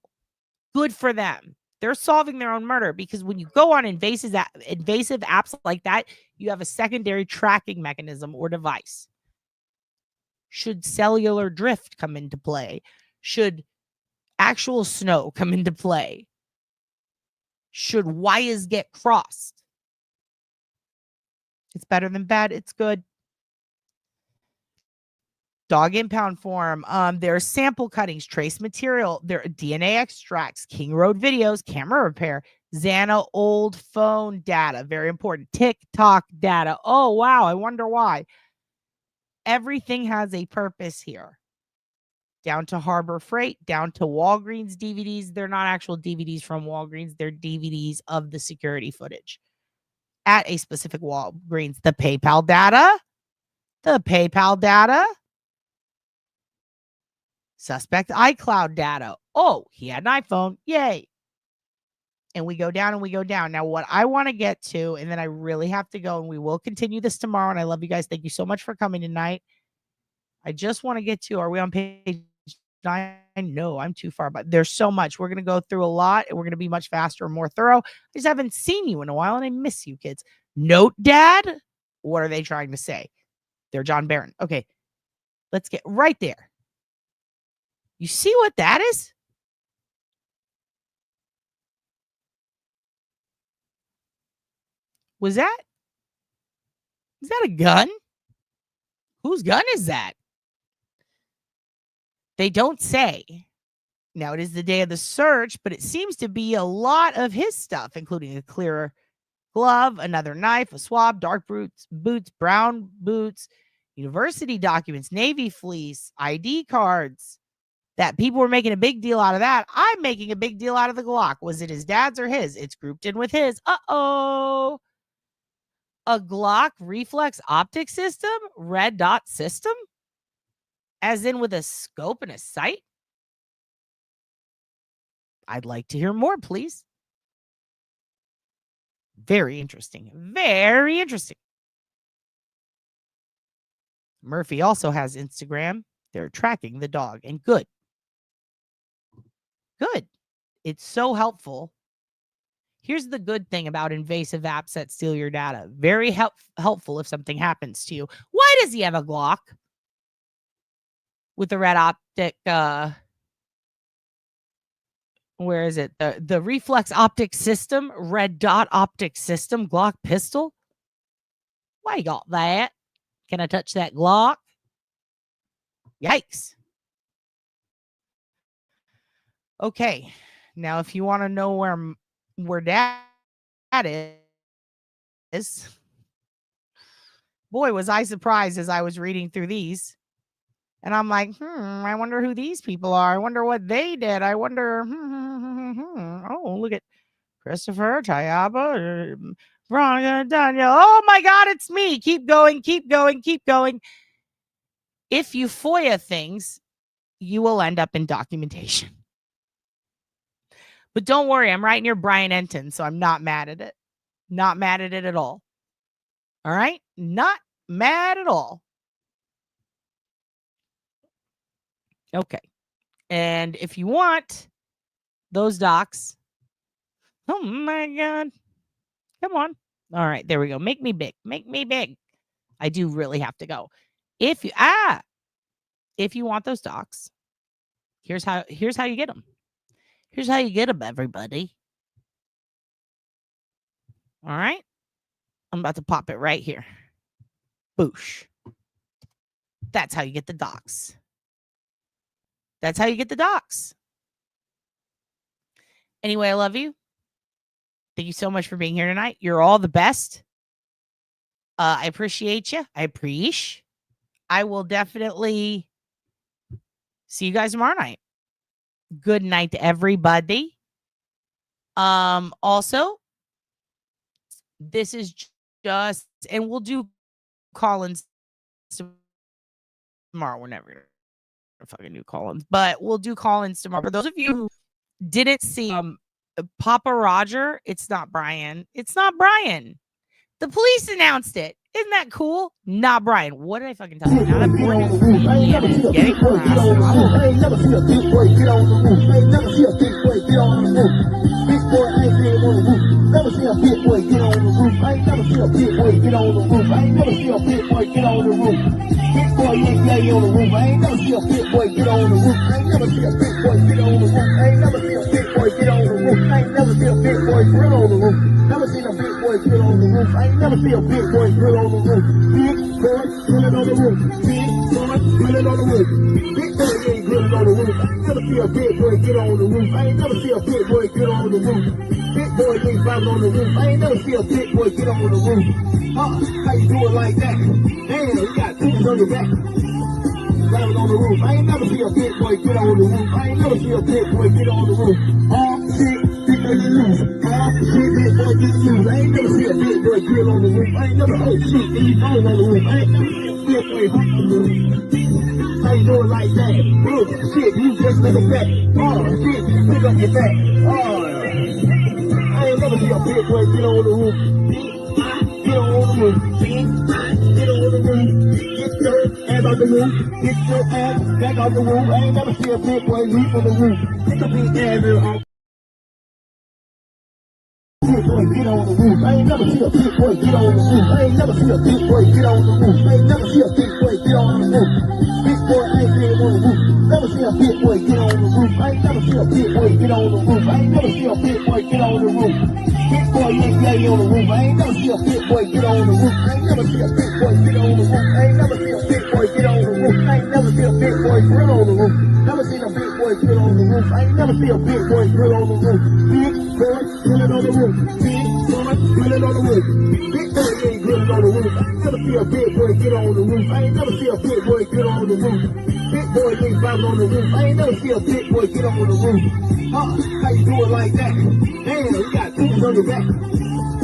Good for them. They're solving their own murder because when you go on invasive apps like that, you have a secondary tracking mechanism or device. Should cellular drift come into play? Should actual snow come into play? Should wires get crossed? It's better than bad. It's good. Dog impound form. There are sample cuttings, trace material. There are DNA extracts, King Road videos, camera repair, Xana old phone data. Very important. TikTok data. Oh, wow. I wonder why. Everything has a purpose here. Down to Harbor Freight, down to Walgreens DVDs. They're not actual DVDs from Walgreens. They're DVDs of the security footage at a specific Walgreens. The PayPal data. Suspect iCloud data. Oh, he had an iPhone. Yay. And we go down and we go down. Now, what I want to get to, and then I really have to go, and we will continue this tomorrow. And I love you guys. Thank you so much for coming tonight. I just want to get to, are we on page 9? No, I'm too far, but there's so much. We're going to go through a lot, and we're going to be much faster and more thorough. I just haven't seen you in a while, and I miss you, kids. Note, Dad? What are they trying to say? They're John Barron. Okay, let's get right there. You see what that is? Is that a gun? Whose gun is that? They don't say. Now, it is the day of the search, but it seems to be a lot of his stuff, including a clear glove, another knife, a swab, dark boots, brown boots, university documents, Navy fleece, ID cards. That people were making a big deal out of that. I'm making a big deal out of the Glock. Was it his dad's or his? It's grouped in with his. Uh-oh. A Glock reflex optic system? Red dot system? As in with a scope and a sight? I'd like to hear more, please. Very interesting. Very interesting. Murphy also has Instagram. They're tracking the dog, and good. Good. It's so helpful. Here's the good thing about invasive apps that steal your data. Very helpful if something happens to you. Why does he have a Glock with the red optic? Where is it? The reflex optic system, red dot optic system, Glock pistol. Why you got that? Can I touch that Glock? Yikes. Okay. Now, if you want to know where Dad is, boy, was I surprised as I was reading through these. And I'm like, I wonder who these people are. I wonder what they did. I wonder, oh, look at Christopher, Tayaba, Veronica, Daniel. Oh my God, it's me. Keep going, keep going, keep going. If you FOIA things, you will end up in documentation. But don't worry, I'm right near Bryan Enton, so I'm not mad at it. Not mad at it at all. All right? Not mad at all. Okay. And if you want those docs, oh my God. Come on. All right, there we go. Make me big. Make me big. I do really have to go. If you want those docs, here's how you get them. Here's how you get them, everybody. All right. I'm about to pop it right here. Boosh. That's how you get the docs. That's how you get the docs. Anyway, I love you. Thank you so much for being here tonight. You're all the best. I appreciate you. I appreciate. I will definitely see you guys tomorrow night. Good night to everybody. Also, this is just, and we'll do call-ins tomorrow. We're never gonna fucking do call-ins, but we'll do call-ins tomorrow. For those of you who didn't see Papa Roger, it's not Bryan. It's not Bryan. The police announced it. Isn't that cool? Not Bryan. What did I fucking tell you? Not important for me. Getting Big boy ain't been on the roof. Never see a big boy get on the roof. I ain't never see a big boy get on the roof. I ain't never see a big boy get on the roof. Big boy ain't lay on the roof. I ain't never see a big boy get on the roof. I ain't never see a big boy get on the roof. I ain't never see a big boy get on the roof. I ain't never see a big boy grill on the roof. Never seen a big boy grill on the roof. I ain't never see a big boy grill on the roof. Big boy grilling on the roof. Big boy grilling on the roof. Big boy ain't grilling on the roof. I ain't never see a big boy get on the roof. I ain't never see a big boy get on the roof. Big boy ain't climbing on the roof. I ain't never see a big boy get on the roof. How you do it like that? Damn, you got titties on your back. Climbing on the roof. I ain't never see a big boy get on the roof. I ain't never see a big boy get on the roof. Oh shit, big boy get loose. Oh shit, big boy get loose. I ain't never see a big boy get on the roof. I ain't never, oh shit, and you falling on the roof. I ain't never see a big boy hop on the roof. How you do it like that? Oh shit, you just like a back. Oh shit, pick up your back. Oh. I ain't never see a big boy get on the roof. Get on the roof. Get on the roof. Get your ass out the roof. Get your ass back out the roof. I ain't never see a big boy leap on the roof. Get the big ass off. Big boy get on the roof. I ain't never see a big boy get on the roof. I ain't never see a big boy get on the roof. I ain't never see a big boy get on the roof. Big boy ain't been on the roof. Never see a big boy get on the roof. I ain't never see a big boy get on the roof. I ain't never see a big boy get on the roof. Big boy ain't lay on the roof. I ain't never see a big boy get on the roof. I ain't never see a big boy get on the roof. I ain't never see a big boy get on the roof. I ain't never see a big boy grill on the roof. Never seen a big boy grill on the roof. I ain't never see a big boy grill on the roof. Big boy grilling on the roof. Big Grilling on the roof. Big boy ain't grilling on the roof. I ain't never see a big boy get on the roof. I ain't never see a big boy get on the roof. Big boy ain't driving on the roof. I ain't never see a big boy get on the roof. How you do it like that? Damn, you got tools on your back.